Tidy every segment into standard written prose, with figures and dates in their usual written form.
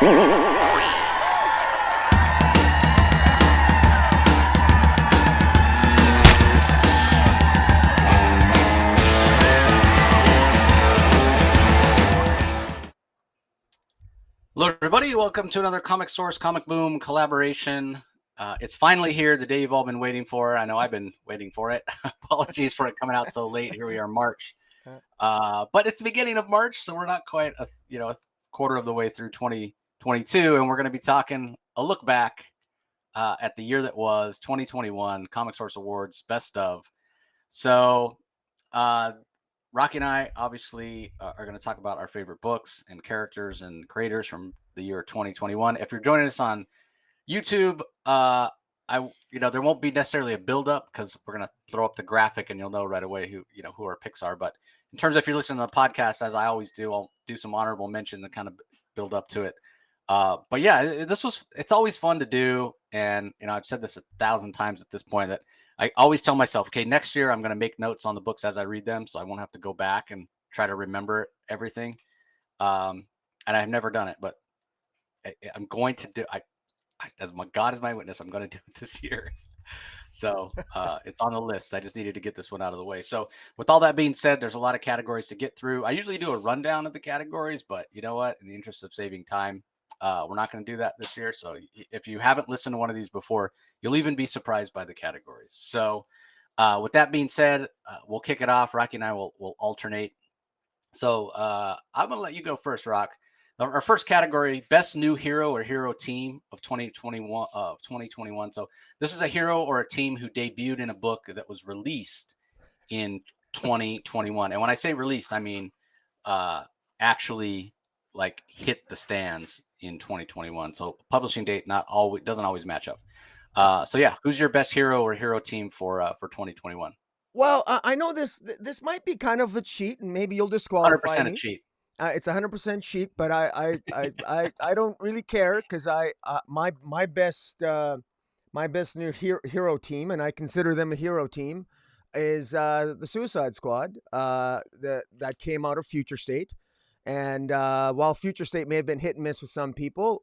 Hello, everybody. Welcome to another Comic Source Comic Boom collaboration. It's finally here, the day you've all been waiting for. I know I've been waiting for it. Apologies for it coming out so late. Here we are, March. But it's the beginning of March, so we're not quite a quarter of the way through 2022, and we're going to be talking a look back at the year that was 2021, Comic Source Awards, Best of. So Rocky and I obviously are going to talk about our favorite books and characters and creators from the year 2021. If you're joining us on YouTube, there won't be necessarily a build up because we're going to throw up the graphic and you'll know right away who our picks are. But in terms of if you're listening to the podcast, as I always do, I'll do some honorable mention to kind of build up to it. But yeah, it's always fun to do. And, I've said this 1,000 times at this point that I always tell myself, okay, next year I'm going to make notes on the books as I read them, so I won't have to go back and try to remember everything. And I've never done it, but I'm going to do. As my God is my witness, I'm going to do it this year. So it's on the list. I just needed to get this one out of the way. So with all that being said, there's a lot of categories to get through. I usually do a rundown of the categories, but you know what? In the interest of saving time, we're not going to do that this year. So if you haven't listened to one of these before, you'll even be surprised by the categories. So with that being said, we'll kick it off. Rocky and I will alternate. So I'm going to let you go first, Rock. Our first category, best new hero or hero team of 2021. So this is a hero or a team who debuted in a book that was released in 2021. And when I say released, I mean actually like hit the stands in 2021. So publishing date doesn't always match up. So yeah, who's your best hero or hero team for 2021? Well, I know this might be kind of a cheat, and maybe you'll disqualify 100% me. a cheat. It's 100% cheat, but I don't really care because my best new hero team, and I consider them a hero team, is the Suicide Squad that came out of Future State. And while Future State may have been hit and miss with some people,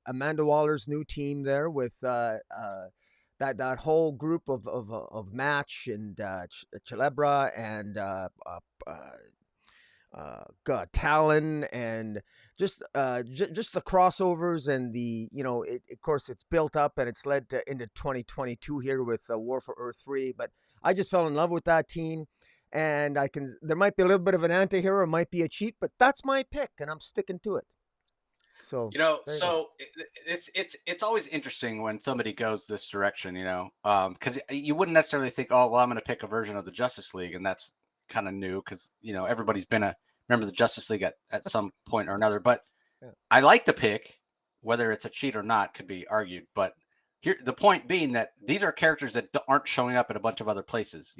Amanda Waller's new team there with that whole group of Match and Celebra and Talon and just the crossovers and of course it's built up and it's led into 2022 here with War for Earth 3. But I just fell in love with that team. And there might be a little bit of an anti-hero, it might be a cheat, but that's my pick, and I'm sticking to it. So it's always interesting when somebody goes this direction, because you wouldn't necessarily think, oh, well, I'm going to pick a version of the Justice League, and that's kind of new because everybody's been a member of the Justice League at some point or another. But yeah. I like to pick, whether it's a cheat or not, could be argued. But here, the point being that these are characters that aren't showing up in a bunch of other places,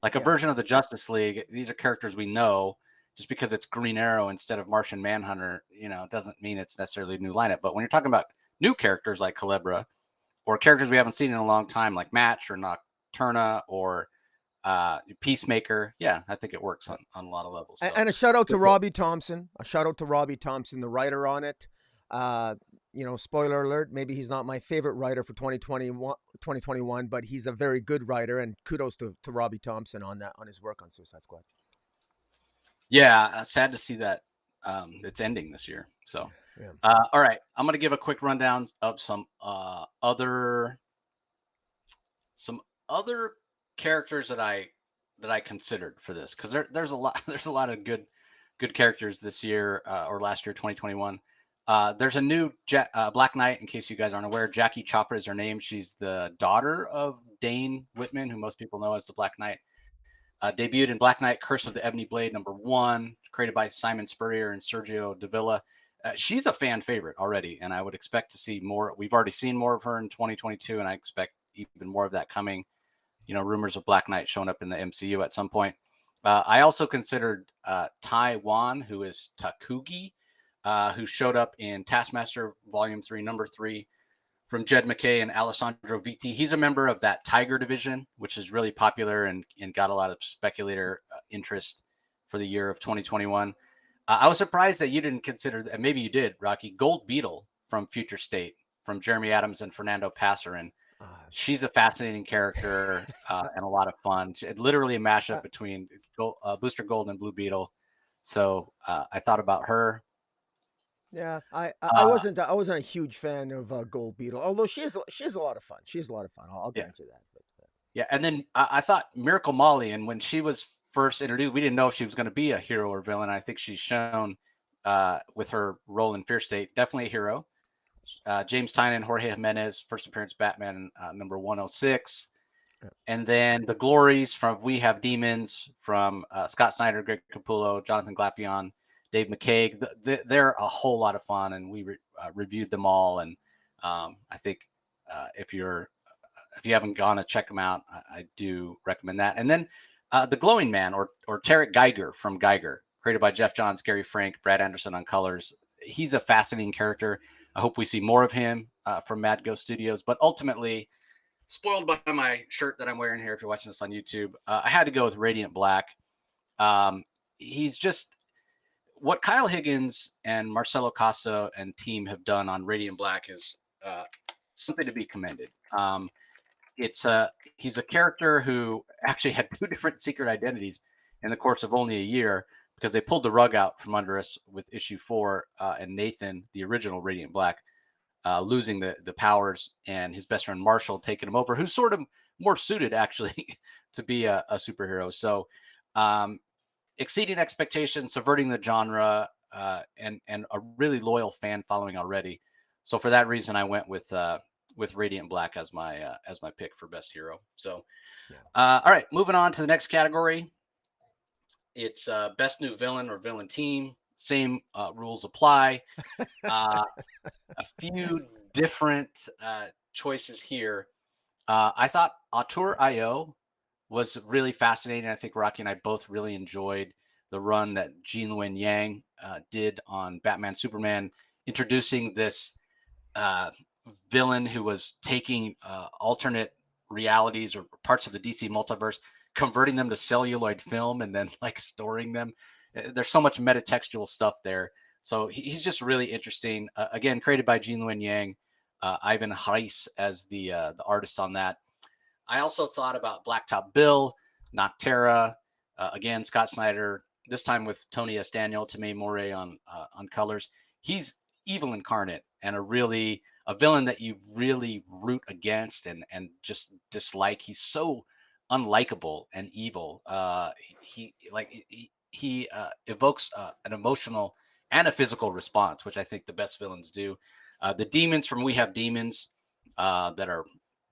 Like a version of the Justice League, these are characters we know. Just because it's Green Arrow instead of Martian Manhunter, doesn't mean it's necessarily a new lineup. But when you're talking about new characters like Celebra or characters we haven't seen in a long time like Match or Nocterra or Peacemaker, yeah, I think it works on a lot of levels. So. And a shout out to Robbie Thompson. A shout out to Robbie Thompson, the writer on it. Spoiler alert, maybe he's not my favorite writer for 2021, but he's a very good writer, and kudos to Robbie Thompson on his work on Suicide Squad. Yeah, sad to see that it's ending this year. So, yeah. All right, I'm going to give a quick rundown of some other characters that I considered for this because there's a lot of good characters this year or last year, 2021. There's a new Black Knight, in case you guys aren't aware. Jackie Chopper is her name. She's the daughter of Dane Whitman, who most people know as the Black Knight. Debuted in Black Knight, Curse of the Ebony Blade, #1, created by Simon Spurrier and Sergio Davila. She's a fan favorite already, and I would expect to see more. We've already seen more of her in 2022, and I expect even more of that coming. Rumors of Black Knight showing up in the MCU at some point. I also considered Tai Wan, who is Takugi, who showed up in Taskmaster Volume 3, #3, from Jed Mckay and Alessandro Vitti. He's a member of that Tiger division, which is really popular and got a lot of speculator interest for the year of 2021. I was surprised that you didn't consider that. Maybe you did, Rocky. Gold Beetle from Future State, from Jeremy Adams and Fernando Passarin. Uh, She's a fascinating character and a lot of fun. Literally a mashup uh, between Booster Gold and Blue Beetle. So I thought about her. yeah, Uh, I wasn't a huge fan of Gold Beetle, although she is a lot of fun. She's a lot of fun. I'll yeah, grant you that. But, yeah. And then I thought Miracle Molly, and when she was first introduced, we didn't know if she was going to be a hero or villain. I think she's shown with her role in Fear State, definitely a hero. James Tynion, Jorge Jimenez, first appearance Batman number 106. And then the glories from We Have Demons from Scott Snyder, Greg Capullo, Jonathan Glapion, Dave McKay. They're a whole lot of fun, and we reviewed them all. And I think if you haven't gone to check them out, I do recommend that. And then the Glowing Man or Tarek Geiger from Geiger, created by Jeff Johns, Gary Frank, Brad Anderson on colors. He's a fascinating character. I hope we see more of him from Mad Ghost Studios. But ultimately, spoiled by my shirt that I'm wearing here, if you're watching this on YouTube, I had to go with Radiant Black. He's just what Kyle Higgins and Marcelo Costa and team have done on Radiant Black is something to be commended. It's he's a character who actually had two different secret identities in the course of only a year because they pulled the rug out from under us with issue 4 and Nathan, the original Radiant Black, losing the powers, and his best friend Marshall taking him over, who's sort of more suited actually to be a superhero. So exceeding expectations, subverting the genre, and a really loyal fan following already. So for that reason, I went with Radiant Black as my pick for best hero. So yeah. all right, moving on to the next category. It's best new villain or villain team. Same rules apply. Uh, a few different choices here. I thought Auteur IO was really fascinating. I think Rocky and I both really enjoyed the run that Gene Luen Yang did on Batman Superman, introducing this uh, villain who was taking alternate realities or parts of the DC multiverse, converting them to celluloid film, and then like storing them. There's so much metatextual stuff there. So he's just really interesting. Again, created by Gene Luen Yang, Ivan Reis as the artist on that. I also thought about Blacktop Bill, Nocterra, again Scott Snyder. This time with Tony S. Daniel, Tomei Morey on colors. He's evil incarnate and a villain that you really root against and just dislike. He's so unlikable and evil. He evokes an emotional and a physical response, which I think the best villains do. The demons from We Have Demons that are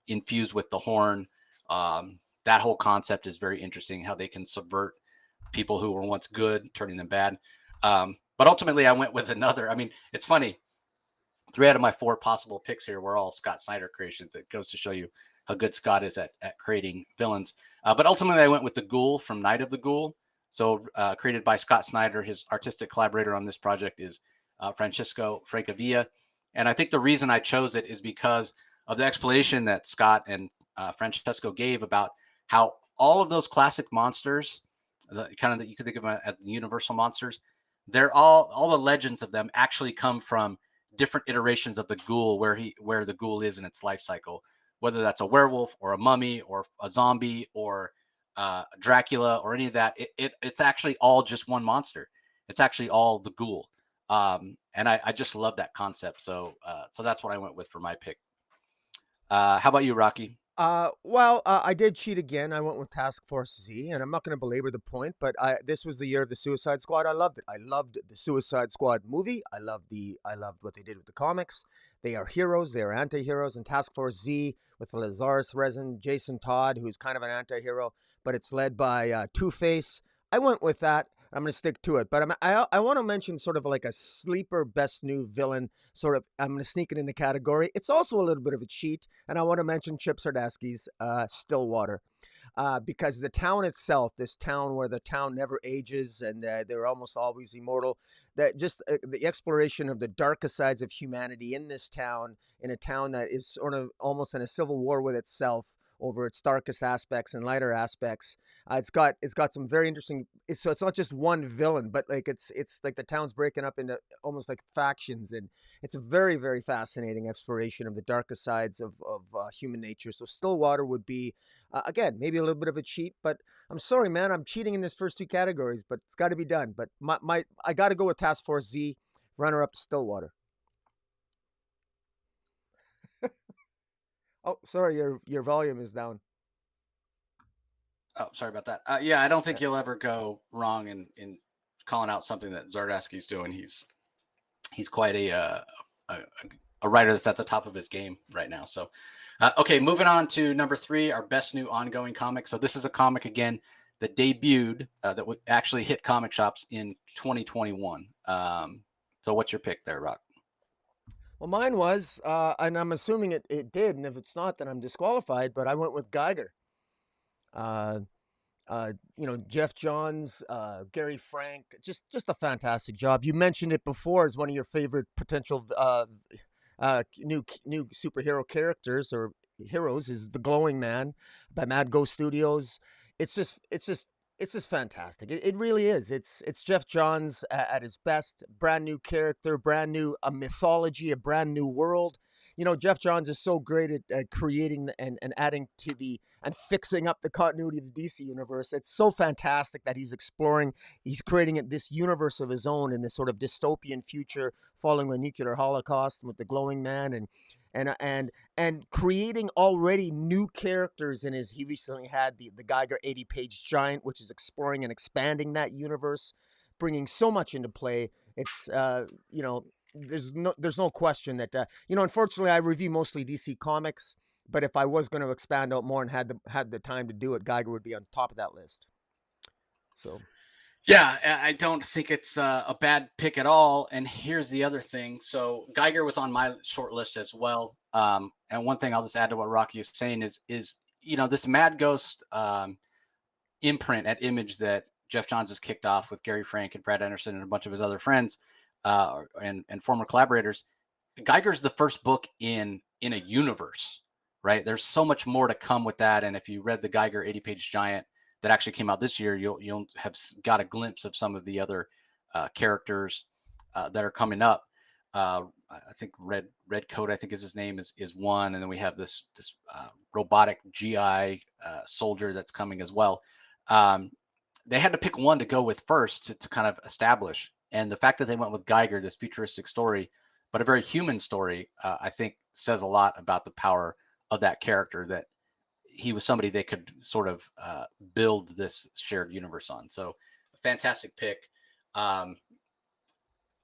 infused with the horn. That whole concept is very interesting, how they can subvert people who were once good, turning them bad. But ultimately, I went with another. I mean, it's funny. 3 out of my 4 possible picks here were all Scott Snyder creations. It goes to show you how good Scott is at creating villains. But ultimately, I went with the Ghoul from Night of the Ghoul. So created by Scott Snyder. His artistic collaborator on this project is Francisco Francavilla. And I think the reason I chose it is because of the explanation that Scott and Francesco gave about how all of those classic monsters, kind of that you could think of as the universal monsters, they're all the legends of them actually come from different iterations of the Ghoul, where the Ghoul is in its life cycle, whether that's a werewolf or a mummy or a zombie or Dracula or any of that. It's actually all just one monster. It's actually all the Ghoul. And I just love that concept. So that's what I went with for my pick. How about you, Rocky? I did cheat again. I went with Task Force Z, and I'm not going to belabor the point, but this was the year of the Suicide Squad. I loved it. I loved the Suicide Squad movie. I loved what they did with the comics. They are heroes. They are anti-heroes. And Task Force Z with Lazarus Resin, Jason Todd, who's kind of an anti-hero, but it's led by Two-Face. I went with that. I'm going to stick to it. But I want to mention sort of like a sleeper best new villain. Sort of, I'm going to sneak it in the category. It's also a little bit of a cheat. And I want to mention Chip Sardarsky's Stillwater. Because the town itself, this town where the town never ages and they're almost always immortal, that just the exploration of the darkest sides of humanity in this town, in a town that is sort of almost in a civil war with itself, over its darkest aspects and lighter aspects. It's got some very interesting. So it's not just one villain, but like it's like the town's breaking up into almost like factions, and it's a very very fascinating exploration of the darkest sides of human nature. So Stillwater would be again maybe a little bit of a cheat, but I'm sorry, man, I'm cheating in this first two categories, but it's got to be done. But my I got to go with Task Force Z, runner up to Stillwater. Oh, sorry, your volume is down. Oh, sorry about that. Yeah, I don't think you'll ever go wrong in calling out something that Sardarsky's doing. He's quite a writer that's at the top of his game right now. So, okay, moving on to number 3, our best new ongoing comic. So this is a comic again that debuted that would actually hit comic shops in 2021. So what's your pick there, Rock? Well, mine was, and I'm assuming it did, and if it's not, then I'm disqualified. But I went with Geiger. Uh, Jeff Johns, Gary Frank, just a fantastic job. You mentioned it before as one of your favorite potential new superhero characters or heroes is the Glowing Man by Mad Ghost Studios. It's just fantastic. It really is. It's Jeff Johns at his best. Brand new character, brand new mythology, a brand new world. Jeff Johns is so great at creating and adding to and fixing up the continuity of the DC universe. It's so fantastic that he's creating this universe of his own in this sort of dystopian future following a nuclear holocaust with the Glowing Man and creating already new characters in he recently had the Geiger 80-page giant, which is exploring and expanding that universe, bringing so much into play. It's there's no question that unfortunately I review mostly DC comics, but if I was going to expand out more and had the time to do it, Geiger would be on top of that list. So Yeah, I don't think it's a bad pick at all. And here's the other thing. So Geiger was on my short list as well. And one thing I'll just add to what Rocky is saying is this Mad Ghost imprint at Image that Jeff Johns has kicked off with Gary Frank and Brad Anderson and a bunch of his other friends and former collaborators. Geiger's the first book in a universe, right? There's so much more to come with that. And if you read the Geiger 80-page giant that actually came out this year, you'll have got a glimpse of some of the other characters that are coming up. I think Red Coat, I think is his name, is one, and then we have this robotic GI soldier that's coming as well. They had to pick one to go with first to kind of establish, and the fact that they went with Geiger, this futuristic story, but a very human story, I think says a lot about the power of that character, that he was somebody they could sort of build this shared universe on. So a fantastic pick. I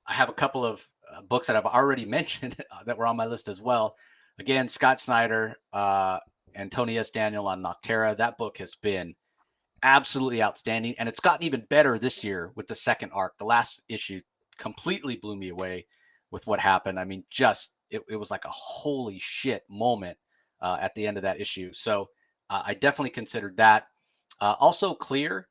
have a couple of books that I've already mentioned that were on my list as well. Again, Scott Snyder and Tony S. Daniel on Nocterra. That book has been absolutely outstanding, and it's gotten even better this year with the second arc. The last issue completely blew me away with what happened. I mean, it was like a holy shit moment at the end of that issue. So I definitely considered that. Also Clear,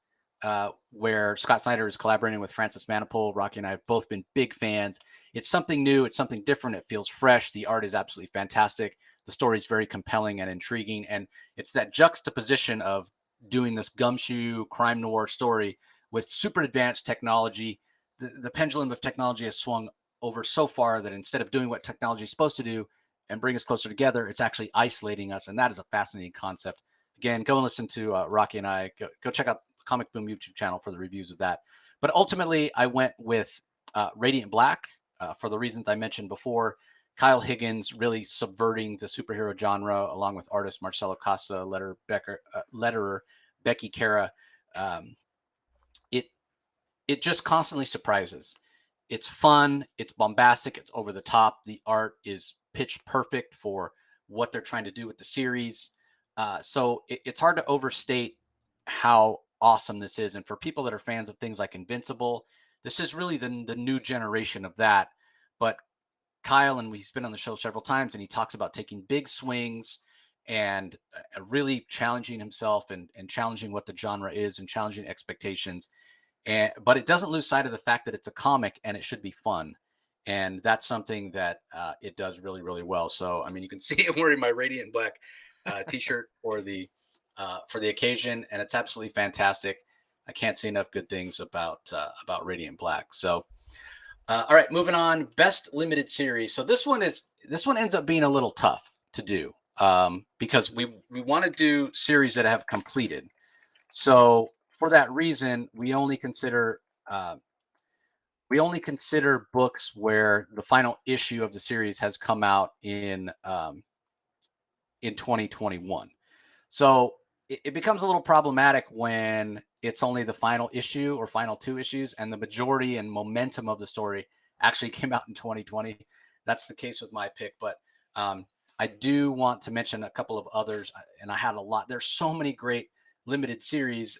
where Scott Snyder is collaborating with Francis Manapul. Rocky and I have both been big fans. It's something new. It's something different. It feels fresh. The art is absolutely fantastic. The story is very compelling and intriguing. And it's that juxtaposition of doing this gumshoe crime noir story with super advanced technology. The pendulum of technology has swung over so far that instead of doing what technology is supposed to do and bring us closer together, it's actually isolating us. And that is a fascinating concept. Again, go and listen to Rocky and I. Go check out the Comic Boom YouTube channel for the reviews of that. But ultimately, I went with Radiant Black for the reasons I mentioned before. Kyle Higgins really subverting the superhero genre, along with artist Marcelo Costa, letterer Becky Cara. It just constantly surprises. It's fun. It's bombastic. It's over the top. The art is pitch perfect for what they're trying to do with the series. So it's hard to overstate how awesome this is. And for people that are fans of things like Invincible, this is really the new generation of that. But Kyle, and he's been on the show several times, and he talks about taking big swings and really challenging himself and challenging what the genre is and challenging expectations. But it doesn't lose sight of the fact that it's a comic and it should be fun. And that's something that it does really, really well. So, I mean, you can see I'm wearing my Radiant Black T-shirt for the occasion, and it's absolutely fantastic. I can't say enough good things about Radiant Black. So, all right, moving on. Best limited series. So this one ends up being a little tough to do because we want to do series that have completed. So for that reason, we only consider books where the final issue of the series has come out in 2021. So it becomes a little problematic when it's only the final issue or final two issues, and the majority and momentum of the story actually came out in 2020. That's the case with my pick, but I do want to mention a couple of others, and I had a lot. There's so many great limited series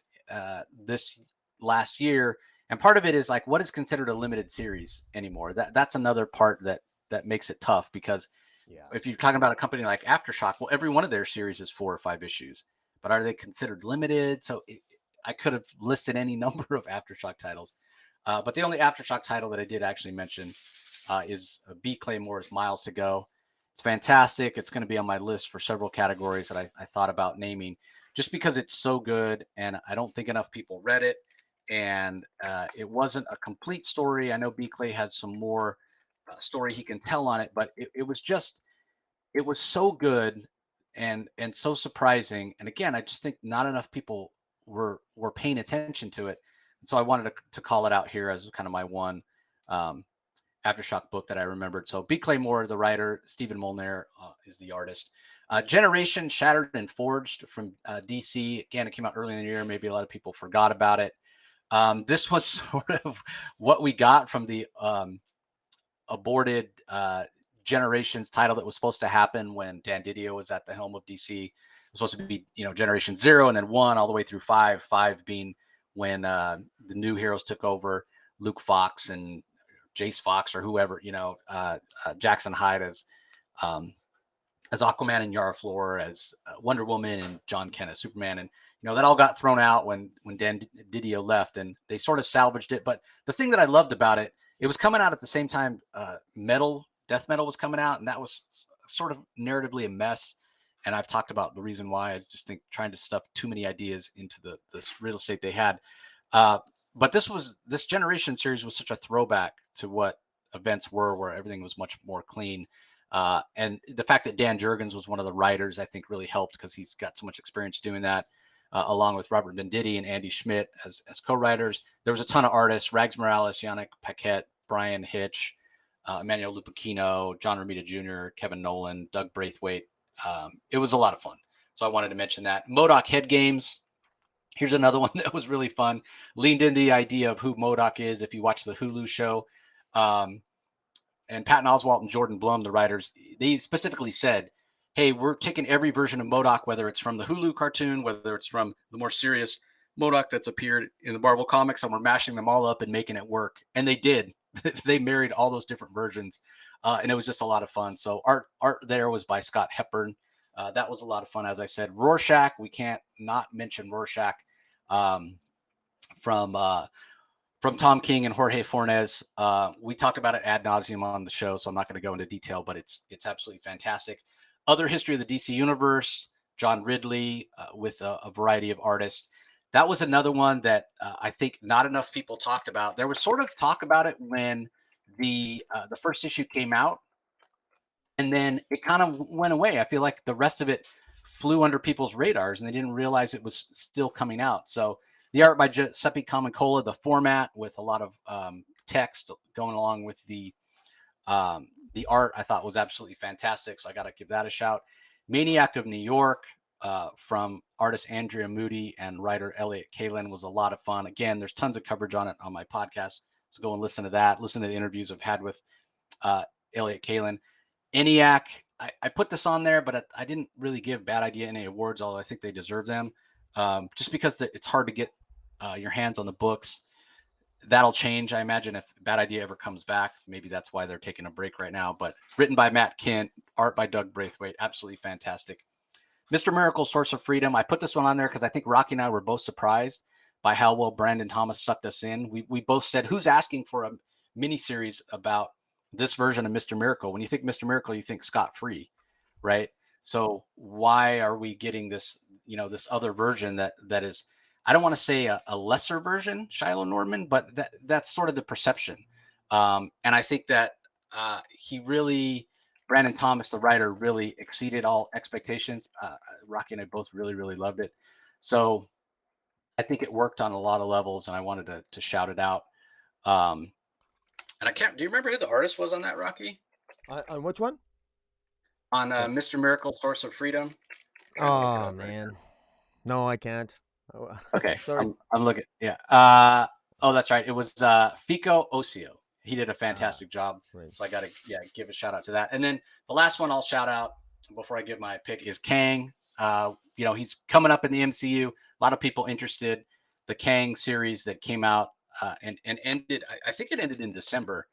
this last year, and part of it is like, what is considered a limited series anymore? That's another part that makes it tough, because if you're talking about a company like Aftershock, well, every one of their series is 4 or 5 issues, but are they considered limited? So I could have listed any number of Aftershock titles, but the only Aftershock title that I did actually mention is B. Claymore's Miles to Go. It's fantastic. It's going to be on my list for several categories that I thought about naming, just because it's so good, and I don't think enough people read it, and it wasn't a complete story. I know B. Clay has some more story he can tell on it, but it was so good and so surprising. And again, I just think not enough people were paying attention to it. And so I wanted to call it out here as kind of my one Aftershock book that I remembered. So B. Claymore, the writer, Stephen Molnar is the artist. Generation Shattered and Forged from DC. Again, it came out early in the year. Maybe a lot of people forgot about it. This was sort of what we got from the aborted Generations title that was supposed to happen when Dan Didio was at the helm of DC. It was supposed to be, Generation 0 and then 1 all the way through 5. 5 being when the new heroes took over, Luke Fox and Jace Fox or whoever, Jackson Hyde as Aquaman and Yara Flor, as Wonder Woman, and John Kent as Superman. And, that all got thrown out when Dan Didio left, and they sort of salvaged it. But the thing that I loved about it, it was coming out at the same time Death Metal was coming out, and that was sort of narratively a mess. And I've talked about the reason why. I just think trying to stuff too many ideas into this real estate they had. But this Generation series was such a throwback to what events were, where everything was much more clean. And the fact that Dan Jurgens was one of the writers, I think, really helped, because he's got so much experience doing that, along with Robert Venditti and Andy Schmidt as co-writers. There was a ton of artists: Rags Morales, Yannick Paquette, Brian Hitch, Emmanuel Lupacchino, John Romita Jr., Kevin Nolan, Doug Braithwaite. It was a lot of fun. So I wanted to mention that. MODOK Head Games. Here's another one that was really fun. Leaned into the idea of who MODOK is if you watch the Hulu show. And Patton Oswalt and Jordan Blum, the writers, they specifically said, hey, we're taking every version of MODOK, whether it's from the Hulu cartoon, whether it's from the more serious MODOK that's appeared in the Marvel comics, and we're mashing them all up and making it work. And they did. They married all those different versions, and it was just a lot of fun. So art there was by Scott Hepburn. That was a lot of fun. As I said, Rorschach, we can't not mention Rorschach from Tom King and Jorge Fornes. We talked about it ad nauseum on the show, so I'm not going to go into detail, but it's absolutely fantastic. Other history of the DC Universe, John Ridley with a variety of artists. That was another one that I think not enough people talked about. There was sort of talk about it when the first issue came out, and then it kind of went away. I feel like the rest of it flew under people's radars, and they didn't realize it was still coming out. So the art by Giuseppe Camuncoli, the format with a lot of text going along with the art, I thought was absolutely fantastic. So I got to give that a shout. Maniac of New York from artist Andrea Moody and writer Elliot Kalin was a lot of fun. Again, there's tons of coverage on it on my podcast, so go and listen to that. Listen to the interviews I've had with Elliot Kalin. ENIAC, I put this on there, but I didn't really give Bad Idea any awards, although I think they deserve them, just because it's hard to get your hands on the books. That'll change, I imagine, if Bad Idea ever comes back. Maybe that's why they're taking a break right now. But written by Matt Kent, art by Doug Braithwaite, absolutely fantastic. Mr. Miracle, Source of Freedom. I put this one on there because I think Rocky and I were both surprised by how well Brandon Thomas sucked us in. We both said, who's asking for a miniseries about this version of Mr. Miracle? When you think Mr. Miracle, you think Scott Free, right? So why are we getting this, this other version that is, I don't want to say a lesser version, Shiloh Norman, but that's sort of the perception. And I think that he really, Brandon Thomas, the writer, really exceeded all expectations. Rocky and I both really, really loved it. So I think it worked on a lot of levels, and I wanted to shout it out. Um, and I can't. Do you remember who the artist was on that, Rocky? On which one? On Oh, Mr. Miracle, Source of Freedom. Trying to look it oh up right man, no, I can't. Oh, now. Okay, sorry. I'm looking. Yeah. Oh, that's right. It was Fico Ocio. He did a fantastic job. Right. So I got to give a shout out to that. And then the last one I'll shout out before I give my pick is Kang. He's coming up in the MCU. A lot of people interested. The Kang series that came out and ended. I think it ended in December.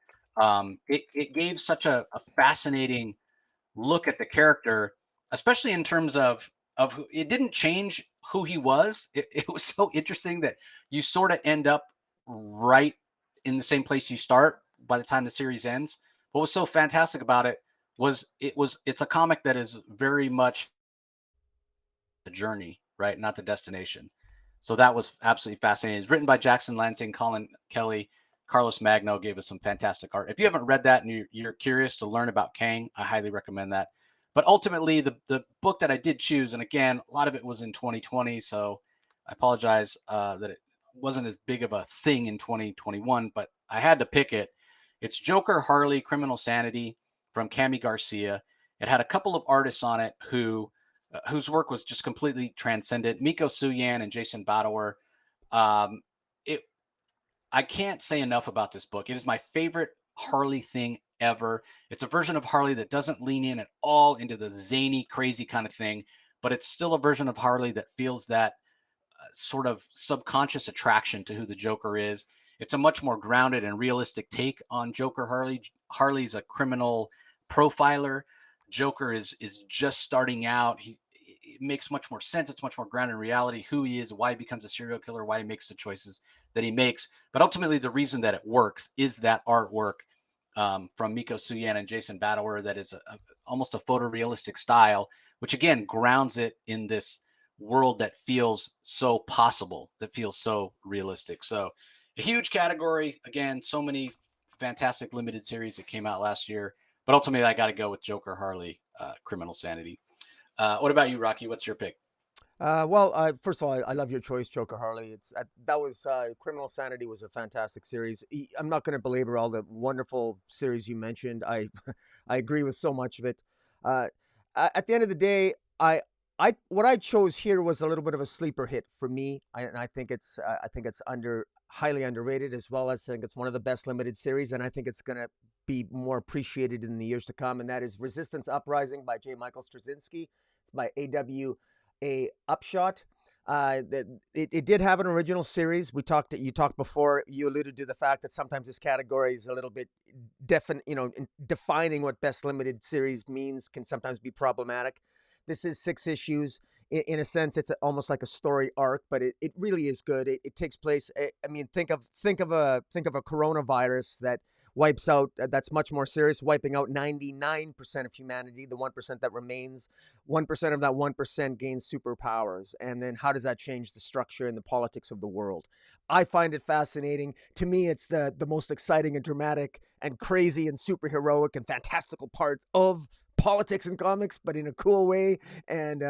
It gave such a fascinating look at the character, especially in terms of it didn't change who he was. It was so interesting that you sort of end up right in the same place you start by the time the series ends. What was so fantastic about it was it's a comic that is very much the journey, right? Not the destination. So that was absolutely fascinating. It's written by Jackson Lansing, Colin Kelly, Carlos Magno gave us some fantastic art. If you haven't read that and you're curious to learn about Kang, I highly recommend that. But ultimately, the book that I did choose, and again, a lot of it was in 2020, so I apologize that it wasn't as big of a thing in 2021, but I had to pick it. It's Joker Harley Criminal Sanity from Cami Garcia. It had a couple of artists on it whose work was just completely transcendent. Miko Suyan and Jason Badower. Um, it I can't say enough about this book. It is my favorite Harley thing ever. It's a version of Harley that doesn't lean in at all into the zany, crazy kind of thing, but it's still a version of Harley that feels that sort of subconscious attraction to who the Joker is. It's a much more grounded and realistic take on Joker Harley. Harley's a criminal profiler. Joker is just starting out. It makes much more sense. It's much more grounded in reality, who he is, why he becomes a serial killer, why he makes the choices that he makes. But ultimately, the reason that it works is that artwork from Miko Suyan and Jason Badower that is almost a photorealistic style, which again grounds it in this world that feels so possible, that feels so realistic. So a huge category. Again, so many fantastic limited series that came out last year. But ultimately, I got to go with Joker Harley, Criminal Sanity. What about you, Rocky? What's your pick? First of all, I love your choice, Joker Harley. That was Criminal Sanity was a fantastic series. I'm not going to belabor all the wonderful series you mentioned. I agree with so much of it. Uh, at the end of the day, what I chose here was a little bit of a sleeper hit for me, and I think it's highly underrated, as well as I think it's one of the best limited series, and I think it's going to be more appreciated in the years to come. And that is Resistance Uprising by J. Michael Straczynski. It's by A Upshot. It did have an original series. You talked before. You alluded to the fact that sometimes this category is a little bit defining what best limited series means can sometimes be problematic. This is 6 issues. In a sense, it's almost like a story arc, but it really is good. It takes place. I mean, think of a coronavirus that wipes out, that's much more serious, wiping out 99% of humanity, the 1% that remains. 1% of that 1% gains superpowers. And then how does that change the structure and the politics of the world? I find it fascinating. To me, it's the most exciting and dramatic and crazy and superheroic and fantastical part of politics and comics, but in a cool way. And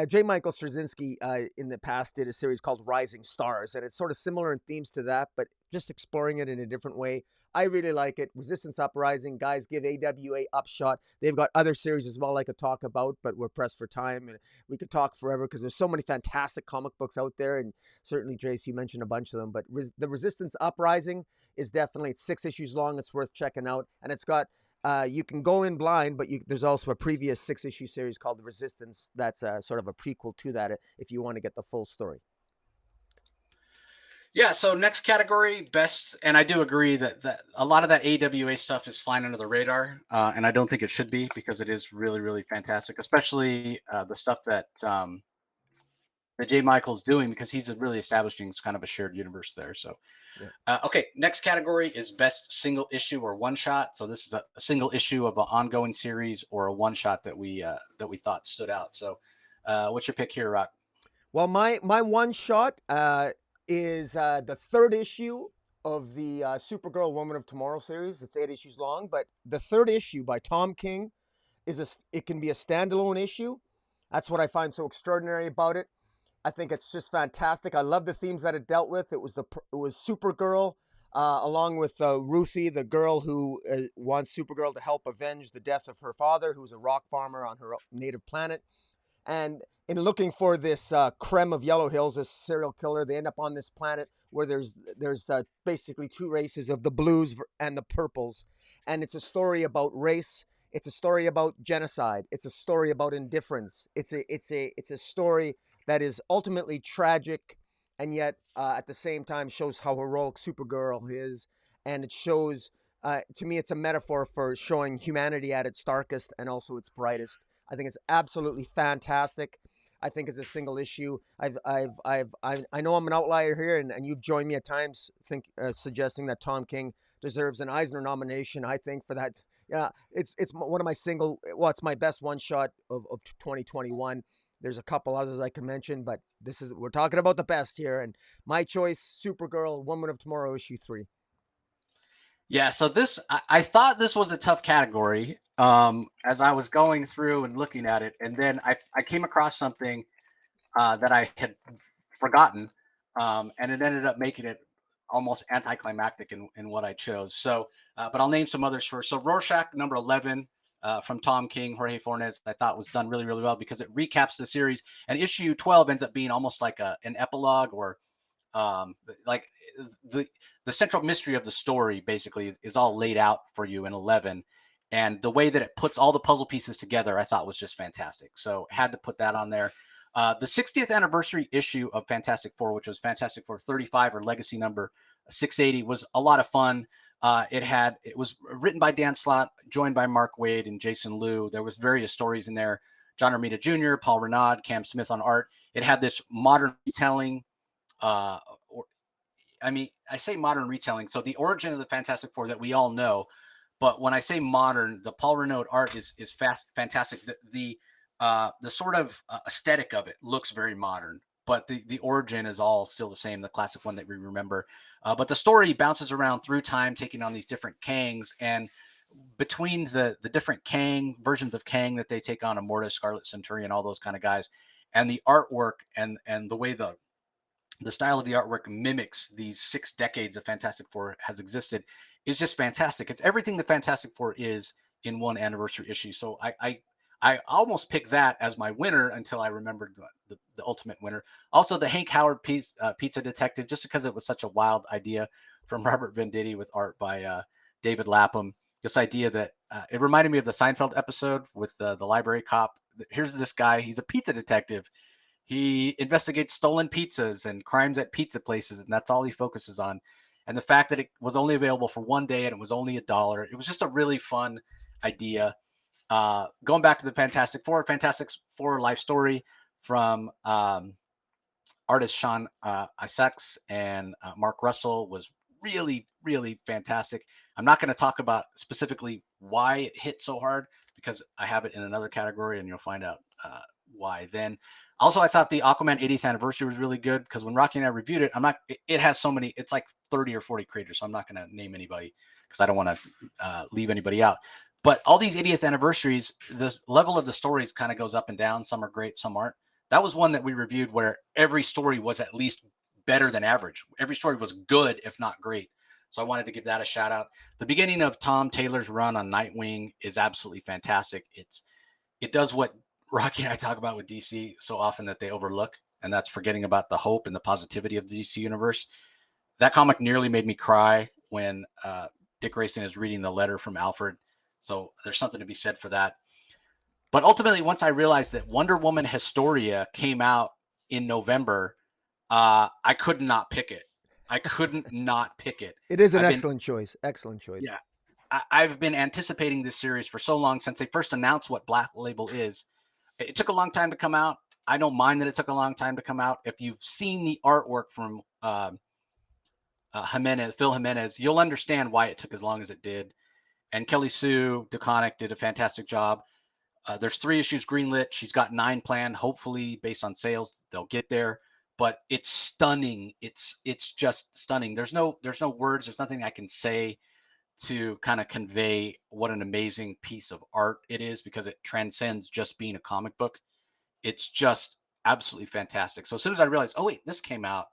J. Michael Straczynski in the past did a series called Rising Stars, and it's sort of similar in themes to that, but just exploring it in a different way. I really like it. Resistance Uprising, guys, give AWA Upshot. They've got other series as well I could talk about, but we're pressed for time, and we could talk forever because there's so many fantastic comic books out there, and certainly, Jace, you mentioned a bunch of them, but the Resistance Uprising is definitely, it's 6 issues long. It's worth checking out, and it's got you can go in blind, but there's also a previous 6-issue series called The Resistance that's sort of a prequel to that if you want to get the full story. Yeah, so next category, best, and I do agree that a lot of that AWA stuff is flying under the radar, and I don't think it should be because it is really, really fantastic, especially the stuff that J. Michael's doing, because he's really establishing kind of a shared universe there. So, okay, next category is best single issue or one shot. So this is a single issue of an ongoing series or a one shot that we thought stood out. So, what's your pick here, Rock? Well, my one shot is the third issue of the Supergirl Woman of Tomorrow series. It's 8 issues long, but the third issue by Tom King it can be a standalone issue. That's what I find so extraordinary about it. I think it's just fantastic. I love the themes that it dealt with. It was Supergirl, along with Ruthie, the girl who wants Supergirl to help avenge the death of her father, who's a rock farmer on her native planet. And in looking for this creme of Yellow Hills, this serial killer, they end up on this planet where there's basically two races of the blues and the purples. And it's a story about race. It's a story about genocide. It's a story about indifference. It's a story that is ultimately tragic, and yet at the same time shows how heroic Supergirl is. And it shows, to me, it's a metaphor for showing humanity at its darkest and also its brightest. I think it's absolutely fantastic. I think it's a single issue. I know I'm an outlier here, and you've joined me at times, suggesting that Tom King deserves an Eisner nomination. I think for that. Yeah, it's one of my it's my best one shot of 2021. There's a couple others I can mention, but we're talking about the best here. And my choice, Supergirl, Woman of Tomorrow, issue 3. Yeah, so I thought this was a tough category as I was going through and looking at it, and then I came across something that I had forgotten, and it ended up making it almost anticlimactic in what I chose. So, but I'll name some others first. So, Rorschach number 11 from Tom King, Jorge Fornes, I thought was done really, really well because it recaps the series, and issue 12 ends up being almost like an epilogue, or like the central mystery of the story basically is all laid out for you in 11, and the way that it puts all the puzzle pieces together I thought was just fantastic, so had to put that on there. The 60th anniversary issue of Fantastic Four, which was Fantastic Four 35 or Legacy number 680, was a lot of fun. It was written by Dan Slott, joined by Mark Waid and Jason Liu. There was various stories in there. John Romita Jr., Paul Renaud, Cam Smith on art. It had this modern retelling. I say modern retelling. So the origin of the Fantastic Four that we all know, but when I say modern, the Paul Renaud art is fantastic. The sort of aesthetic of it looks very modern, but the origin is all still the same, the classic one that we remember. But the story bounces around through time, taking on these different Kangs, and between the different Kang versions of Kang that they take on, Immortus, Scarlet Centurion, all those kind of guys, and the artwork and the way the style of the artwork mimics these 6 decades of Fantastic Four has existed is just fantastic. It's everything the Fantastic Four is in one anniversary issue. So I almost picked that as my winner until I remembered the ultimate winner. Also, the Hank Howard Pizza Detective, just because it was such a wild idea from Robert Venditti with art by David Lapham. This idea that it reminded me of the Seinfeld episode with the library cop. Here's this guy. He's a pizza detective. He investigates stolen pizzas and crimes at pizza places, and that's all he focuses on. And the fact that it was only available for one day and it was only $1, it was just a really fun idea. Going back to the Fantastic Four life story from artist Sean Isaacs and Mark Russell was really, really fantastic. I'm not going to talk about specifically why it hit so hard because I have it in another category and you'll find out why then. Also, I thought the Aquaman 80th anniversary was really good because when Rocky and I reviewed it, it has so many, it's like 30 or 40 creators, so I'm not going to name anybody because I don't want to leave anybody out. But all these 80th anniversaries, the level of the stories kind of goes up and down. Some are great, some aren't. That was one that we reviewed where every story was at least better than average. Every story was good, if not great. So I wanted to give that a shout out. The beginning of Tom Taylor's run on Nightwing is absolutely fantastic. It does what Rocky and I talk about with DC so often that they overlook, and that's forgetting about the hope and the positivity of the DC universe. That comic nearly made me cry when Dick Grayson is reading the letter from Alfred. So there's something to be said for that. But ultimately, once I realized that Wonder Woman Historia came out in November, I could not pick it. I couldn't not pick it. It is an excellent choice. Excellent choice. Yeah. I've been anticipating this series for so long since they first announced what Black Label is. It took a long time to come out. I don't mind that it took a long time to come out. If you've seen the artwork from Phil Jimenez, you'll understand why it took as long as it did. And Kelly Sue DeConnick did a fantastic job. There's 3 issues greenlit. She's got 9 planned. Hopefully, based on sales, they'll get there. But it's stunning. It's just stunning. There's no words. There's nothing I can say to kind of convey what an amazing piece of art it is, because it transcends just being a comic book. It's just absolutely fantastic. So as soon as I realized, oh wait, this came out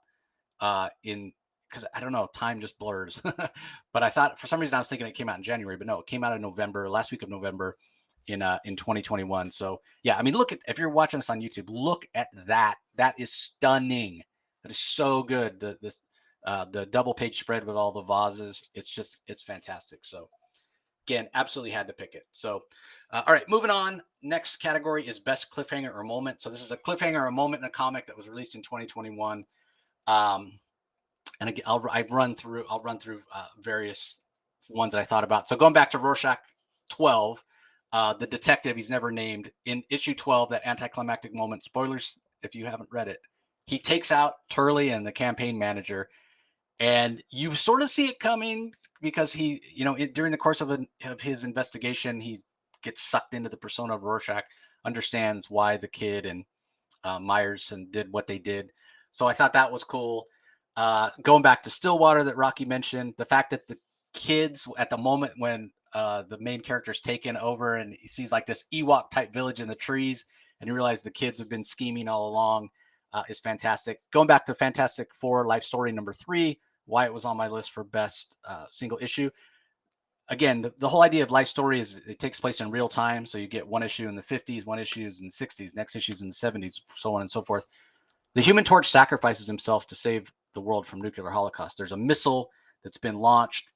because I don't know, time just blurs. But I thought, for some reason, I was thinking it came out in January, but no, it came out in November, last week of November in 2021. So yeah, I mean, if you're watching this on YouTube, look at that. That is stunning. That is so good. The double page spread with all the vases. It's fantastic. So again, absolutely had to pick it. So, all right, moving on. Next category is best cliffhanger or moment. So this is a cliffhanger or a moment in a comic that was released in 2021. And again, I'll run through various ones that I thought about. So going back to Rorschach 12, the detective, he's never named, in issue 12, that anticlimactic moment. Spoilers if you haven't read it. He takes out Turley and the campaign manager, and you sort of see it coming because he, during the course of his investigation, he gets sucked into the persona of Rorschach, understands why the kid and Myers and did what they did. So I thought that was cool. Going back to Stillwater that Rocky mentioned, the fact that the kids, at the moment when the main character's taken over and he sees like this Ewok type village in the trees, and you realize the kids have been scheming all along, is fantastic. Going back to Fantastic Four Life Story number 3, why it was on my list for best single issue. Again, the whole idea of Life Story is it takes place in real time. So you get one issue in the 50s, one issue in the 60s, next issues in the 70s, so on and so forth. The Human Torch sacrifices himself to save the world from nuclear holocaust. There's a missile that's been launched.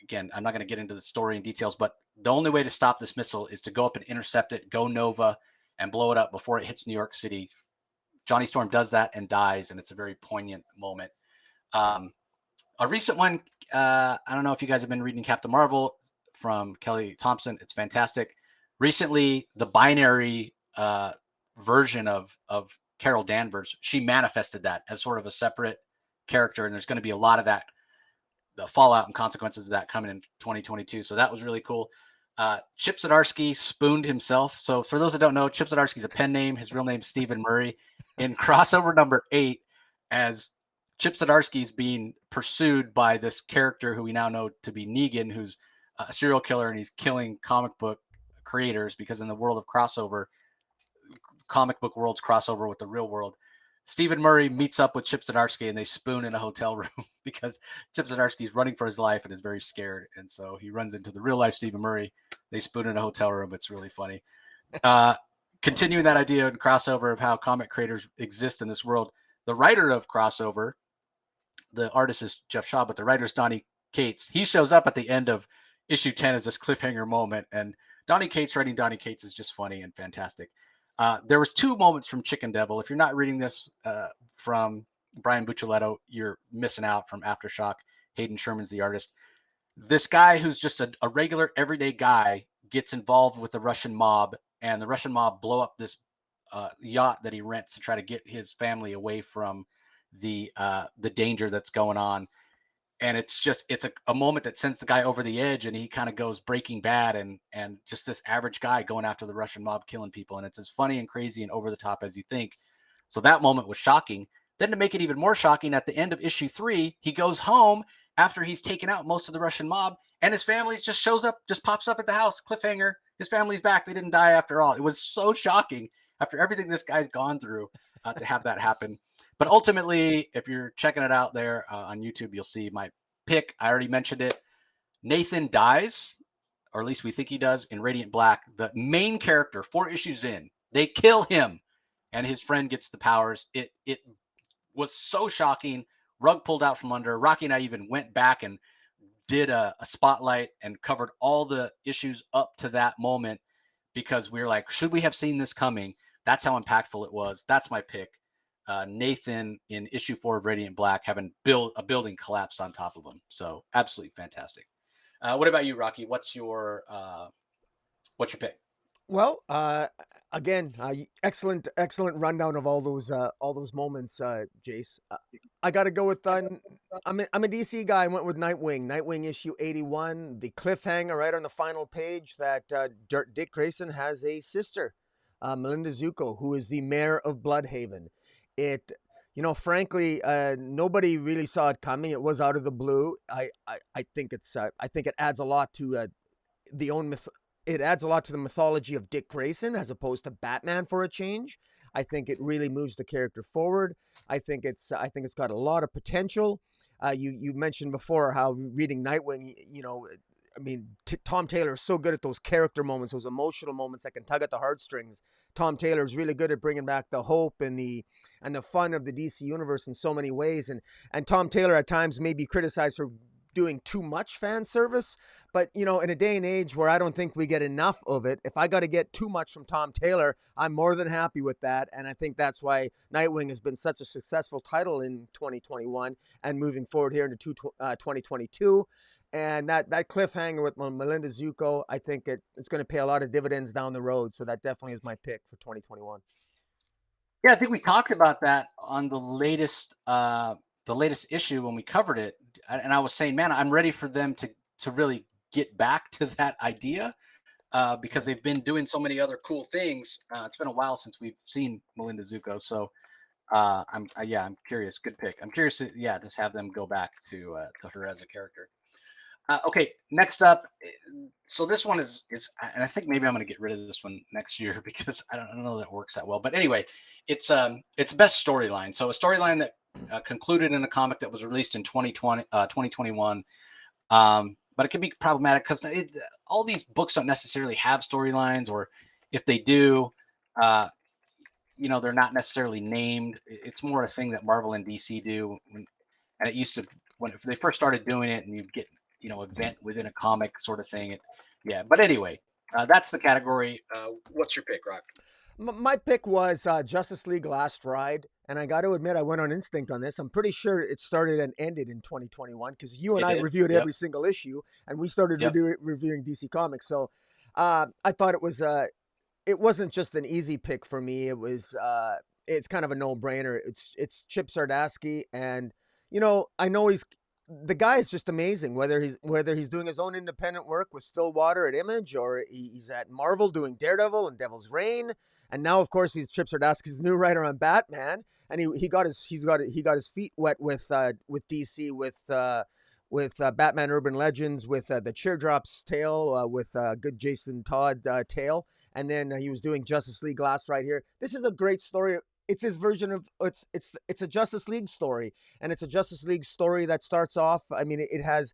Again, I'm not going to get into the story in details, but the only way to stop this missile is to go up and intercept it, go Nova, and blow it up before it hits New York City. Johnny Storm does that and dies, and it's a very poignant moment. A recent one, I don't know if you guys have been reading Captain Marvel from Kelly Thompson. It's fantastic. Recently, the binary version of Carol Danvers, she manifested that as sort of a separate character, and there's going to be a lot of that, the fallout and consequences of that coming in 2022. So that was really cool. Chip Zdarsky spooned himself. So for those that don't know, Chip Zdarsky is a pen name. His real name is Stephen Murray. In crossover number 8, as Chip Zdarsky is being pursued by this character who we now know to be Negan, who's a serial killer, and he's killing comic book creators, because in the world of crossover, comic book worlds crossover with the real world. Stephen Murray meets up with Chip Zdarsky, and they spoon in a hotel room because Chip Zdarsky is running for his life and is very scared. And so he runs into the real life Stephen Murray. They spoon in a hotel room. It's really funny. Continuing that idea and crossover of how comic creators exist in this world, the writer of crossover, the artist is Jeff Shaw, but the writer is Donny Cates. He shows up at the end of issue 10 as this cliffhanger moment, and Donny Cates writing Donny Cates is just funny and fantastic. There was 2 moments from Chicken Devil. If you're not reading this from Brian Buccellato, you're missing out. From Aftershock. Hayden Sherman's the artist. This guy who's just a regular everyday guy gets involved with the Russian mob, and the Russian mob blow up this yacht that he rents to try to get his family away from the danger that's going on. And it's a moment that sends the guy over the edge, and he kind of goes Breaking Bad and just this average guy going after the Russian mob, killing people. And it's as funny and crazy and over the top as you think. So that moment was shocking. Then to make it even more shocking, at the end of issue 3, he goes home after he's taken out most of the Russian mob, and his family just pops up at the house. Cliffhanger. His family's back. They didn't die after all. It was so shocking after everything this guy's gone through to have that happen. But ultimately, if you're checking it out there on YouTube, you'll see my pick. I already mentioned it. Nathan dies, or at least we think he does, in Radiant Black. The main character, 4 issues in, they kill him, and his friend gets the powers. It was so shocking. Rug pulled out from under. Rocky and I even went back and did a spotlight and covered all the issues up to that moment, because we were like, should we have seen this coming? That's how impactful it was. That's my pick. Nathan in issue 4 of Radiant Black having a building collapse on top of him. So absolutely fantastic. What about you, Rocky? What's your pick? Well, again, excellent rundown of all those moments, Jace. I got to go with I'm a DC guy. I went with Nightwing issue 81, the cliffhanger right on the final page that Dick Grayson has a sister, Melinda Zuko, who is the mayor of Bloodhaven. It, frankly, nobody really saw it coming. It was out of the blue. I think I think it adds a lot to the own myth. It adds a lot to the mythology of Dick Grayson as opposed to Batman for a change. I think it really moves the character forward. I think it's got a lot of potential. You mentioned before how reading Nightwing, I mean, Tom Taylor is so good at those character moments, those emotional moments that can tug at the heartstrings. Tom Taylor is really good at bringing back the hope and the fun of the DC universe in so many ways. And Tom Taylor at times may be criticized for doing too much fan service, but in a day and age where I don't think we get enough of it, if I got to get too much from Tom Taylor, I'm more than happy with that. And I think that's why Nightwing has been such a successful title in 2021 and moving forward here into 2022. And that cliffhanger with Melinda Zuko, I think it's going to pay a lot of dividends down the road. So that definitely is my pick for 2021. Yeah, I think we talked about that on the latest issue when we covered it, and I was saying, man, I'm ready for them to really get back to that idea because they've been doing so many other cool things. It's been a while since we've seen Melinda Zuko, so I'm curious. Good pick. I'm curious to just have them go back to her as a character. Okay, next up. So this one is, and I think maybe I'm going to get rid of this one next year because I don't know that it works that well. But anyway, it's best storyline. So a storyline that concluded in a comic that was released in 2021. But it can be problematic because all these books don't necessarily have storylines, or if they do, they're not necessarily named. It's more a thing that Marvel and DC do, and it used to when they first started doing it, and you'd get event within a comic sort of thing. But anyway, that's the category. What's your pick, Rock? My pick was Justice League Last Ride, and I got to admit I went on instinct on this. I'm pretty sure it started and ended in 2021 because you and I reviewed every single issue, and we started reviewing DC Comics. So I thought it wasn't just an easy pick for me. It's kind of a no-brainer. It's Chip Sardarsky, and I know the guy is just amazing. Whether he's doing his own independent work with Stillwater at Image, or he's at Marvel doing Daredevil and Devil's Reign, and now of course he's Chip Sardarsky's new writer on Batman, and he got his feet wet with DC with Batman Urban Legends, with the Teardrop's Tale, with good Jason Todd tale, and then he was doing Justice League Last right here. This is a great story. It's his version of it's a Justice League story, and it's a Justice League story that starts off. I mean, it has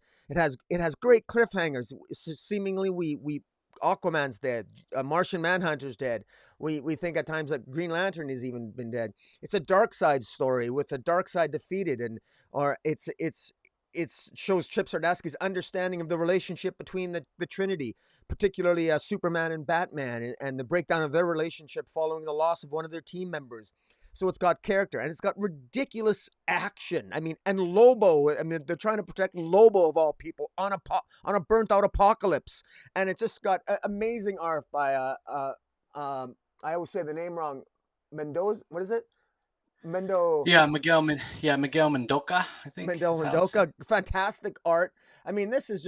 great cliffhangers. Seemingly, we Aquaman's dead, Martian Manhunter's dead. We think at times that Green Lantern has even been dead. It's a dark side story with the dark side defeated, or it shows Chip Sardarsky's understanding of the relationship between the Trinity, particularly Superman and Batman, and the breakdown of their relationship following the loss of one of their team members. So it's got character, and it's got ridiculous action. I mean, and Lobo. I mean, they're trying to protect Lobo of all people on a burnt out apocalypse, and it's just got amazing art by I always say the name wrong. Mendoza. What is it? Miguel Mendoza, I think. Mendoza, fantastic art. I mean, this was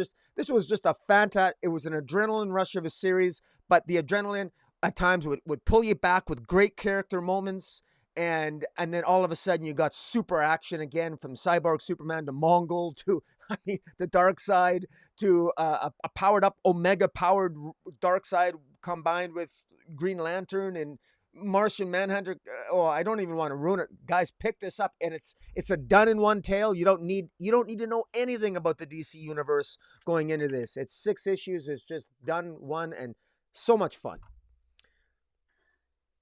just a fantastic. It was an adrenaline rush of a series, but the adrenaline at times would pull you back with great character moments, and then all of a sudden you got super action again, from Cyborg Superman to Mongol to the Dark Side to a powered up Omega powered Dark Side combined with Green Lantern and Martian Manhunter. I don't even want to ruin it. Guys, pick this up, and it's a done in one tale. You don't need to know anything about the DC universe going into this. It's 6 issues. It's just done one, and so much fun.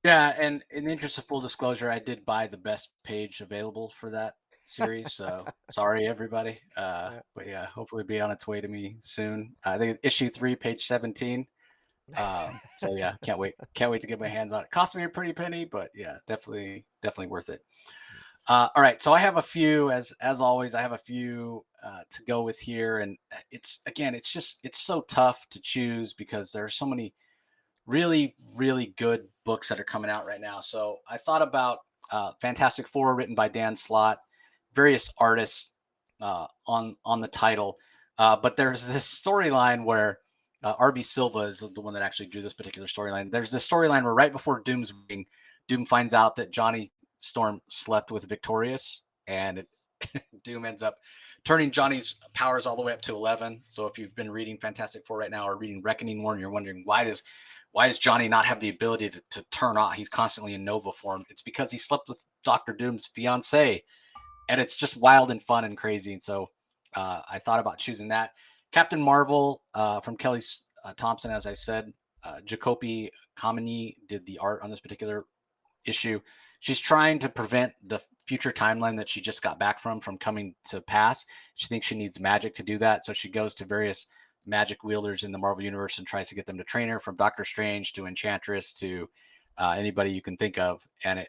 Yeah, and in the interest of full disclosure, I did buy the best page available for that series. So sorry, everybody. But yeah, hopefully it'll be on its way to me soon. I think it's issue 3, page 17. So yeah, can't wait to get my hands on it. Cost me a pretty penny, but yeah, definitely worth it. All right, so I have a few, as always, I have a few to go with here, and it's so tough to choose because there are so many really, really good books that are coming out right now. So I thought about Fantastic Four, written by Dan Slott, various artists on the title. But there's this storyline where RB Silva is the one that actually drew this particular storyline. There's this storyline where right before Doom's wedding, Doom finds out that Johnny Storm slept with Victorious, and Doom ends up turning Johnny's powers all the way up to 11. So if you've been reading Fantastic Four right now or reading Reckoning War, and you're wondering why does Johnny not have the ability to turn on? He's constantly in Nova form. It's because he slept with Doctor Doom's fiance, and it's just wild and fun and crazy. And so I thought about choosing that. Captain Marvel from Kelly Thompson, as I said. Jacopi Kamini did the art on this particular issue. She's trying to prevent the future timeline that she just got back from coming to pass. She thinks she needs magic to do that. So she goes to various magic wielders in the Marvel universe and tries to get them to train her, from Doctor Strange to Enchantress to anybody you can think of. And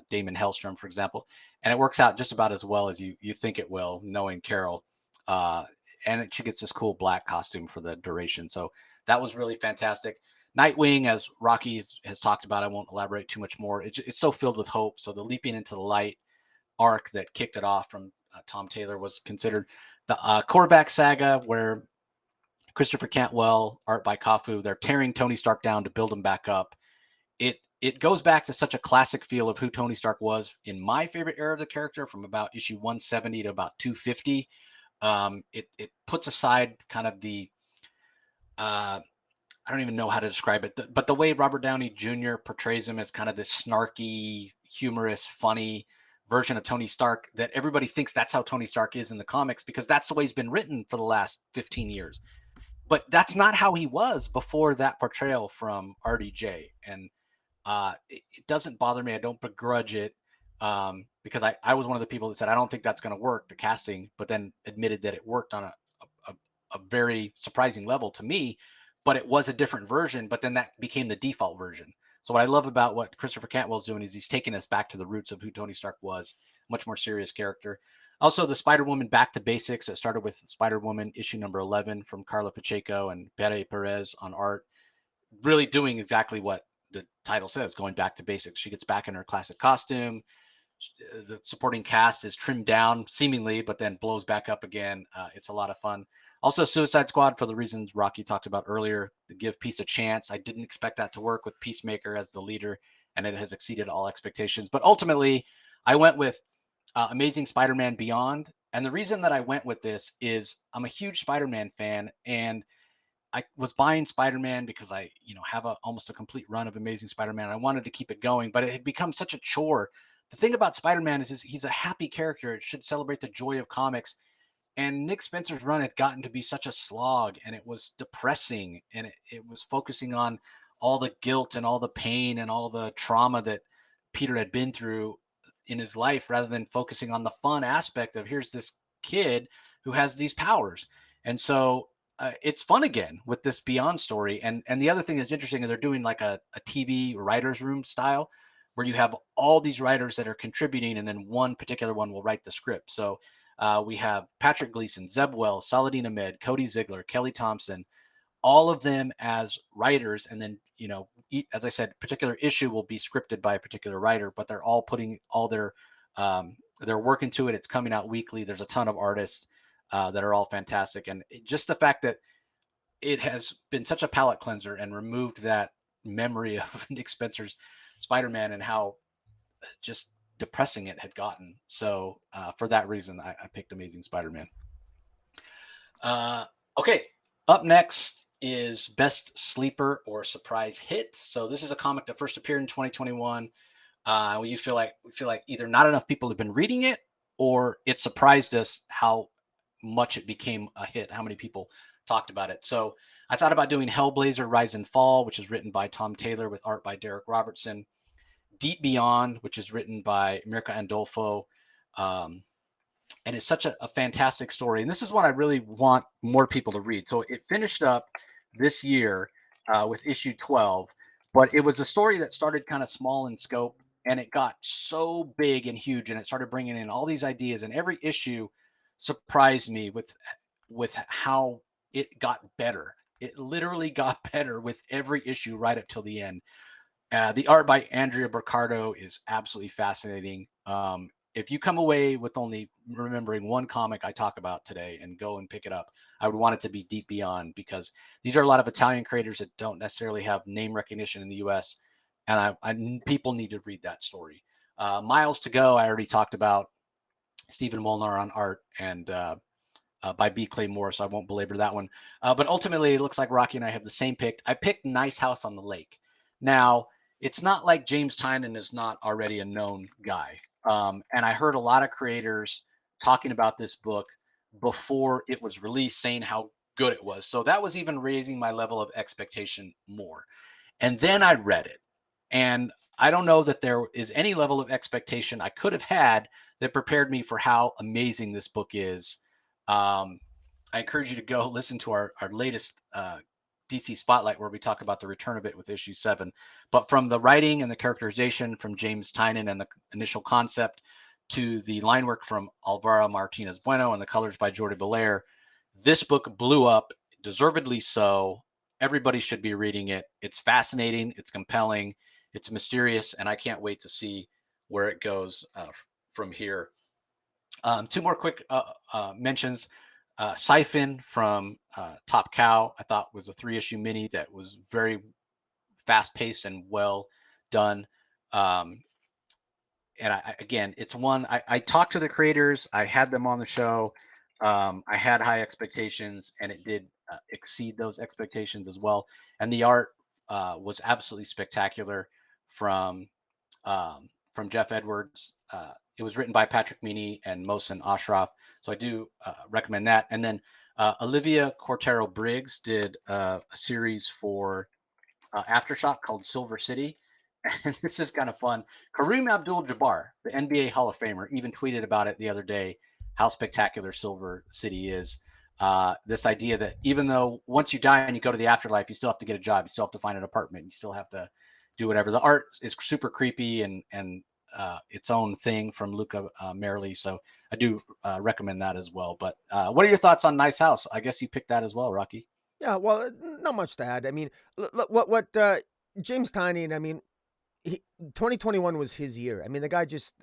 Damon Hellstrom, for example. And it works out just about as well as you think it will, knowing Carol. And she gets this cool black costume for the duration. So that was really fantastic. Nightwing, as Rocky has talked about, I won't elaborate too much more. It's so filled with hope. So the Leaping into the Light arc that kicked it off from Tom Taylor was considered the Korvac saga, where Christopher Cantwell, art by Kafu, they're tearing Tony Stark down to build him back up. It goes back to such a classic feel of who Tony Stark was in my favorite era of the character, from about issue 170 to about 250. It puts aside kind of the I don't even know how to describe it, but the way Robert Downey Jr. portrays him as kind of this snarky, humorous, funny version of Tony Stark, that everybody thinks that's how Tony Stark is in the comics because that's the way he's been written for the last 15 years. But that's not how he was before that portrayal from RDJ. And it doesn't bother me. I don't begrudge it, because I was one of the people that said, I don't think that's going to work, the casting, but then admitted that it worked on a very surprising level to me. But it was a different version, but then that became the default version. So what I love about what Christopher Cantwell's doing is he's taking us back to the roots of who Tony Stark was, much more serious character. Also, the Spider-Woman Back to Basics, that started with Spider-Woman issue number 11 from Carla Pacheco and Bere Perez on art, really doing exactly what the title says, going back to basics. She gets back in her classic costume. The supporting cast is trimmed down seemingly, but then blows back up again. It's a lot of fun. Also, Suicide Squad, for the reasons Rocky talked about earlier, to give Peace a chance. I didn't expect that to work with Peacemaker as the leader, and it has exceeded all expectations. But ultimately, I went with Amazing Spider-Man Beyond. And the reason that I went with this is I'm a huge Spider-Man fan, and I was buying Spider-Man because I, have almost a complete run of Amazing Spider-Man. I wanted to keep it going, but it had become such a chore. The thing about Spider-Man is he's a happy character. It should celebrate the joy of comics. And Nick Spencer's run had gotten to be such a slog, and it was depressing, and it was focusing on all the guilt and all the pain and all the trauma that Peter had been through in his life, rather than focusing on the fun aspect of, here's this kid who has these powers. And so it's fun again with this Beyond story. And the other thing that's interesting is they're doing like a TV writer's room style, where you have all these writers that are contributing, and then one particular one will write the script. So we have Patrick Gleason, Zeb Wells, Saladin Ahmed, Cody Ziegler, Kelly Thompson, all of them as writers. And then, as I said, particular issue will be scripted by a particular writer, but they're all putting all their work into it. It's coming out weekly. There's a ton of artists that are all fantastic. And just the fact that it has been such a palate cleanser and removed that memory of Nick Spencer's Spider-Man and how just depressing it had gotten. So for that reason, I picked Amazing Spider-Man. Okay, up next is Best Sleeper or Surprise Hit. So this is a comic that first appeared in 2021. We feel like either not enough people have been reading it, or it surprised us how much it became a hit, how many people talked about it. So I thought about doing Hellblazer Rise and Fall, which is written by Tom Taylor with art by Derek Robertson. Deep Beyond, which is written by Mirka Andolfo. And it's such a fantastic story. And this is what I really want more people to read. So it finished up this year with issue 12, but it was a story that started kind of small in scope, and it got so big and huge, and it started bringing in all these ideas, and every issue surprised me with how it got better. It literally got better with every issue right up till the end. The art by Andrea Bercardo is absolutely fascinating. If you come away with only remembering one comic I talk about today and go and pick it up, I would want it to be Deep Beyond, because these are a lot of Italian creators that don't necessarily have name recognition in the U.S. And people need to read that story. Miles to Go, I already talked about. Stephen Molnar on art, and by B. Clay Moore, so I won't belabor that one. But ultimately, it looks like Rocky and I have the same pick. I picked Nice House on the Lake. Now, it's not like James Tynion is not already a known guy. And I heard a lot of creators talking about this book before it was released, saying how good it was. So that was even raising my level of expectation more. And then I read it. And I don't know that there is any level of expectation I could have had that prepared me for how amazing this book is. I encourage you to go listen to our latest DC Spotlight, where we talk about the return of it with issue 7. But from the writing and the characterization from James Tynion and the initial concept to the line work from Alvaro Martinez Bueno and the colors by Jordi Belair, this book blew up, deservedly so. Everybody should be reading it. It's fascinating. It's compelling. It's mysterious. And I can't wait to see where it goes from here. Two more quick mentions. Siphon from Top Cow, I thought was a 3-issue mini that was very fast-paced and well done. And again, it's one I talked to the creators. I had them on the show. I had high expectations, and it did exceed those expectations as well. And the art was absolutely spectacular from Jeff Edwards. It was written by Patrick Meany and Mohsen Ashraf, so I do recommend that. And then Olivia Cortero Briggs did a series for Aftershock called Silver City. And this is kind of fun. Kareem Abdul-Jabbar, the NBA Hall of Famer, even tweeted about it the other day, how spectacular Silver City is. This idea that even though once you die and you go to the afterlife, you still have to get a job, you still have to find an apartment, you still have to do whatever. The art is super creepy and its own thing from Luca Merli, so I do recommend that as well. But what are your thoughts on Nice House? I guess you picked that as well, Rocky. Yeah, well, not much to add. I mean, what James Tynion, I mean, 2021 was his year. I mean, the guy just,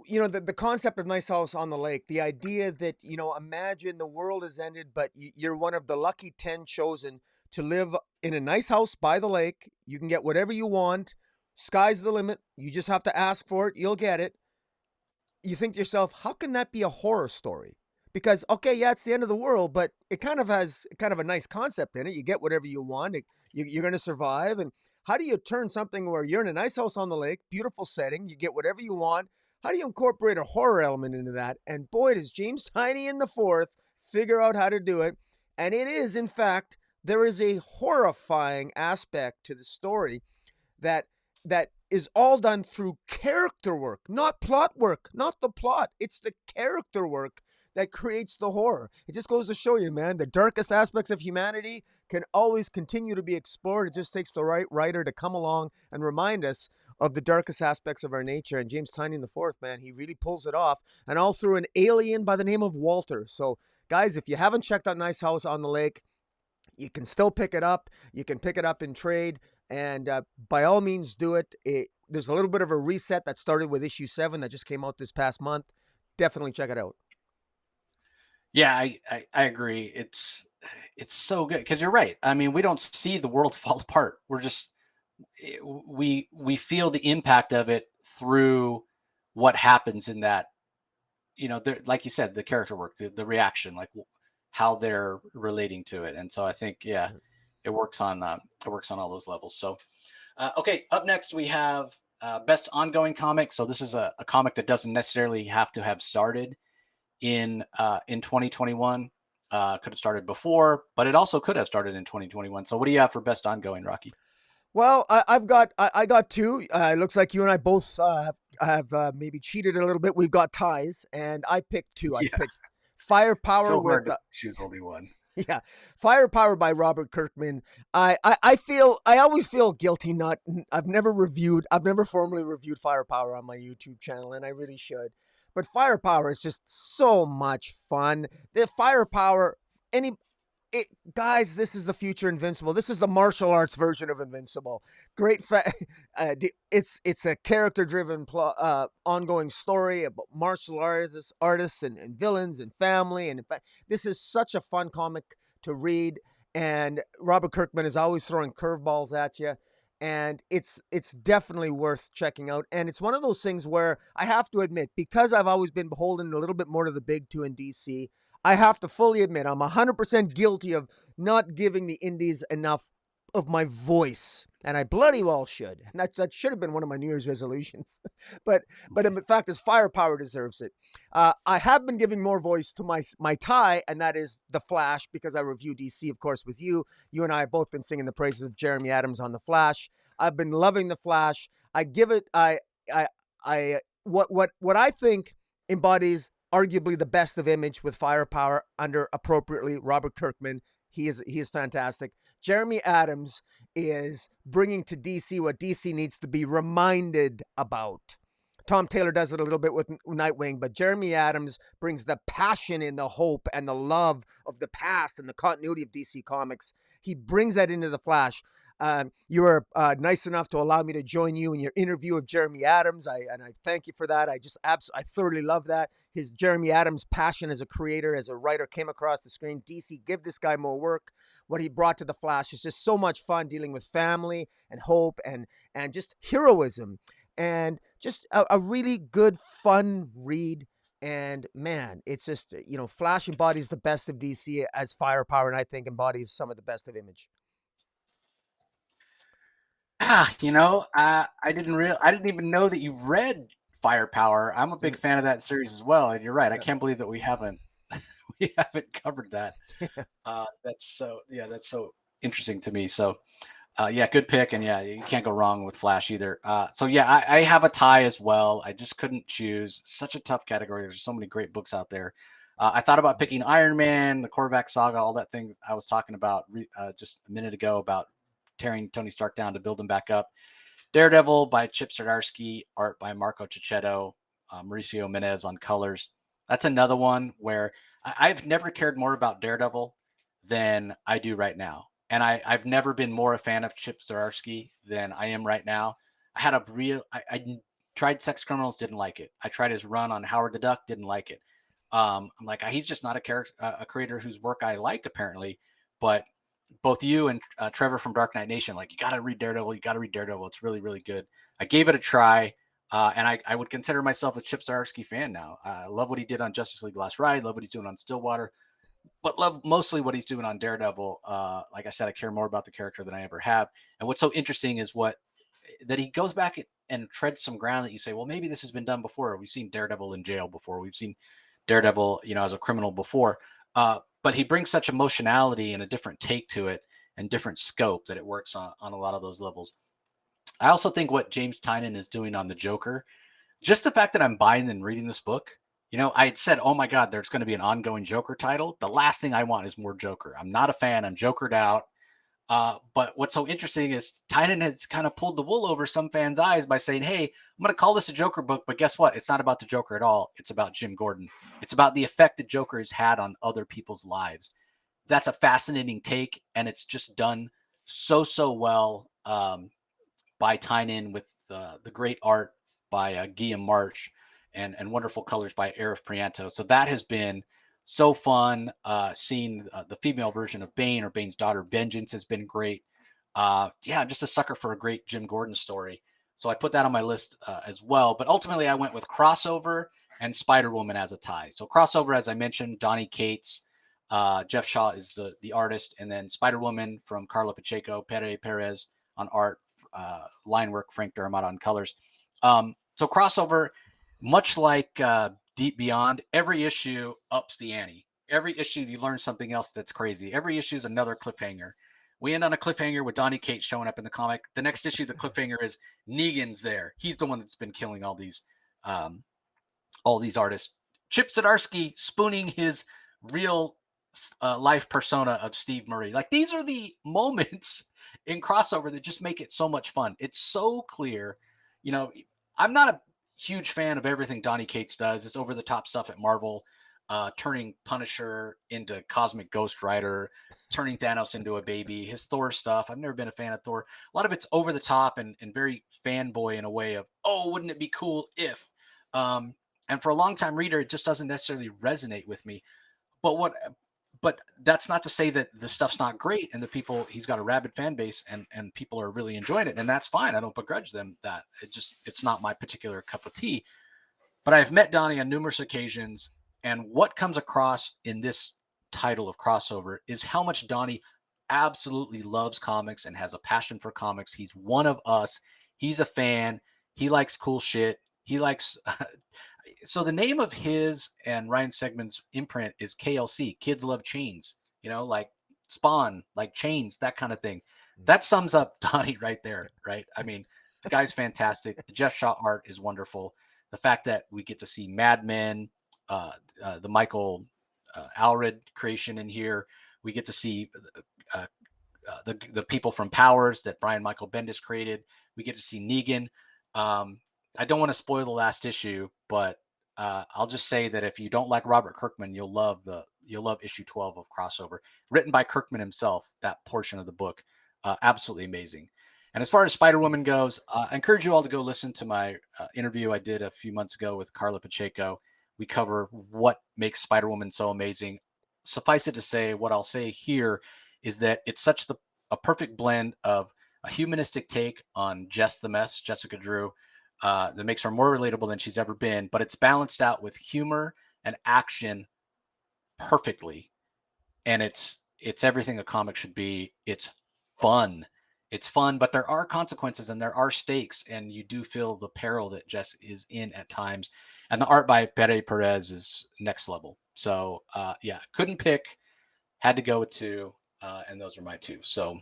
the concept of Nice House on the Lake, the idea that, imagine the world has ended, but you're one of the lucky 10 chosen to live in a nice house by the lake. You can get whatever you want. Sky's the limit. You just have to ask for it. You'll get it. You think to yourself, how can that be a horror story? Because, okay, yeah, it's the end of the world, but it kind of has kind of a nice concept in it. You get whatever you want. You're going to survive. And how do you turn something where you're in a nice house on the lake, beautiful setting, you get whatever you want? How do you incorporate a horror element into that? And boy, does James Tynion the Fourth figure out how to do it. And it is, in fact, there is a horrifying aspect to the story that is all done through character work, not plot work, not the plot. It's the character work that creates the horror. It just goes to show you, man, the darkest aspects of humanity can always continue to be explored. It just takes the right writer to come along and remind us of the darkest aspects of our nature. And James Tynion the Fourth, man, he really pulls it off, and all through an alien by the name of Walter. So, guys, if you haven't checked out Nice House on the Lake, you can still pick it up. You can pick it up in trade, and by all means, do it. There's a little bit of a reset that started with issue 7 that just came out this past month. Definitely check it out. Yeah, I agree. It's so good because you're right. I mean, we don't see the world fall apart. We're just we feel the impact of it through what happens in that. Like you said, the character work, the reaction, like how they're relating to it, and so I think it works on all those levels. So, okay, up next we have best ongoing comic. So this is a comic that doesn't necessarily have to have started in 2021. Could have started before, but it also could have started in 2021. So what do you have for best ongoing, Rocky? Well, I got two. It looks like you and I both have maybe cheated a little bit. We've got ties, and I picked two. I Yeah, picked Firepower so with hard to choose only one. yeah, Firepower by Robert Kirkman. I always feel guilty. I've never formally reviewed Firepower on my YouTube channel, and I really should. But Firepower is just so much fun. The Firepower, guys, this is the future Invincible. This is the martial arts version of Invincible. Great, it's a character-driven ongoing story about martial artists and villains and family. And in fact, this is such a fun comic to read. And Robert Kirkman is always throwing curveballs at you. And it's definitely worth checking out. And it's one of those things where I have to admit, because I've always been beholden a little bit more to the big two in DC, I have to fully admit I'm 100% guilty of not giving the indies enough of my voice, and I bloody well should. And that should have been one of my New Year's resolutions, but in fact, as Firepower deserves it. I have been giving more voice to my tie, and that is the Flash, because I review DC, of course, with you. You and I have both been singing the praises of Jeremy Adams on the Flash. I've been loving the Flash. I give it what I think embodies arguably the best of Image with Firepower under appropriately Robert Kirkman. He is fantastic. Jeremy Adams is bringing to DC what DC needs to be reminded about. Tom Taylor does it a little bit with Nightwing, but Jeremy Adams brings the passion and the hope and the love of the past and the continuity of DC Comics. He brings that into the Flash. You were nice enough to allow me to join you in your interview of Jeremy Adams. I thank you for that. I thoroughly love that. His Jeremy Adams' passion as a creator, as a writer, came across the screen. DC, give this guy more work. What he brought to the Flash is just so much fun, dealing with family and hope and just heroism, and just a really good, fun read. And man, it's just, Flash embodies the best of DC as Firepower, and I think embodies some of the best of Image. I didn't even know that you read Firepower. I'm a big fan of that series as well, and you're right. I can't believe that we haven't covered that. That's so interesting to me. So, good pick, and you can't go wrong with Flash either. I have a tie as well. I just couldn't choose. Such a tough category. There's so many great books out there. I thought about picking Iron Man, the Korvac saga, all that thing I was talking about just a minute ago about tearing Tony Stark down to build him back up. Daredevil by Chip Sardarsky, art by Marco Cicchetto, Mauricio Menez on colors. That's another one where I've never cared more about Daredevil than I do right now. And I've never been more a fan of Chip Zdarsky than I am right now. I tried Sex Criminals, didn't like it. I tried his run on Howard the Duck, didn't like it. I'm like, he's just not a creator whose work I like, apparently. But both you and Trevor from Dark Knight Nation, like, you got to read Daredevil. You got to read Daredevil. It's really, really good. I gave it a try, and I would consider myself a Chip Zdarsky fan now. I love what he did on Justice League Last Ride. Love what he's doing on Stillwater, but love mostly what he's doing on Daredevil. Like I said, I care more about the character than I ever have. And what's so interesting is that he goes back and treads some ground that you say, well, maybe this has been done before. We've seen Daredevil in jail before. We've seen Daredevil, as a criminal before. But he brings such emotionality and a different take to it and different scope that it works on a lot of those levels. I also think what James Tynion is doing on the Joker, just the fact that I'm buying and reading this book, I had said, oh my God, there's going to be an ongoing Joker title. The last thing I want is more Joker. I'm not a fan. I'm Jokered out. But what's so interesting is Tynion has kind of pulled the wool over some fans' eyes by saying, hey, I'm going to call this a Joker book, but guess what? It's not about the Joker at all. It's about Jim Gordon. It's about the effect that Joker has had on other people's lives. That's a fascinating take, and it's just done so well by Tynion with the great art by Guillaume March and wonderful colors by Arif Prianto. So that has been so fun. Seeing the female version of Bane or Bane's daughter, Vengeance, has been great. I'm just a sucker for a great Jim Gordon story. So I put that on my list as well. But ultimately, I went with Crossover and Spider-Woman as a tie. So Crossover, as I mentioned, Donny Cates, Jeff Shaw is the artist, and then Spider-Woman from Carla Pacheco, Pere Perez on art, line work, Frank Darabont on colors. So Crossover, much like Deep Beyond, every issue ups the ante. Every issue you learn something else that's crazy. Every issue is another cliffhanger. We end on a cliffhanger with Donny Cates showing up in the comic. The next issue, the cliffhanger is Negan's there. He's the one that's been killing all these artists. Chip Zdarsky spooning his real life persona of Steve Murray. Like, these are the moments in Crossover that just make it so much fun. It's so clear. I'm not a huge fan of everything Donny Cates does. It's over the top stuff at Marvel. turning Punisher into Cosmic Ghost Rider, turning Thanos into a baby, his Thor stuff. I've never been a fan of Thor. A lot of it's over the top and very fanboy in a way of, oh, wouldn't it be cool if? Um, and for a long time reader, it just doesn't necessarily resonate with me. But that's not to say that the stuff's not great and the people, he's got a rabid fan base and people are really enjoying it. And that's fine. I don't begrudge them that. It's not my particular cup of tea. But I've met Donnie on numerous occasions, and what comes across in this title of Crossover is how much Donnie absolutely loves comics and has a passion for comics. He's one of us. He's a fan. He likes cool shit. He likes. So the name of his and Ryan Segman's imprint is KLC. Kids Love Chains. Like Spawn, like chains, that kind of thing. That sums up Donnie right there, right? I mean, the guy's fantastic. The Jeff Shaw art is wonderful. The fact that we get to see Mad Men, the Michael Allred creation in here. We get to see the people from Powers that Brian Michael Bendis created. We get to see Negan. I don't want to spoil the last issue, but I'll just say that if you don't like Robert Kirkman, you'll love issue 12 of Crossover, written by Kirkman himself. That portion of the book, absolutely amazing. And as far as Spider-Woman goes, I encourage you all to go listen to my interview I did a few months ago with Carla Pacheco. We cover what makes Spider-Woman so amazing. Suffice it to say, what I'll say here is that it's such a perfect blend of a humanistic take on Jess the Mess, Jessica Drew, that makes her more relatable than she's ever been, but it's balanced out with humor and action perfectly. And it's everything a comic should be. It's fun. It's fun, but there are consequences and there are stakes, and you do feel the peril that Jess is in at times. And the art by Pere Perez is next level. So, couldn't pick, had to go with two, and those are my two. So,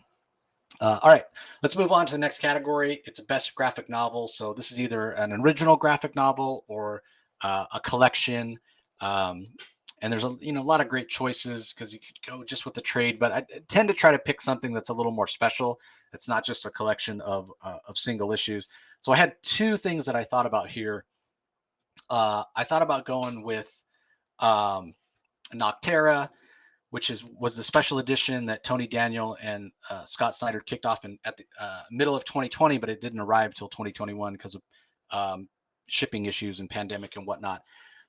all right, let's move on to the next category. It's a best graphic novel. So this is either an original graphic novel or a collection. And there's a lot of great choices because you could go just with the trade, but I tend to try to pick something that's a little more special. It's not just a collection of single issues. So I had two things that I thought about here. I thought about going with Nocterra, which was the special edition that Tony Daniel and Scott Snyder kicked off at the middle of 2020, but it didn't arrive till 2021 because of shipping issues and pandemic and whatnot.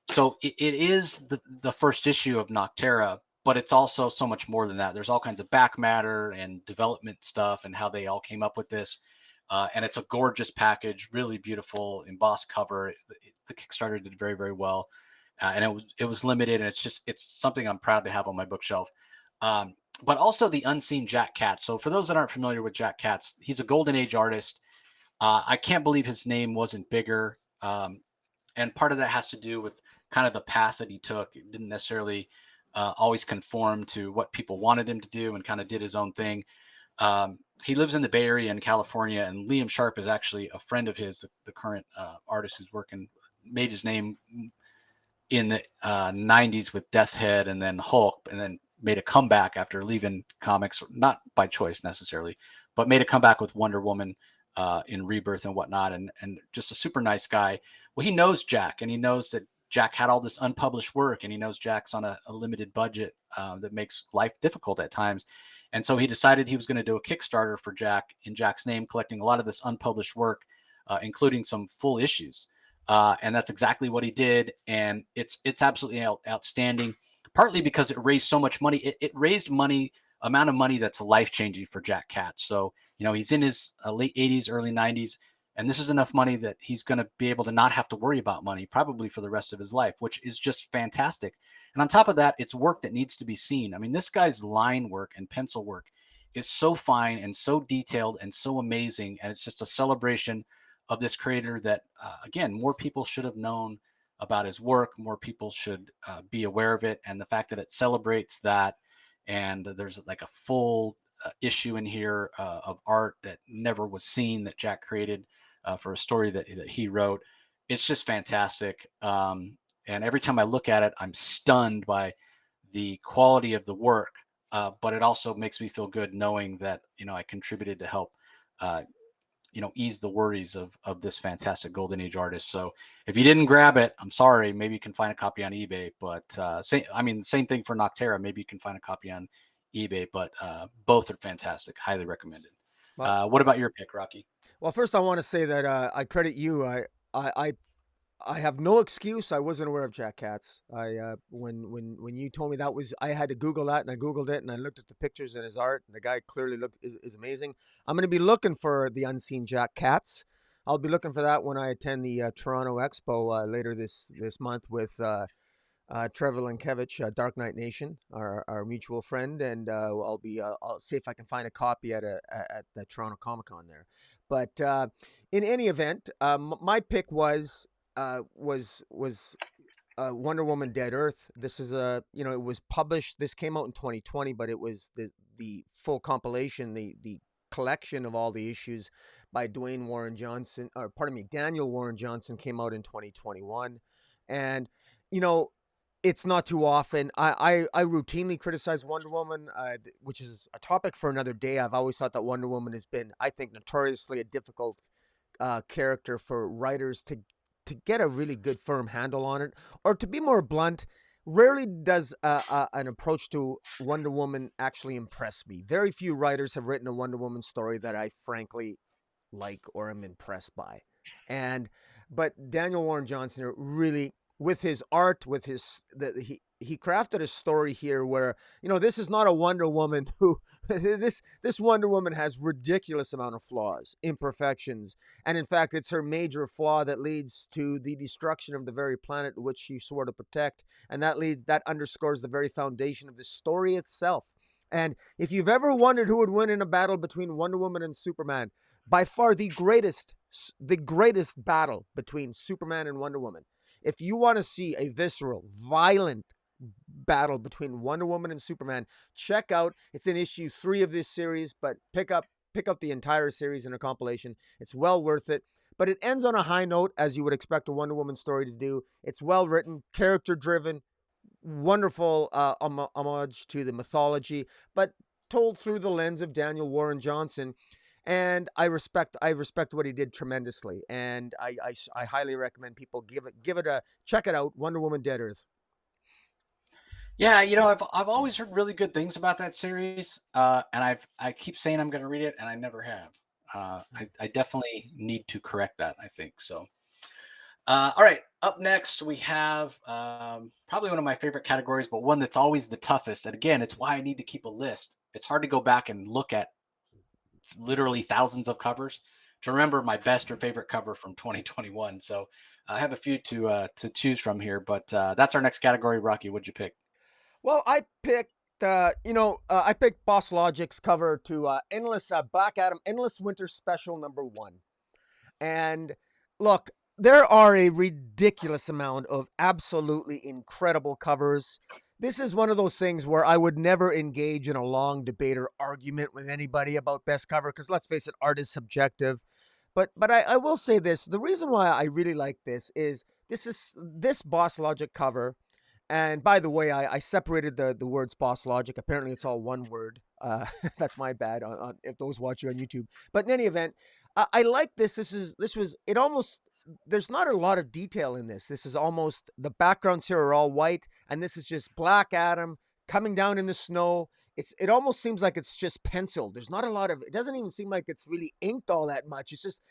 So it is the first issue of Nocterra, but it's also so much more than that. There's all kinds of back matter and development stuff and how they all came up with this. And it's a gorgeous package, really beautiful embossed cover. The Kickstarter did very, very well. And it was limited, and it's something I'm proud to have on my bookshelf. But also the unseen Jack Katz. So for those that aren't familiar with Jack Katz, he's a Golden Age artist. I can't believe his name wasn't bigger. And part of that has to do with kind of the path that he took. It didn't necessarily always conform to what people wanted him to do, and kind of did his own thing. He lives in the Bay Area in California, and Liam Sharp is actually a friend of his, the current artist who's made his name in the 90s with Death Head and then Hulk, and then made a comeback after leaving comics, not by choice necessarily, but made a comeback with Wonder Woman in Rebirth and whatnot, and just a super nice guy. Well, he knows Jack, and he knows that Jack had all this unpublished work, and he knows Jack's on a limited budget that makes life difficult at times. And so he decided he was going to do a Kickstarter for Jack in Jack's name, collecting a lot of this unpublished work, including some full issues. And that's exactly what he did. And it's absolutely outstanding, partly because it raised so much money. It raised amount of money that's life-changing for Jack Katz. So, he's in his late 80s, early 90s, and this is enough money that he's going to be able to not have to worry about money probably for the rest of his life, which is just fantastic. And on top of that, it's work that needs to be seen. I mean, this guy's line work and pencil work is so fine and so detailed and so amazing. And it's just a celebration of this creator that, again, more people should have known about his work. More people should be aware of it. And the fact that it celebrates that, and there's like a full issue in here of art that never was seen that Jack created for a story that he wrote. It's just fantastic. And every time I look at it, I'm stunned by the quality of the work. But it also makes me feel good knowing that, I contributed to help ease the worries of this fantastic Golden Age artist. So if you didn't grab it, I'm sorry. Maybe you can find a copy on eBay. But same thing for Nocterra. Maybe you can find a copy on eBay. But both are fantastic. Highly recommended. Well, What about your pick, Rocky? well, first I want to say that I credit you. I I have no excuse. I wasn't aware of Jack Katz. When you told me that was, I had to Google that, and I Googled it, and I looked at the pictures and his art. And the guy clearly is amazing. I'm going to be looking for the unseen Jack Katz. I'll be looking for that when I attend the Toronto Expo later this month with Trevor Lenkevich, Dark Knight Nation, our mutual friend, and I'll see if I can find a copy at the Toronto Comic Con there. But in any event, my pick was Wonder Woman Dead Earth. This is it was published, this came out in 2020, but it was the full compilation, the collection of all the issues by Daniel Warren Johnson came out in 2021. And, it's not too often. I routinely criticize Wonder Woman, which is a topic for another day. I've always thought that Wonder Woman has been, I think, notoriously a difficult character for writers to get a really good firm handle on it, or to be more blunt, rarely does an approach to Wonder Woman actually impress me. Very few writers have written a Wonder Woman story that I frankly like or am impressed by. But Daniel Warren Johnson really, with his art, with he crafted a story here where, this is not a Wonder Woman who this Wonder Woman has ridiculous amount of flaws, imperfections, and in fact it's her major flaw that leads to the destruction of the very planet which she swore to protect, and that underscores the very foundation of the story itself. And if you've ever wondered who would win in a battle between Wonder Woman and Superman, by far the greatest battle between Superman and Wonder Woman. If you want to see a visceral, violent battle between Wonder Woman and Superman, check out, it's in issue 3 of this series, but pick up the entire series in a compilation. It's well worth it. But it ends on a high note, as you would expect a Wonder Woman story to do. It's well written, character driven, wonderful homage to the mythology, but told through the lens of Daniel Warren Johnson. And I respect what he did tremendously, and I highly recommend people check it out. Wonder Woman Dead Earth. Yeah, I've always heard really good things about that series, and I keep saying I'm going to read it, and I never have. I definitely need to correct that, I think so. All right, up next we have probably one of my favorite categories, but one that's always the toughest. And again, it's why I need to keep a list. It's hard to go back and look at literally thousands of covers to remember my best or favorite cover from 2021. So I have a few to choose from here, but that's our next category. Rocky, what'd you pick? Well, I picked Boss Logic's cover to Endless Black Adam Endless Winter Special #1. And look, there are a ridiculous amount of absolutely incredible covers. This is one of those things where I would never engage in a long debate or argument with anybody about best cover, because let's face it, art is subjective. But I will say this: the reason why I really like this is this Boss Logic cover. And by the way, I separated the words Boss Logic. Apparently, it's all one word. That's my bad on if those watch you on YouTube. But in any event, I like this. There's not a lot of detail in this. This is almost, the backgrounds here are all white, and this is just Black Adam coming down in the snow. It almost seems like it's just penciled. There's not a lot of, it doesn't even seem like it's really inked all that much. It's just,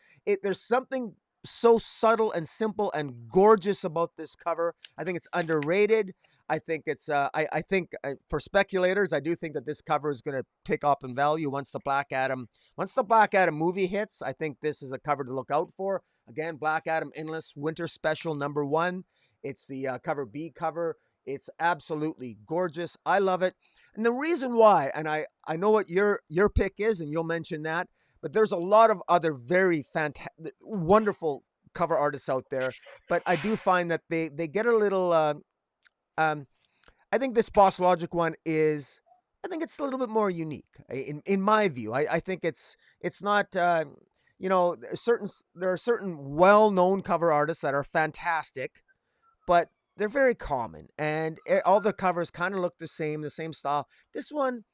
there's something so subtle and simple and gorgeous about this cover. I think it's underrated. I think it's I think for speculators, I do think that this cover is going to take off in value once the Black Adam movie hits. I think this is a cover to look out for. Again, Black Adam Endless Winter Special #1. It's the cover B cover. It's absolutely gorgeous. I love it. And the reason why, and I know what your pick is, and you'll mention that, but there's a lot of other very fantastic, wonderful cover artists out there. But I do find that they get a little. I think this Boss Logic one is, I think it's a little bit more unique in my view. I think it's not. There are certain well-known cover artists that are fantastic, but they're very common, and all the covers kind of look the same style. This one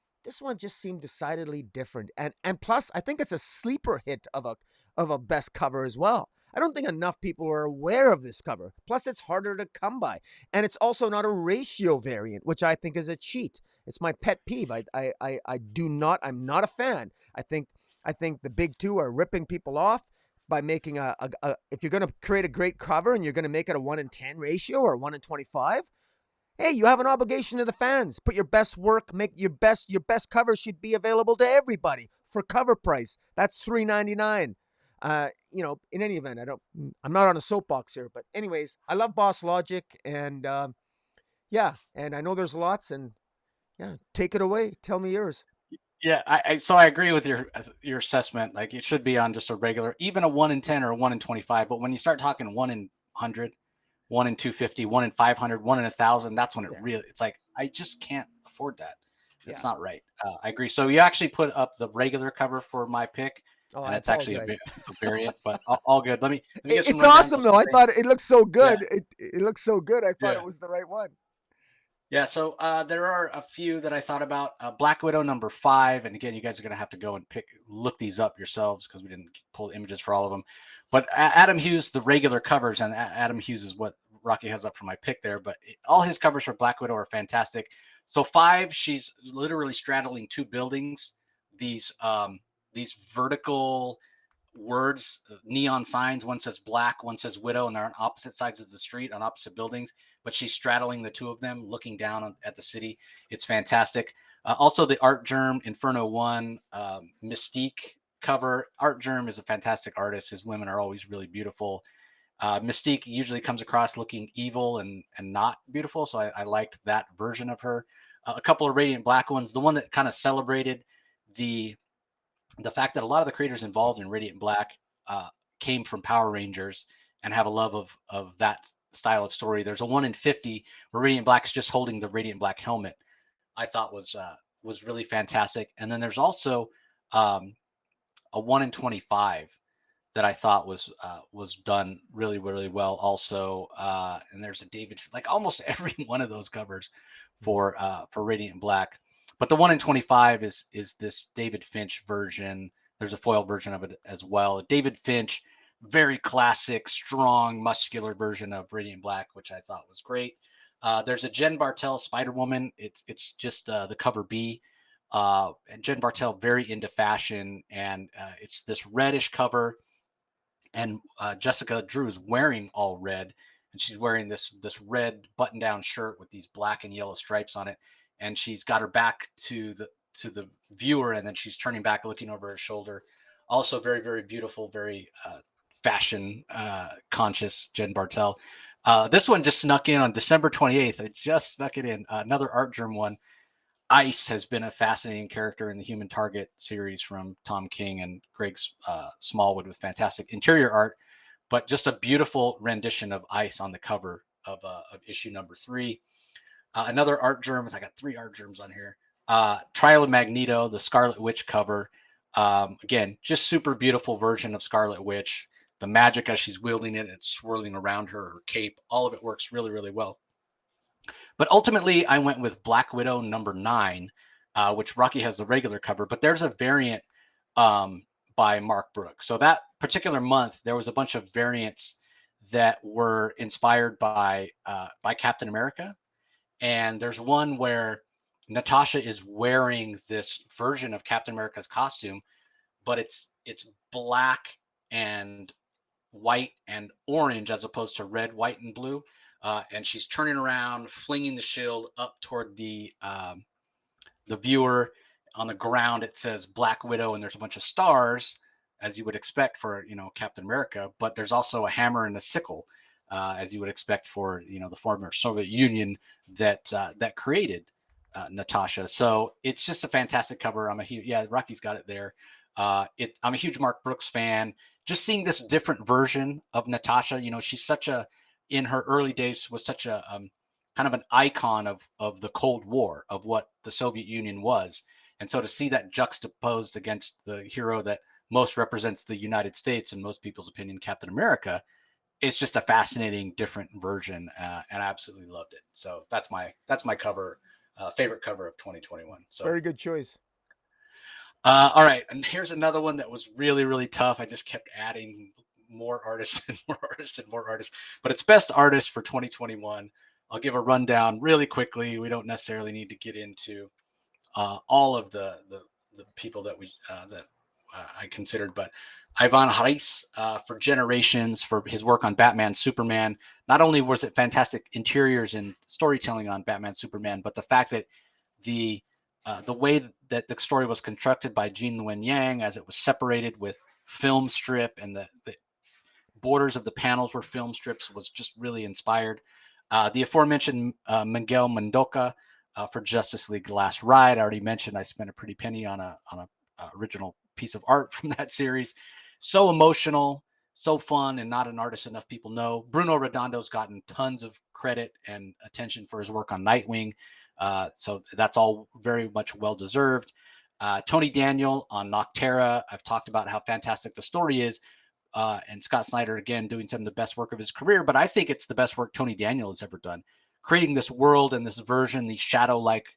just seemed decidedly different, and plus I think it's a sleeper hit of of a best cover as well. I don't think enough people are aware of this cover. Plus, it's harder to come by. And it's also not a ratio variant, which I think is a cheat. It's my pet peeve. I'm not a fan. I think the big two are ripping people off by making if you're going to create a great cover and you're going to make it a 1-in-10 ratio or 1-in-25, hey, you have an obligation to the fans. Put your best work, make your best cover should be available to everybody for cover price. That's $3.99. In any event, I'm not on a soapbox here, but anyways, I love Boss Logic, and and I know there's lots, and yeah, take it away. Tell me yours. Yeah, so I agree with your assessment. Like it should be on just a regular, even a 1-in-10 or a 1-in-25. But when you start talking 1-in-100, 1-in-250, 1-in-500, 1-in-1,000, that's when Yeah, it's like I just can't afford that. It's yeah. not right. I agree. So you actually put up the regular cover for my pick, Oh, and I it's actually apologize. a variant, but all good. Let me get some It's rundowns awesome of though. some I things. thought it looked so Yeah, good. It looks so good. I thought yeah. it was the right one. Yeah, so there are a few that I thought about. Black Widow number 5, and again, you guys are going to have to go and look these up yourselves because we didn't pull images for all of them. But Adam Hughes, the regular covers, and Adam Hughes is what Rocky has up for my pick there. But all his covers for Black Widow are fantastic. So 5, she's literally straddling 2 buildings. These vertical words, neon signs. One says black, one says widow, and they're on opposite sides of the street on opposite buildings. But she's straddling the 2 of them, looking down at the city. It's fantastic. Also, the Art Germ Inferno 1 Mystique cover. Art Germ is a fantastic artist. His women are always really beautiful. Mystique usually comes across looking evil and not beautiful, so I liked that version of her. A couple of Radiant Black ones. The one that kind of celebrated the fact that a lot of the creators involved in Radiant Black uh, came from Power Rangers and have a love of that style of story. There's a 1-in-50 where Radiant Black's just holding the Radiant Black helmet. I thought was really fantastic. And then there's also a 1-in-25 that I thought was done really really well. Also, and there's a David, like almost every one of those covers for Radiant Black. But the 1-in-25 is this David Finch version. There's a foil version of it as well. David Finch, very classic, strong, muscular version of Radiant Black, which I thought was great. There's a Jen Bartel Spider Woman. It's just the cover B. And Jen Bartel very into fashion, and it's this reddish cover, and Jessica Drew is wearing all red, and she's wearing this red button down shirt with these black and yellow stripes on it, and she's got her back to the viewer, and then she's turning back, looking over her shoulder. Also, very very beautiful, very fashion conscious Jen Bartel. This one just snuck in on December 28th. It just snuck it in. Another Art Germ one. Ice has been a fascinating character in the Human Target series from Tom King and Greg Smallwood with fantastic interior art, but just a beautiful rendition of Ice on the cover of issue number 3. Another Art Germ. I got 3 Art Germs on here. Trial of Magneto, the Scarlet Witch cover. Again, just super beautiful version of Scarlet Witch. The magic as she's wielding it, it's swirling around her cape. All of it works really, really well. But ultimately, I went with Black Widow number 9, which Rocky has the regular cover, but there's a variant by Mark Brooks. So that particular month, there was a bunch of variants that were inspired by Captain America, and there's one where Natasha is wearing this version of Captain America's costume, but it's black and white and orange as opposed to red, white, and blue. And she's turning around, flinging the shield up toward the viewer. On the ground, it says Black Widow, and there's a bunch of stars, as you would expect for Captain America. But there's also a hammer and a sickle, as you would expect for the former Soviet Union that created Natasha. So it's just a fantastic cover. Rocky's got it there. I'm a huge Mark Brooks fan. Just seeing this different version of Natasha, she's in her early days was such a kind of an icon of the Cold War, of what the Soviet Union was. And so to see that juxtaposed against the hero that most represents the United States, in most people's opinion, Captain America, it's just a fascinating, different version, and I absolutely loved it. So that's my cover, favorite cover of 2021. So Very good choice. All right, and here's another one that was really, really tough. I just kept adding more artists and more artists and more artists, but it's best artist for 2021. I'll give a rundown really quickly. We don't necessarily need to get into all of the people that I considered, but Ivan Reis for generations for his work on Batman, Superman. Not only was it fantastic interiors and storytelling on Batman, Superman, but the fact that the way that the story was constructed by Gene Luen Yang, as it was separated with film strip and the borders of the panels were film strips, was just really inspired. The aforementioned Miguel Mendoca for Justice League Last Ride. I already mentioned I spent a pretty penny on a original piece of art from that series. So emotional, so fun, and not an artist enough people know. Bruno Redondo's gotten tons of credit and attention for his work on Nightwing. So that's all very much well deserved. Tony Daniel on Nocterra. I've talked about how fantastic the story is. And Scott Snyder, again, doing some of the best work of his career. But I think it's the best work Tony Daniel has ever done. Creating this world and this version, these shadow-like,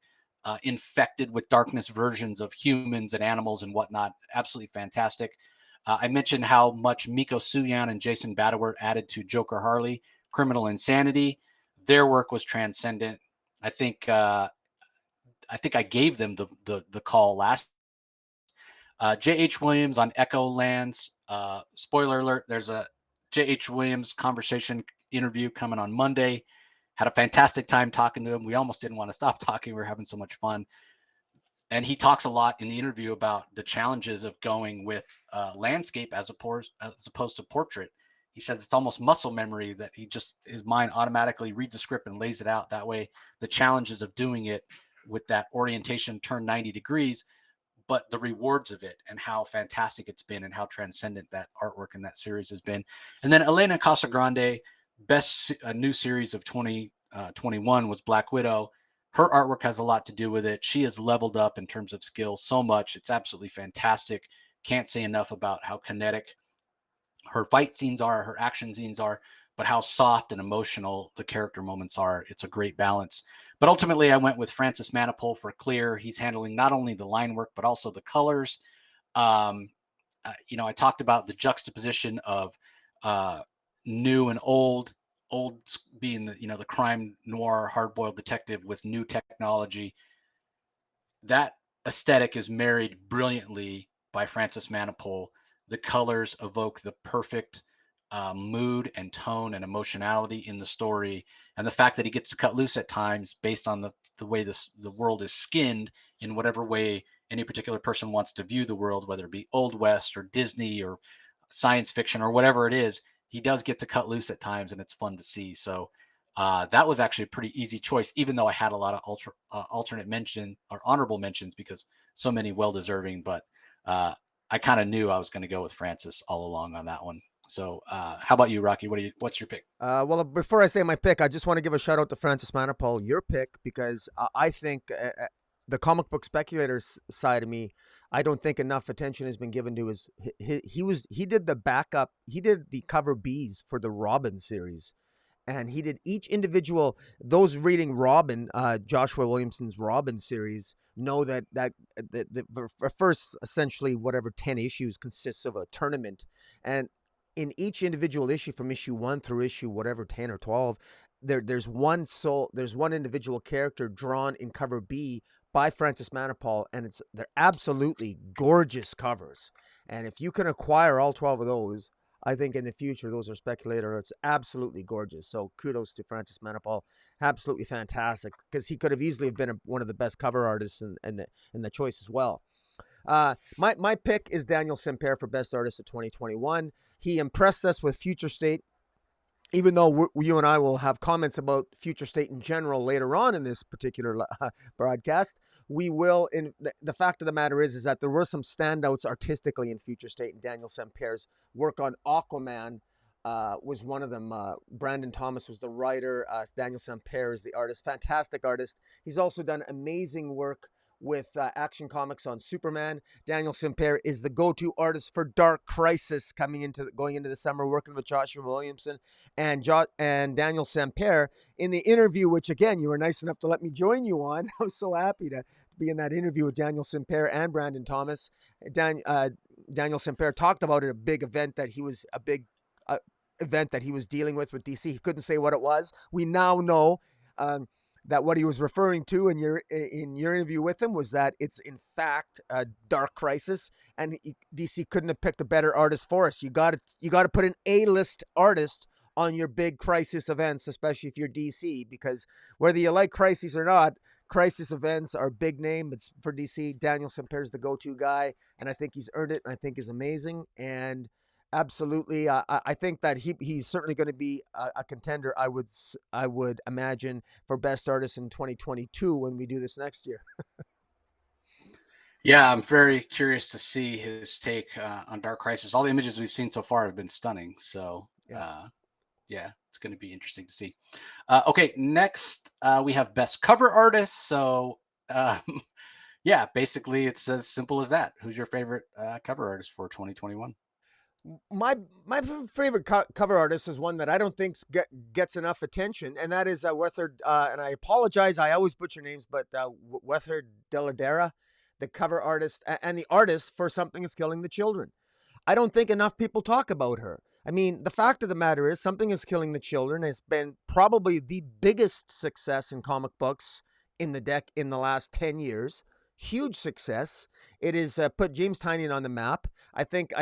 infected with darkness versions of humans and animals and whatnot. Absolutely fantastic. I mentioned how much Miko Suyan and Jason Badawert added to Joker Harley, Criminal Insanity. Their work was transcendent. I think I gave them the call last. J.H. Williams on Echo Lands. Spoiler alert: there's a J.H. Williams conversation interview coming on Monday. Had a fantastic time talking to him. We almost didn't want to stop talking. We were having so much fun. And he talks a lot in the interview about the challenges of going with landscape as opposed to portrait. He says it's almost muscle memory that his mind automatically reads the script and lays it out. That way, the challenges of doing it with that orientation turned 90 degrees, but the rewards of it and how fantastic it's been and how transcendent that artwork in that series has been. And then Elena Casagrande, best new series of 2021 was Black Widow. Her artwork has a lot to do with it. She has leveled up in terms of skill so much. It's absolutely fantastic. Can't say enough about how kinetic her fight scenes are, her action scenes are, but how soft and emotional the character moments are. It's a great balance. But ultimately, I went with Francis Manapul for Clear. He's handling not only the line work, but also the colors. I talked about the juxtaposition of new and old being the crime noir hard-boiled detective with new technology. That aesthetic is married brilliantly by Francis Manapul. The colors evoke the perfect mood and tone and emotionality in the story, and the fact that he gets to cut loose at times based on the way the world is skinned in whatever way any particular person wants to view the world, whether it be Old West or Disney or science fiction or whatever it is. He does get to cut loose at times, and it's fun to see. So that was actually a pretty easy choice, even though I had a lot of alternate mention or honorable mentions because so many well-deserving. But I kind of knew I was going to go with Francis all along on that one. So how about you, Rocky? What's your pick? Well, before I say my pick, I just want to give a shout out to Francis Manapul, your pick, because I think the comic book speculator's side of me, I don't think enough attention has been given to he did the cover Bs for the Robin series. And he did each individual. Those reading Robin, Joshua Williamson's Robin series, know that the first essentially whatever 10 issues consists of a tournament, and in each individual issue from issue 1 through issue whatever 10 or 12, there's one individual character drawn in cover B by Francis Manapul, and they're absolutely gorgeous covers. And if you can acquire all 12 of those, I think in the future, those are speculator. It's absolutely gorgeous. So kudos to Francis Manapul. Absolutely fantastic, because he could have easily have been one of the best cover artists in the choice as well. My pick is Daniel Semper for Best Artist of 2021. He impressed us with Future State. Even though you and I will have comments about Future State in general later on in this particular broadcast, we will. In the fact of the matter is that there were some standouts artistically in Future State, and Daniel Semper's work on Aquaman was one of them. Brandon Thomas was the writer. Daniel Semper is the artist. Fantastic artist. He's also done amazing work with Action Comics on Superman. Daniel Semper is the go-to artist for Dark Crisis going into the summer, working with Joshua Williamson and Daniel Semper in the interview, which again you were nice enough to let me join you on. I was so happy to be in that interview with Daniel Simper and Brandon Thomas. Daniel Simper talked about it, a big event that he was event that he was dealing with DC. He couldn't say what it was. We now know that what he was referring to in your interview with him was that it's in fact a Dark Crisis, and DC couldn't have picked a better artist for us. You got to put an A-list artist on your big crisis events, especially if you're DC, because whether you like crises or not, crisis events are big name. It's for DC. Daniel Simper's the go-to guy, and I think he's earned it, and I think he's amazing. And absolutely, I think that he's certainly going to be a contender. I would imagine for best artist in 2022 when we do this next year. Yeah, I'm very curious to see his take on Dark Crisis. All the images we've seen so far have been stunning. So, yeah, it's going to be interesting to see. Okay, next we have best cover artist. So, yeah, basically it's as simple as that. Who's your favorite cover artist for 2021? My favorite cover artist is one that I don't think gets enough attention, and that is Wethard. And I apologize, I always butcher names, but Wethard Deladera, the cover artist and the artist for Something Is Killing the Children. I don't think enough people talk about her. I mean, the fact of the matter is, Something Is Killing the Children has been probably the biggest success in comic books in the last 10 years. Huge success. It has put James Tynion on the map. I think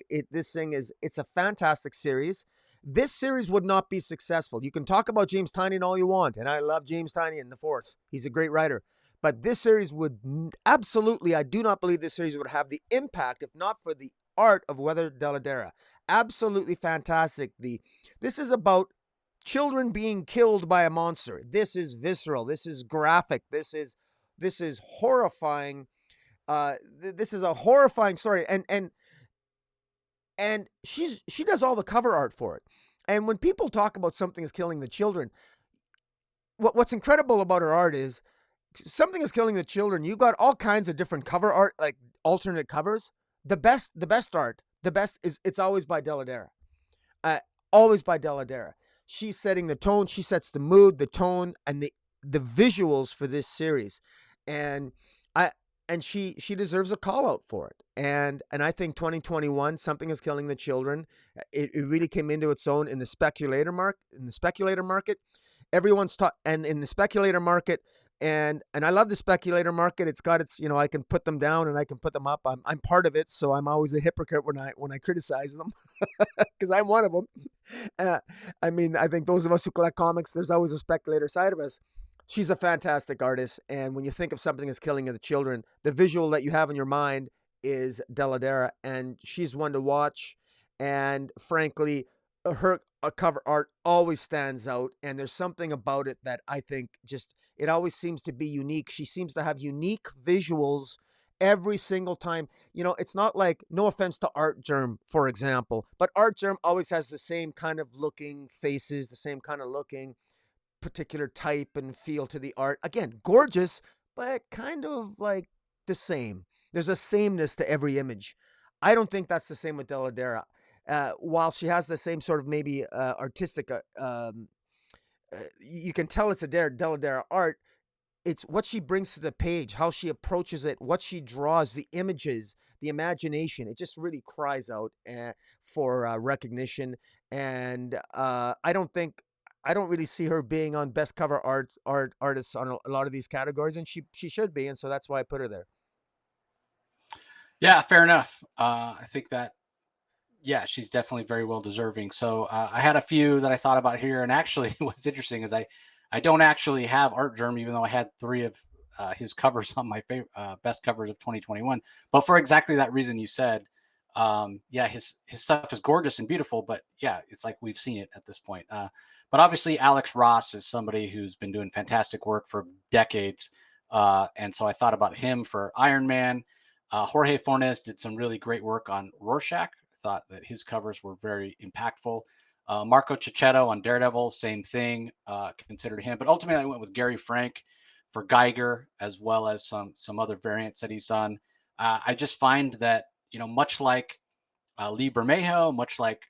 it's a fantastic series. This series would not be successful. You can talk about James Tynion all you want, and I love James Tynion the fourth. He's a great writer. But this series would absolutely, I do not believe this series would have the impact if not for the art of Wethard Deladera. Absolutely fantastic. This is about children being killed by a monster. This is visceral. This is graphic. This is horrifying. This is a horrifying story, and she does all the cover art for it. And when people talk about Something Is Killing the Children, what's incredible about her art is Something Is Killing the Children. You got all kinds of different cover art, like alternate covers. The best art, it's always by Deladera. Always by Deladera. She's setting the tone. She sets the mood, the tone, and the visuals for this series. And she deserves a call out for it. And I think 2021, Something Is Killing the Children, it really came into its own in the speculator market. Everyone's and in the speculator market, and I love the speculator market. It's got its, I can put them down and I can put them up. I'm part of it, so I'm always a hypocrite when I criticize them because I'm one of them. I mean, I think those of us who collect comics, there's always a speculator side of us. She's a fantastic artist, and when you think of Something Is Killing the Children, the visual that you have in your mind is Deladera, and she's one to watch. And frankly, her cover art always stands out, and there's something about it that I think it always seems to be unique. She seems to have unique visuals every single time. It's not like, no offense to Art Germ, for example, but Art Germ always has the same kind of looking faces, the same kind of looking particular type and feel to the art. Again, gorgeous, but kind of like the same. There's a sameness to every image. I don't think that's the same with Deladera. While she has the same sort of maybe artistic, you can tell it's a Deladera art. It's what she brings to the page, how she approaches it, what she draws, the images, the imagination. It just really cries out for recognition. And I don't really see her being on best cover artists on a lot of these categories, and she should be, and so that's why I put her there. Yeah, fair enough. I think that, yeah, she's definitely very well deserving. So I had a few that I thought about here, and actually what's interesting is I don't actually have Art Germ, even though I had 3 of his covers on my favorite best covers of 2021. But for exactly that reason you said, yeah, his stuff is gorgeous and beautiful, but yeah, it's like we've seen it at this point. But obviously Alex Ross is somebody who's been doing fantastic work for decades. And so I thought about him for Iron Man. Jorge Fornes did some really great work on Rorschach. I thought that his covers were very impactful. Marco Cicchetto on Daredevil, same thing. Considered him, but ultimately I went with Gary Frank for Geiger, as well as some other variants that he's done. I just find that, much like Lee Bermejo, much like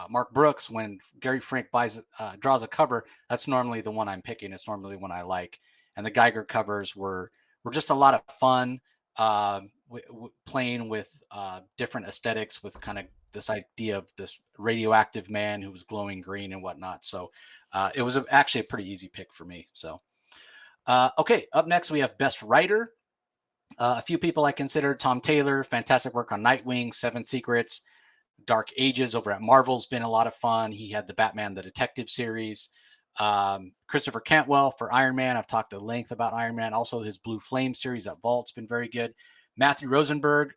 Mark Brooks, when Gary Frank draws a cover, that's normally the one I'm picking. It's normally the one I like, and the Geiger covers were were just a lot of fun, playing with different aesthetics with kind of this idea of this radioactive man who was glowing green and whatnot. So it was actually a pretty easy pick for me. So, okay, up next we have Best Writer. A few people I considered: Tom Taylor, fantastic work on Nightwing, Seven Secrets, Dark Ages over at Marvel's been a lot of fun. He had the Batman the Detective series. Christopher Cantwell for Iron Man. I've talked at length about Iron Man. Also, his Blue Flame series at Vault's been very good. Matthew Rosenberg,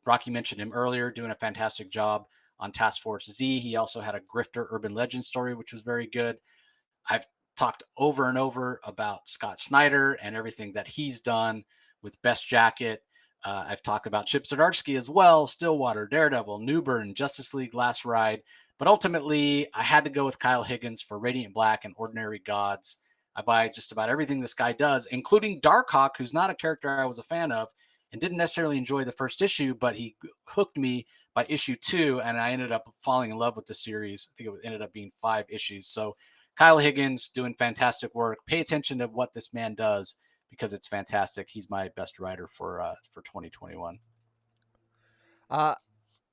Rocky mentioned him earlier, doing a fantastic job on Task Force Z. He also had a Grifter Urban Legend story, which was very good. I've talked over and over about Scott Snyder and everything that he's done with Best Jacket. I've talked about Chip Zdarsky as well, Stillwater, Daredevil, Newburn, Justice League, Last Ride. But ultimately, I had to go with Kyle Higgins for Radiant Black and Ordinary Gods. I buy just about everything this guy does, including Darkhawk, who's not a character I was a fan of and didn't necessarily enjoy the first issue, but he hooked me by issue 2, and I ended up falling in love with the series. I think it ended up being 5 issues. So Kyle Higgins doing fantastic work. Pay attention to what this man does because it's fantastic. He's my best writer for 2021.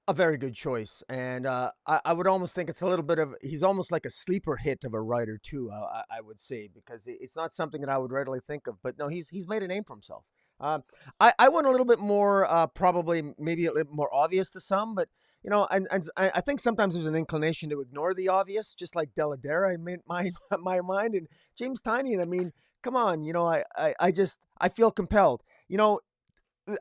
A very good choice, and I would almost think it's a little bit of he's almost like a sleeper hit of a writer too. I would say because it's not something that I would readily think of, but no, he's made a name for himself. I went a little bit more, probably maybe a little more obvious to some, but and I think sometimes there's an inclination to ignore the obvious, just like Deladera in my mind and James Tynion. I mean, come on, I feel compelled.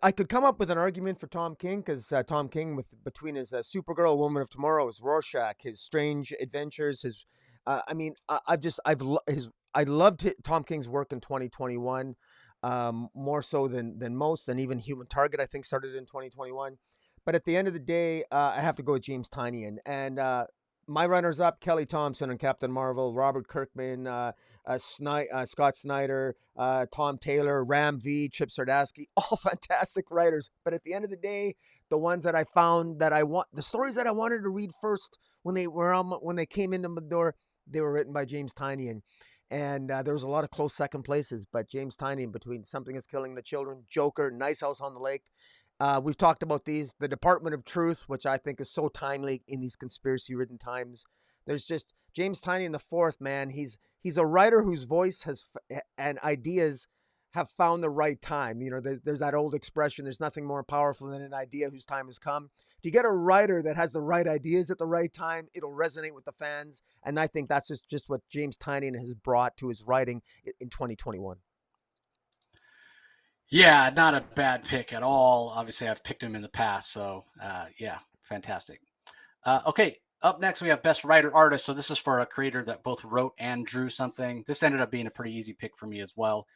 I could come up with an argument for Tom King because Tom King, between his Supergirl, Woman of Tomorrow, his Rorschach, his Strange Adventures, his, I mean, I loved Tom King's work in 2021, more so than most, and even Human Target, I think, started in 2021. But at the end of the day, I have to go with James Tynion, and my runners up: Kelly Thompson and Captain Marvel, Robert Kirkman, Scott Snyder, Tom Taylor, Ram V, Chip Sardarsky, all fantastic writers. But at the end of the day, the ones that I found that the stories that I wanted to read first when they came into the door, they were written by James Tynion. And there was a lot of close second places, but James Tynion, between Something Is Killing the Children, Joker, Nice House on the Lake. We've talked about these. The Department of Truth, which I think is so timely in these conspiracy-ridden times. There's just James Tynion the fourth, man. He's a writer whose voice and ideas have found the right time. There's that old expression: there's nothing more powerful than an idea whose time has come. If you get a writer that has the right ideas at the right time, it'll resonate with the fans. And I think that's just what James Tynion has brought to his writing in 2021. Yeah, not a bad pick at all. Obviously, I've picked him in the past, so yeah, fantastic. Okay, up next we have Best Writer Artist. So this is for a creator that both wrote and drew something. This ended up being a pretty easy pick for me as well.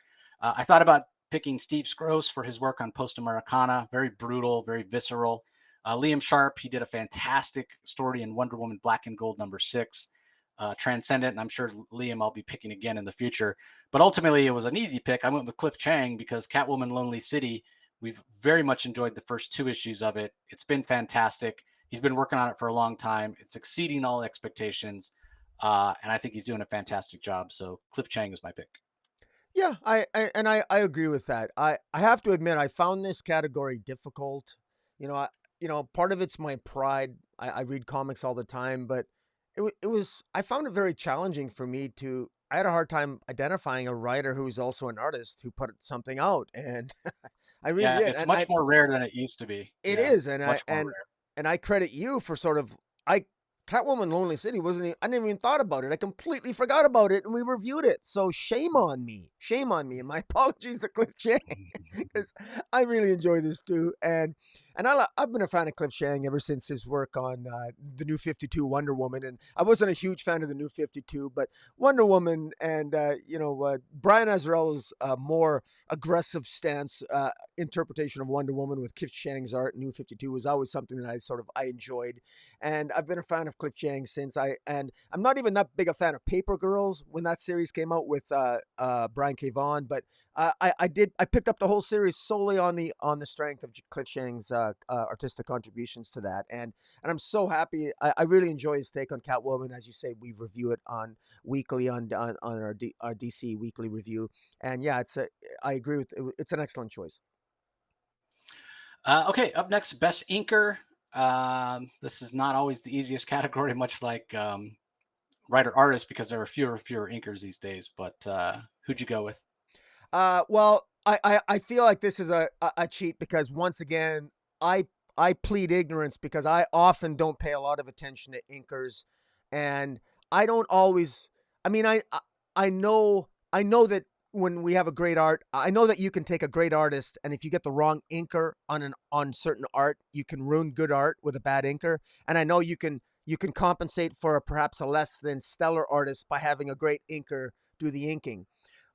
I thought about picking Steve Skroce for his work on Post Americana. Very brutal, very visceral. Liam Sharp, he did a fantastic story in Wonder Woman Black and Gold #6. Transcendent, and I'm sure Liam I'll be picking again in the future. But ultimately, it was an easy pick. I went with Cliff Chiang because Catwoman Lonely City, we've very much enjoyed the first 2 issues of it. It's been fantastic. He's been working on it for a long time. It's exceeding all expectations. And I think he's doing a fantastic job. So Cliff Chiang is my pick. Yeah, I agree with that. I have to admit I found this category difficult. Part of it's my pride. I read comics all the time, but it was I found it very challenging for me to. I had a hard time identifying a writer who was also an artist who put something out, and I really Yeah, did. it's much more rare than it used to be. It Yeah, is, and much more rare. I credit you for sort of I Catwoman Lonely City I never even thought about it. I completely forgot about it and we reviewed it. So shame on me. Shame on me. And my apologies to Cliff Chiang because I really enjoy this too. And I've been a fan of Cliff Chiang ever since his work on the New 52 Wonder Woman. And I wasn't a huge fan of the New 52, but Wonder Woman and, Brian Azzarello's more aggressive stance interpretation of Wonder Woman with Cliff Chiang's art, New 52, was always something that I enjoyed. And I've been a fan of Cliff Chiang since and I'm not even that big a fan of Paper Girls when that series came out with Brian K. Vaughan, but I picked up the whole series solely on the strength of Cliff Chang's artistic contributions to that, and I'm so happy. I really enjoy his take on Catwoman. As you say, we review it on weekly on our DC weekly review, and yeah, I agree with it's an excellent choice. Okay, up next, best inker. This is not always the easiest category, much like writer artist, because there are fewer and fewer inkers these days. But who'd you go with? Well, I feel like this is a cheat because once again, I I plead ignorance because I often don't pay a lot of attention to inkers, and I don't always. I mean, I know that when we have a great art, I know that you can take a great artist, and if you get the wrong inker on certain art, you can ruin good art with a bad inker. And I know you can compensate for perhaps a less than stellar artist by having a great inker do the inking.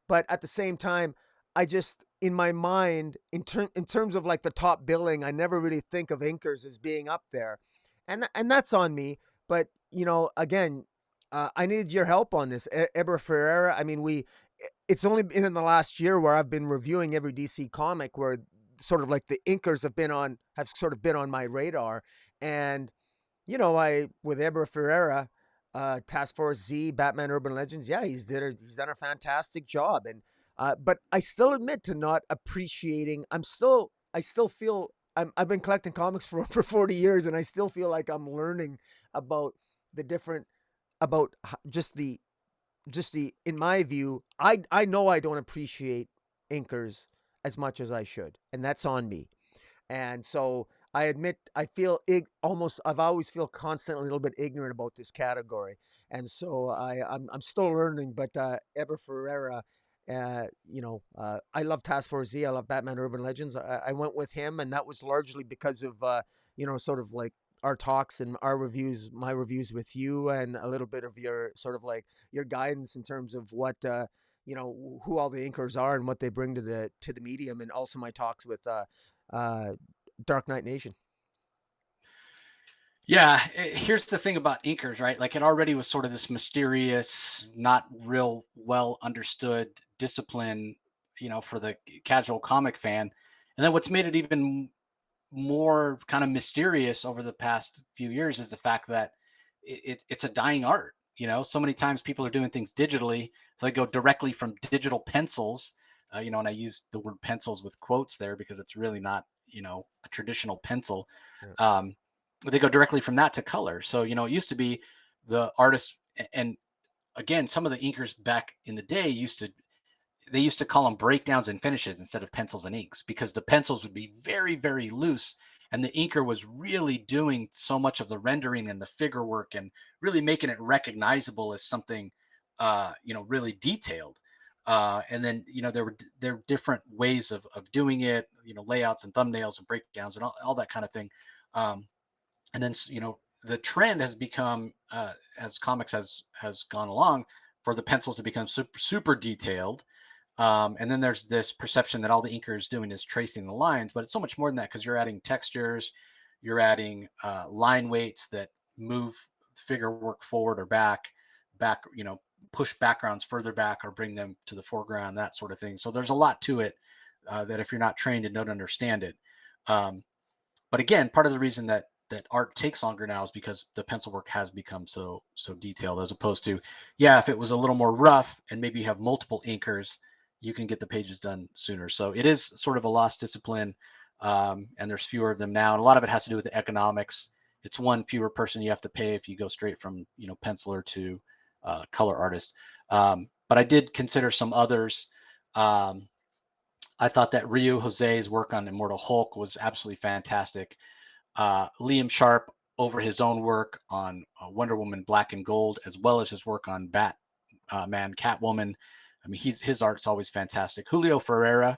But at the same time, I just in my mind in terms of like the top billing, I never really think of inkers as being up there, and that's on me. But you know, again, I needed your help on this, Eber Ferreira. I mean, it's only been in the last year where I've been reviewing every DC comic where sort of like the inkers have sort of been on my radar, and you know, I with Eber Ferreira, Task Force Z, Batman Urban Legends, yeah, he's done a fantastic job, and but I still admit to not appreciating. I still feel I've been collecting comics for over 40 years, and I still feel like I'm learning about the different about just the in my view, I know I don't appreciate inkers as much as I should, and that's on me. And so I admit I feel I've always feel constantly a little bit ignorant about this category. And so I'm still learning, but Eber Ferreira, I love Task Force Z. I love Batman Urban Legends. I went with him, and that was largely because of sort of like our talks and our reviews, my reviews with you, and a little bit of your sort of like your guidance in terms of what who all the inkers are and what they bring to the medium, and also my talks with uh, Dark Knight Nation. Yeah, here's the thing about inkers, right? Like it already was sort of this mysterious, not real well understood discipline, for the casual comic fan. And then what's made it even more kind of mysterious over the past few years is the fact that it's a dying art. So many times people are doing things digitally, so they go directly from digital pencils. And I use the word pencils with quotes there because it's really not, a traditional pencil. Yeah. They go directly from that to color. So it used to be the artist, and again, some of the inkers back in the day used to call them breakdowns and finishes instead of pencils and inks because the pencils would be very, very loose. And the inker was really doing so much of the rendering and the figure work and really making it recognizable as something, really detailed. And then, there were different ways of doing it, layouts and thumbnails and breakdowns and all that kind of thing. And then, the trend has become, as comics has gone along, for the pencils to become super, super detailed. And then there's this perception that all the inker is doing is tracing the lines, but it's so much more than that because you're adding textures, you're adding line weights that move figure work forward or back, push backgrounds further back or bring them to the foreground, that sort of thing. So there's a lot to it that if you're not trained and don't understand it. Um, but again, part of the reason that art takes longer now is because the pencil work has become so detailed, as opposed to, yeah, if it was a little more rough and maybe you have multiple inkers, you can get the pages done sooner. So it is sort of a lost discipline, and there's fewer of them now, and a lot of it has to do with the economics. It's one fewer person you have to pay if you go straight from penciler to color artist. But I did consider some others. I thought that Ryu Jose's work on Immortal Hulk was absolutely fantastic. Liam Sharp over his own work on Wonder Woman Black and Gold, as well as his work on Batman Catwoman. I mean, his art's always fantastic. Julio Ferreira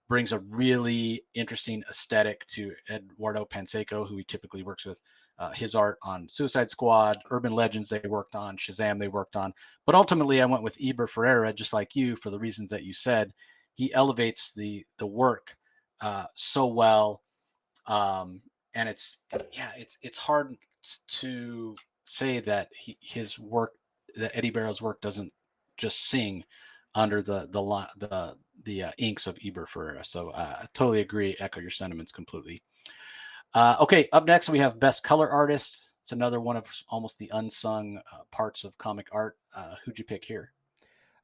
brings a really interesting aesthetic to Eduardo Panseco, who he typically works with. His art on Suicide Squad, Urban Legends they worked on, Shazam they worked on. But ultimately, I went with Eber Ferreira, just like you, for the reasons that you said. He elevates the work so well, and it's hard to say that his work, that Eddie Barrow's work, doesn't just sing under the inks of Eber. So I totally agree, echo your sentiments completely. Okay, up next we have Best Color Artist. It's another one of almost the unsung parts of comic art. Who'd you pick here?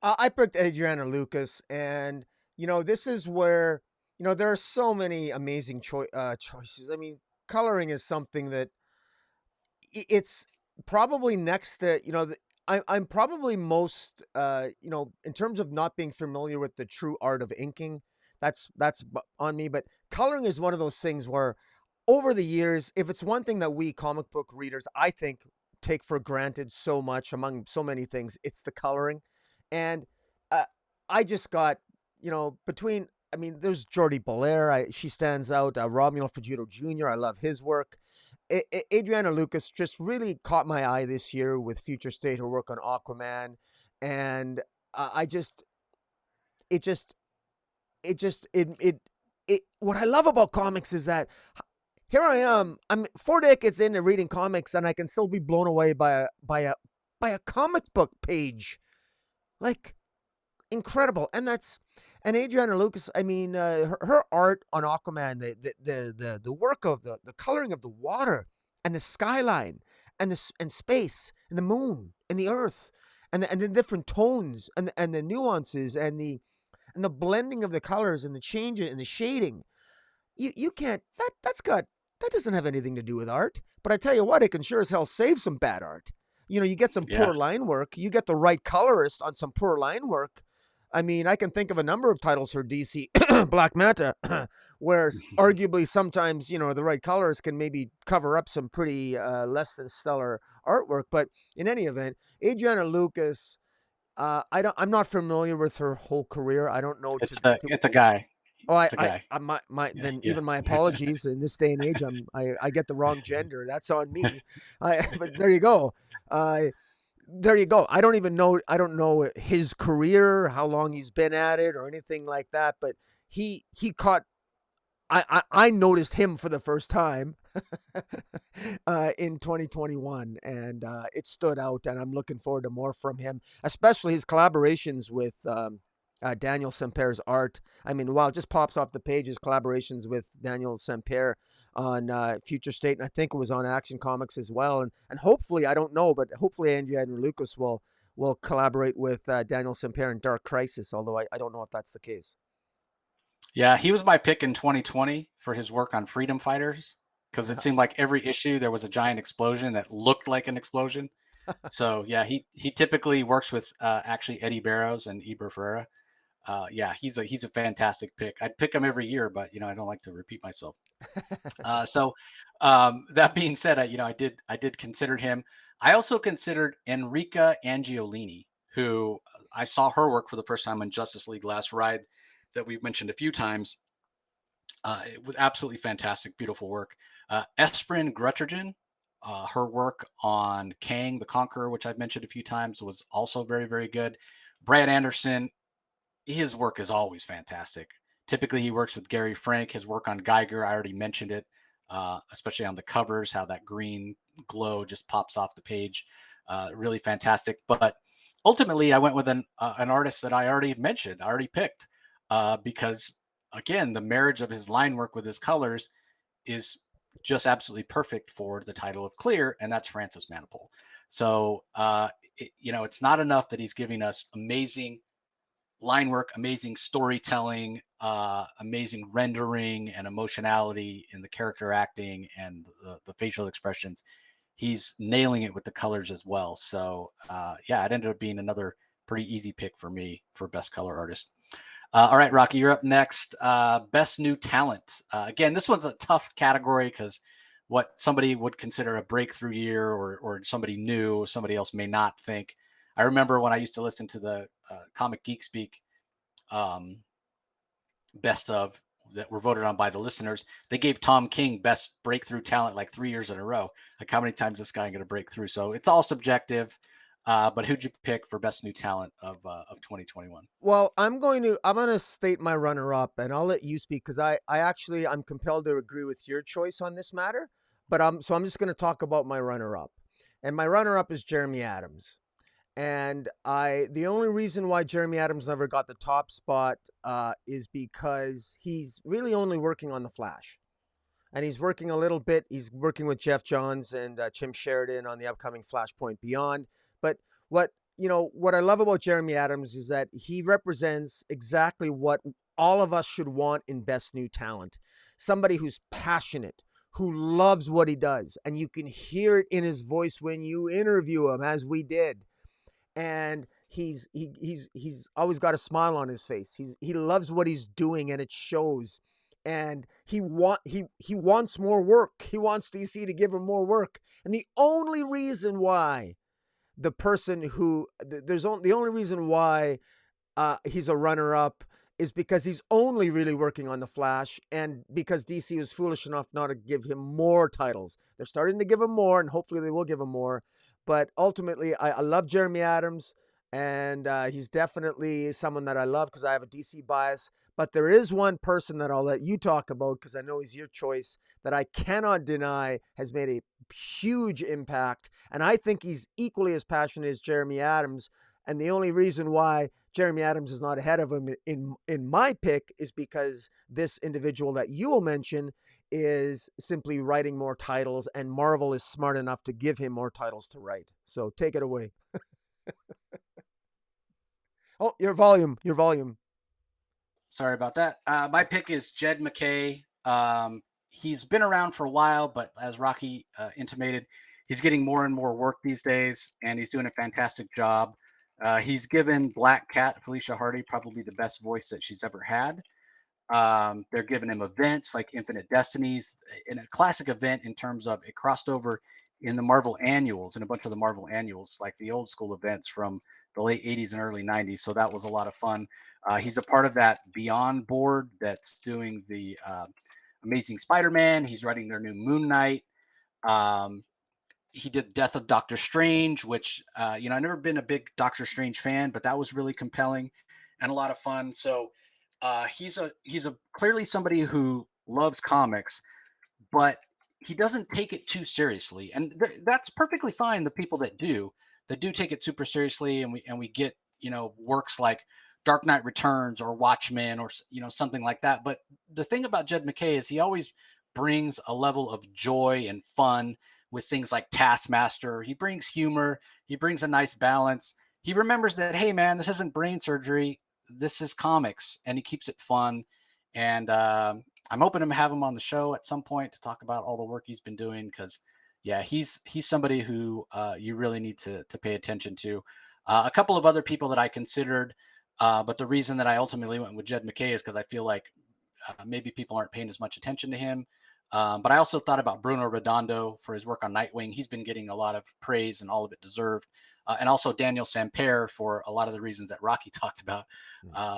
I picked Adriana Lucas, and this is where there are so many amazing choices. I mean, coloring is something that it's probably next to I'm probably most in terms of not being familiar with the true art of inking. On me, but coloring is one of those things where over the years, if it's one thing that we comic book readers, I think, take for granted so much among so many things, it's the coloring. And uh, I just got, between, I mean, there's Jordi Belair. She stands out. Romulo Fajudo Jr. I love his work. Adriana Lucas just really caught my eye this year with Future State, her work on Aquaman. And I just, it just, what I love about comics is that here I am. I'm 4 decades into reading comics, and I can still be blown away by a comic book page, like incredible. And Adriana Lucas. I mean, her art on Aquaman, the work of the coloring of the water and the skyline and space and the moon and the earth and the different tones and the nuances and the blending of the colors and the change and the shading. You can't that doesn't have anything to do with art. But I tell you what, it can sure as hell save some bad art. You get some Yeah. poor line work, you get the right colorist on some poor line work. I mean, I can think of a number of titles for DC Black Manta where arguably sometimes, the right colorist can maybe cover up some pretty less than stellar artwork. But in any event, Adriana Lucas, I'm not familiar with her whole career. I don't know It's a guy. Oh, It's a guy. my Yeah, then yeah. even my apologies. In this day and age, I get the wrong gender. That's on me. But there you go. Uh, there you go. I don't even know. I don't know his career, how long he's been at it, or anything like that. But he caught. I noticed him for the first time in 2021, and it stood out. And I'm looking forward to more from him, especially his collaborations with Daniel Semper's art. I mean, wow, it just pops off the pages. Collaborations with Daniel Semper on Future State, and I think it was on Action Comics as well. And hopefully, I don't know, but hopefully Andrea and Lucas will collaborate with Daniel Semper in Dark Crisis. Although I don't know if that's the case. Yeah, he was my pick in 2020 for his work on Freedom Fighters because it seemed like every issue there was a giant explosion that looked like an explosion. So yeah, he typically works with actually Eddie Barrows and Eber. Yeah, he's a fantastic pick. I'd pick him every year, but I don't like to repeat myself. That being said, I did consider him. I also considered Enrica Angiolini, who I saw her work for the first time on Justice League Last Ride, that we've mentioned a few times. It was absolutely fantastic, beautiful work. Esprin Gruttergen, her work on Kang the Conqueror, which I've mentioned a few times, was also very, very good. Brad Anderson, his work is always fantastic. Typically, he works with Gary Frank. His work on Geiger, I already mentioned it, especially on the covers, how that green glow just pops off the page. Really fantastic. But ultimately, I went with an artist that I already mentioned, I already picked, because, again, the marriage of his line work with his colors is just absolutely perfect for the title of Clear, and that's Francis Manapul. So, it's not enough that he's giving us amazing line work, amazing storytelling, amazing rendering and emotionality in the character acting and the facial expressions. He's nailing it with the colors as well. So yeah, it ended up being another pretty easy pick for me for best color artist. All right, Rocky, you're up next. Best new talent. Again, this one's a tough category because what somebody would consider a breakthrough year or somebody new, somebody else may not think. I remember when I used to listen to the Comic Geek Speak best of that were voted on by the listeners. They gave Tom King best breakthrough talent like 3 years in a row. Like, how many times is this guy going to break through? So it's all subjective. But who'd you pick for best new talent of 2021? Well, I'm gonna state my runner up, and I'll let you speak because I'm compelled to agree with your choice on this matter. But I'm just gonna talk about my runner up, and my runner up is Jeremy Adams. And the only reason why Jeremy Adams never got the top spot is because he's really only working on the Flash, and he's working a little bit. He's working with Jeff Johns and Jim Sheridan on the upcoming Flashpoint Beyond. But what I love about Jeremy Adams is that he represents exactly what all of us should want in best new talent. Somebody who's passionate, who loves what he does, and you can hear it in his voice when you interview him, as we did. And he's always got a smile on his face. He loves what he's doing, and it shows. And he wants more work. He wants DC to give him more work. And the only reason why the only reason why he's a runner-up is because he's only really working on the Flash, and because DC was foolish enough not to give him more titles. They're starting to give him more, and hopefully they will give him more. But ultimately, I love Jeremy Adams, and he's definitely someone that I love because I have a DC bias. But there is one person that I'll let you talk about, because I know he's your choice, that I cannot deny has made a huge impact. And I think he's equally as passionate as Jeremy Adams. And the only reason why Jeremy Adams is not ahead of him in my pick is because this individual that you will mention is simply writing more titles, and Marvel is smart enough to give him more titles to write. So take it away. Oh, your volume. Sorry about that. My pick is Jed Mckay. He's been around for a while, but as Rocky intimated, he's getting more and more work these days, and he's doing a fantastic job. He's given Black Cat, Felicia Hardy, probably the best voice that she's ever had. They're giving him events like Infinite Destinies, in a classic event in terms of it crossed over in the Marvel annuals, and a bunch of the Marvel annuals, like the old school events from the late 80s and early 90s. So that was a lot of fun. He's a part of that Beyond board that's doing the Amazing Spider-Man. He's writing their new Moon Knight. He did Death of Doctor Strange, which I've never been a big Doctor Strange fan, but that was really compelling and a lot of fun. So he's a clearly somebody who loves comics, but he doesn't take it too seriously, and that's perfectly fine. The people that do take it super seriously, and we get works like Dark Knight Returns or Watchmen or something like that. But the thing about Jed Mckay is he always brings a level of joy and fun with things like Taskmaster. He brings humor. He brings a nice balance. He remembers that, hey man, this isn't brain surgery. This is comics, and he keeps it fun. And I'm hoping to have him on the show at some point to talk about all the work he's been doing, because yeah, he's somebody who you really need to pay attention to. A couple of other people that I considered, but the reason that I ultimately went with Jed Mckay is because I feel like maybe people aren't paying as much attention to him. But I also thought about Bruno Redondo for his work on Nightwing. He's been getting a lot of praise, and all of it deserved. And also Daniel Samper for a lot of the reasons that Rocky talked about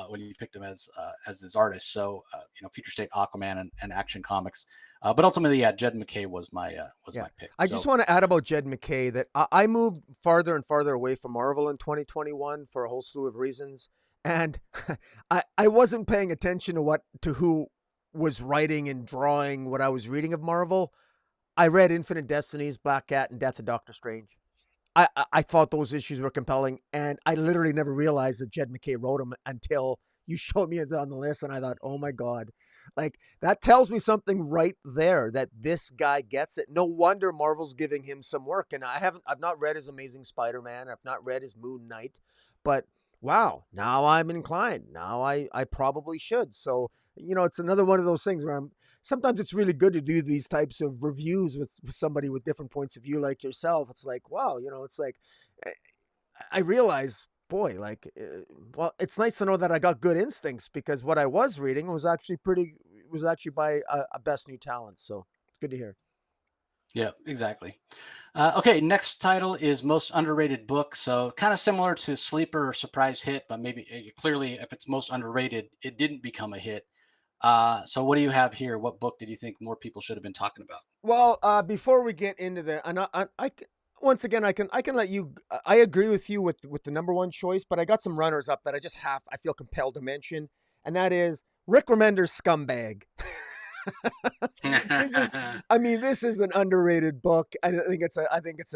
when you picked him as his artist. So Future State, Aquaman, and Action Comics. But ultimately, yeah, Jed Mckay was my pick. I just want to add about Jed Mckay that I moved farther and farther away from Marvel in 2021 for a whole slew of reasons, and I wasn't paying attention to who was writing and drawing what I was reading of Marvel. I read Infinite Destinies, Black Cat, and Death of Doctor Strange. I thought those issues were compelling, and I literally never realized that Jed Mckay wrote them until you showed me it on the list, and I thought, oh my God. Like, that tells me something right there, that this guy gets it. No wonder Marvel's giving him some work. And I've not read his Amazing Spider-Man. I've not read his Moon Knight, but wow, now I'm inclined. Now I probably should. So, it's another one of those things where sometimes it's really good to do these types of reviews with somebody with different points of view like yourself. It's like, wow, it's like, I realize, boy, like, well, it's nice to know that I got good instincts, because what I was reading was actually by a best new talent. So it's good to hear. Yeah, exactly. Okay, next title is most underrated book. So kind of similar to sleeper or surprise hit, but maybe clearly if it's most underrated, it didn't become a hit. So what do you have here? What book did you think more people should have been talking about? Well, before we get into once again, I can let you. I agree with you with the number one choice, but I got some runners up that I feel compelled to mention, and that is Rick Remender's Scumbag. This is an underrated book. I think it's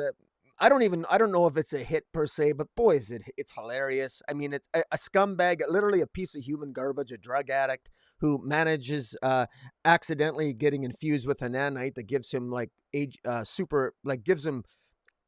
I don't know if it's a hit per se, but boy, it's hilarious. I mean, it's a scumbag, literally a piece of human garbage, a drug addict who manages accidentally getting infused with a nanite that gives him like gives him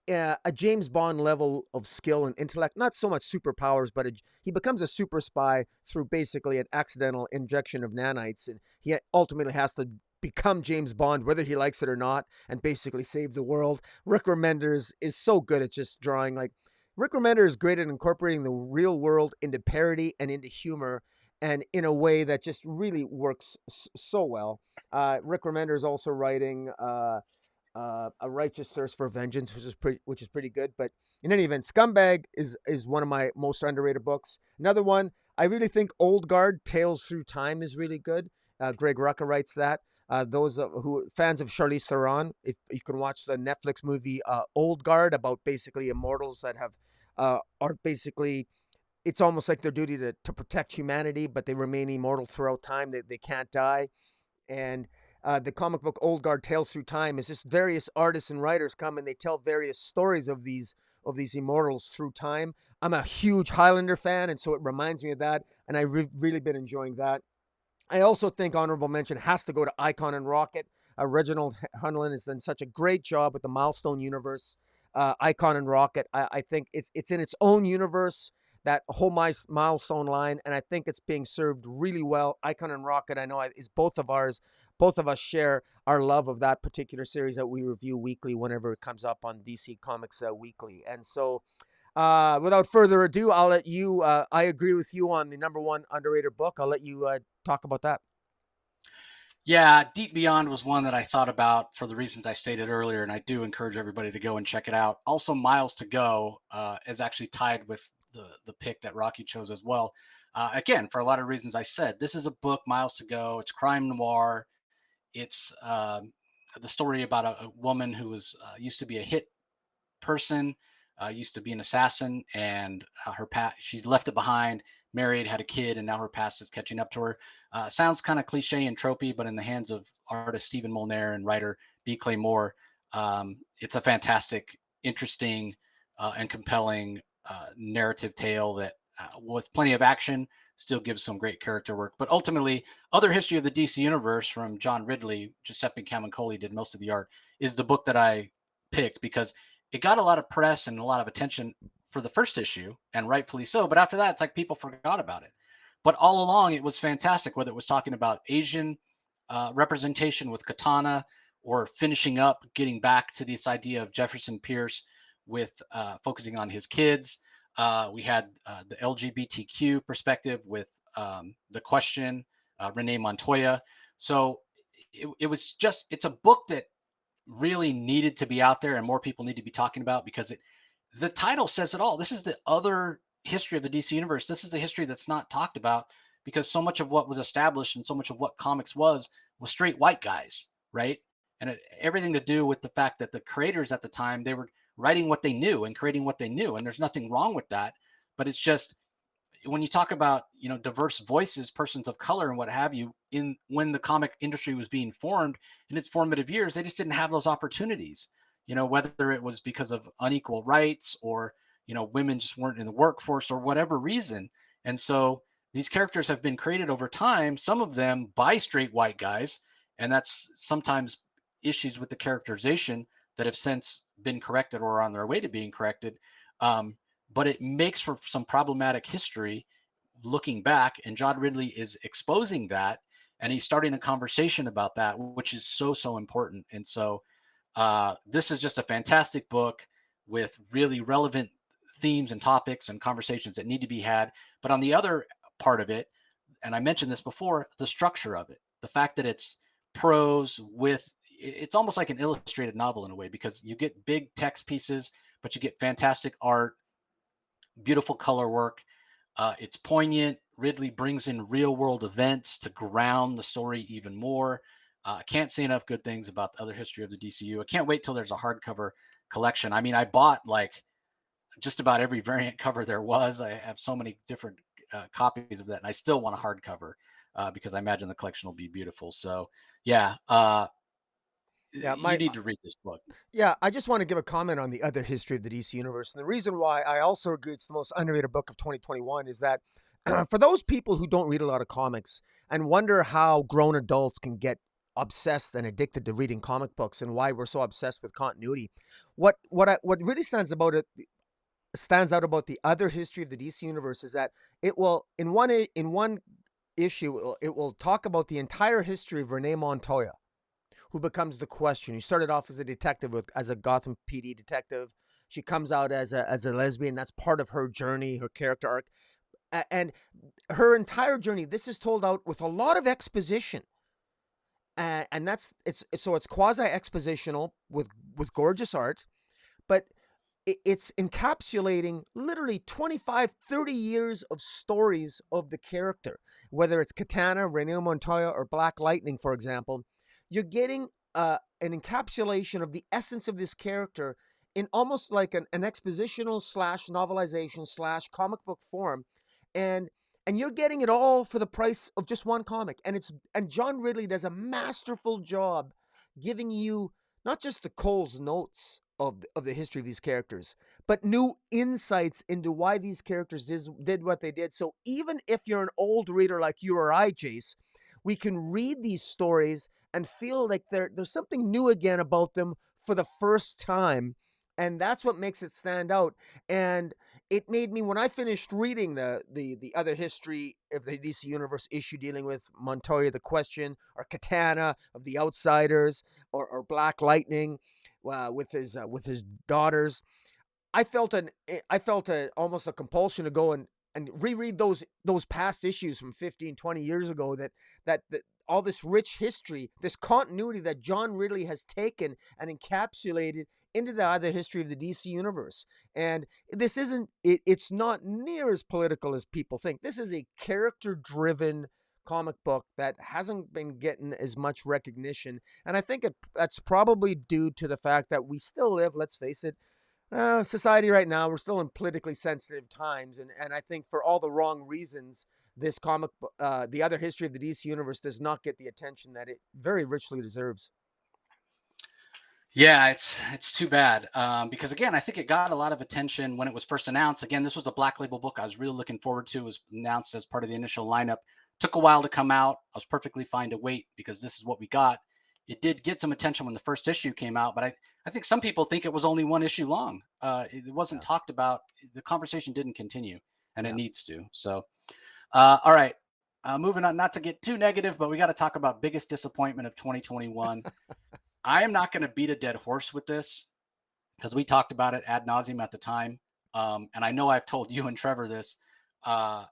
a James Bond level of skill and intellect, not so much superpowers, but he becomes a super spy through basically an accidental injection of nanites, and he ultimately has to become James Bond, whether he likes it or not, and basically save the world. Rick Remenders is so good at just drawing. Like, Rick Remender is great at incorporating the real world into parody and into humor, and in a way that just really works so well. Rick Remender is also writing A Righteous Thirst for Vengeance, which is pretty good. But in any event, Scumbag is one of my most underrated books. Another one, I really think Old Guard Tales Through Time is really good. Greg Rucka writes that. Those who fans of Charlize Theron, if you can watch the Netflix movie Old Guard, about basically immortals that have are basically, it's almost like their duty to protect humanity, but they remain immortal throughout time. They can't die. And the comic book Old Guard Tales Through Time is just various artists and writers come and they tell various stories of these immortals through time. I'm a huge Highlander fan, and so it reminds me of that, and I've really been enjoying that. I also think honorable mention has to go to Icon and Rocket. Reginald Hunlin has done such a great job with the Milestone universe. Icon and Rocket, I think it's in its own universe, that whole Milestone line, and I think it's being served really well. Icon and Rocket, I know, is both of ours. Both of us share our love of that particular series that we review weekly whenever it comes up on DC Comics Weekly. And so, without further ado, I'll let you. I agree with you on the number one underrated book. I'll let you talk about that. Yeah, Deep Beyond was one that I thought about for the reasons I stated earlier, and I do encourage everybody to go and check it out. Also, Miles to Go is actually tied with the pick that Rocky chose as well. Again, for a lot of reasons I said, this is a book, Miles to Go. It's crime noir. It's the story about a woman who was used to be a hit person, used to be an assassin, and her past, she's left it behind, married, had a kid, and now her past is catching up to her. Sounds kind of cliche and tropey, but in the hands of artist Stephen Molnare and writer B. Clay Moore, it's a fantastic, interesting, and compelling narrative tale that, with plenty of action, still gives some great character work. But ultimately, Other History of the DC Universe from John Ridley, Giuseppe Camuncoli did most of the art, is the book that I picked because it got a lot of press and a lot of attention for the first issue, and rightfully so. But after that, it's like people forgot about it. But all along, it was fantastic, whether it was talking about Asian representation with Katana, or finishing up, getting back to this idea of Jefferson Pierce with focusing on his kids. We had the LGBTQ perspective with The Question, Renee Montoya. So it was just, it's a book that really needed to be out there and more people need to be talking about, because the title says it all. This is the other history of the DC universe. This is a history that's not talked about, because so much of what was established and so much of what comics was straight white guys, right? And everything to do with the fact that the creators at the time, they were writing what they knew and creating what they knew, and there's nothing wrong with that. But it's just, when you talk about, diverse voices, persons of color and what have you, in when the comic industry was being formed in its formative years, they just didn't have those opportunities, whether it was because of unequal rights, or women just weren't in the workforce, or whatever reason. And so these characters have been created over time, some of them by straight white guys, and that's sometimes issues with the characterization that have since been corrected or are on their way to being corrected. But it makes for some problematic history looking back, and John Ridley is exposing that, and he's starting a conversation about that, which is so important. And so this is just a fantastic book with really relevant themes and topics and conversations that need to be had. But on the other part of it, and I mentioned this before, the structure of it, the fact that it's prose with, it's almost like an illustrated novel in a way, because you get big text pieces, but you get fantastic art, beautiful color work. It's poignant. Ridley brings in real world events to ground the story even more. I can't say enough good things about the Other History of the DCU. I can't wait till there's a hardcover collection. I mean, I bought like just about every variant cover there was. I have so many different copies of that, and I still want a hardcover because I imagine the collection will be beautiful. So yeah, Yeah, You need to read this book. yeah, I just want to give a comment on the other history of the DC universe. And the reason why I also agree it's the most underrated book of 2021 is that for those people who don't read a lot of comics and wonder how grown adults can get obsessed and addicted to reading comic books and why we're so obsessed with continuity, what really stands out about the other history of the DC universe is that it will in one issue it will talk about the entire history of Renee Montoya, who becomes the Question. Who started off as a detective as a Gotham PD detective. She comes out as a lesbian. That's part of her journey, her character arc, and her entire journey. This is told out with a lot of exposition, and it's quasi expositional with gorgeous art, but it's encapsulating literally 25, 30 years of stories of the character, whether it's Katana, Renee Montoya, or Black Lightning, for example. You're getting an encapsulation of the essence of this character in almost like an expositional slash novelization slash comic book form, and you're getting it all for the price of just one comic. And John Ridley does a masterful job giving you not just the Cole's notes of the history of these characters, but new insights into why these characters did what they did. So even if you're an old reader like you or I, Jace, we can read these stories and feel like there's something new again about them for the first time. And that's what makes it stand out. And it made me, when I finished reading the other history of the DC Universe issue dealing with Montoya the Question, or Katana of the Outsiders, or Black Lightning with his daughters, I felt almost a compulsion to go and reread those past issues from 15, 20 years ago, that all this rich history, this continuity that John Ridley has taken and encapsulated into the other history of the DC universe. And this it's not near as political as people think. This is a character driven comic book that hasn't been getting as much recognition. And I think that's probably due to the fact that we still live, let's face it, society right now, we're still in politically sensitive times. And I think for all the wrong reasons, this comic, the other history of the DC universe, does not get the attention that it very richly deserves. Yeah, it's too bad because again, I think it got a lot of attention when it was first announced. Again, this was a Black Label book I was really looking forward to. It was announced as part of the initial lineup. Took a while to come out. I was perfectly fine to wait because this is what we got. It did get some attention when the first issue came out, but I think some people think it was only one issue long. It wasn't talked about. The conversation didn't continue, and it needs to. So, all right. Moving on, not to get too negative, but we got to talk about biggest disappointment of 2021. I am not going to beat a dead horse with this because we talked about it ad nauseum at the time. And I know I've told you and Trevor this. I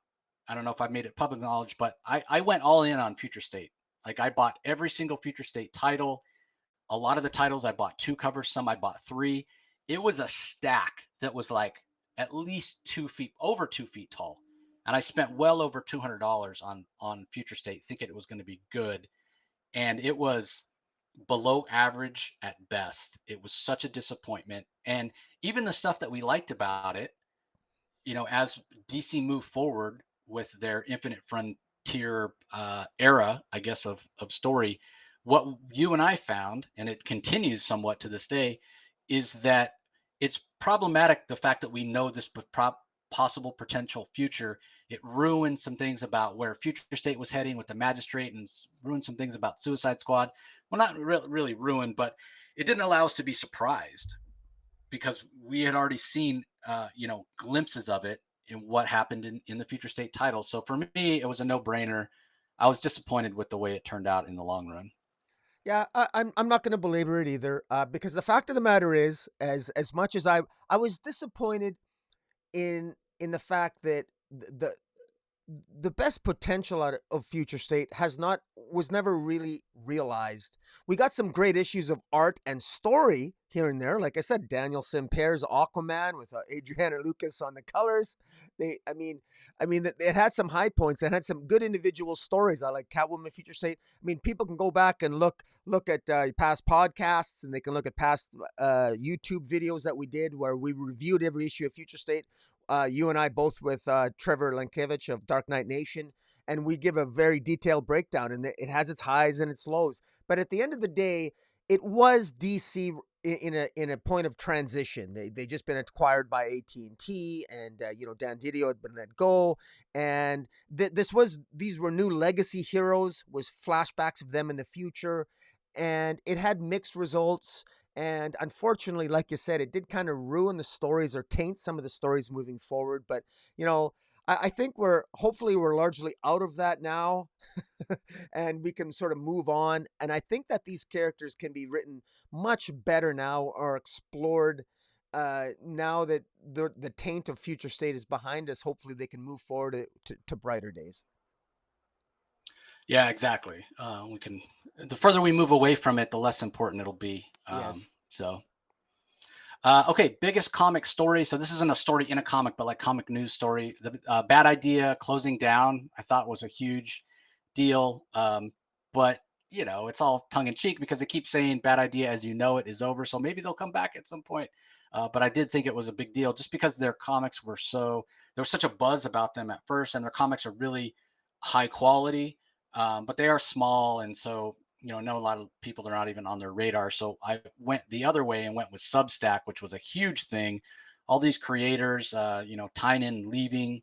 don't know if I made it public knowledge, but I went all in on Future State. Like I bought every single Future State title. A lot of the titles I bought 2 covers, some I bought 3. It was a stack that was like at least 2 feet, over 2 feet tall. And I spent well over $200 on Future State thinking it was going to be good. And it was below average at best. It was such a disappointment. And even the stuff that we liked about it, as DC moved forward with their Infinite Frontier era, I guess, of story, what you and I found, and it continues somewhat to this day, is that it's problematic, the fact that we know this possible potential future. It ruined some things about where Future State was heading with the Magistrate, and ruined some things about Suicide Squad. Well, not really ruined, but it didn't allow us to be surprised because we had already seen, glimpses of it in what happened in the Future State title. So for me, it was a no-brainer. I was disappointed with the way it turned out in the long run. Yeah, I'm not going to belabor it either, because the fact of the matter is, as much as I was disappointed in the fact that the best potential out of Future State was never really realized. We got some great issues of art and story here and there. Like I said, Daniel Simper's Aquaman with Adriana Lucas on the colors. It had some high points. It had some good individual stories. I like Catwoman Future State. I mean, people can go back and look at past podcasts, and they can look at past YouTube videos that we did where we reviewed every issue of Future State. You and I both with Trevor Lankiewicz of Dark Knight Nation, and we give a very detailed breakdown, and it has its highs and its lows. But at the end of the day, it was DC in a point of transition. They just been acquired by AT&T, and Dan Didio had been let go, and these were new legacy heroes, was flashbacks of them in the future, and it had mixed results. And unfortunately, like you said, it did kind of ruin the stories or taint some of the stories moving forward. But I think hopefully we're largely out of that now. And we can sort of move on. And I think that these characters can be written much better now, or explored now that the taint of future state is behind us. Hopefully they can move forward to brighter days. Yeah, exactly. We can. The further we move away from it, the less important it'll be. Yes. So. Okay, biggest comic story. So this isn't a story in a comic, but like comic news story. The Bad Idea closing down, I thought was a huge deal. But it's all tongue in cheek because they keep saying Bad Idea as you know it is over. So maybe they'll come back at some point. But I did think it was a big deal just because their comics were there was such a buzz about them at first, and their comics are really high quality. But they are small, and so know a lot of people that are not even on their radar. So I went the other way and went with Substack, which was a huge thing. All these creators, Tynan leaving,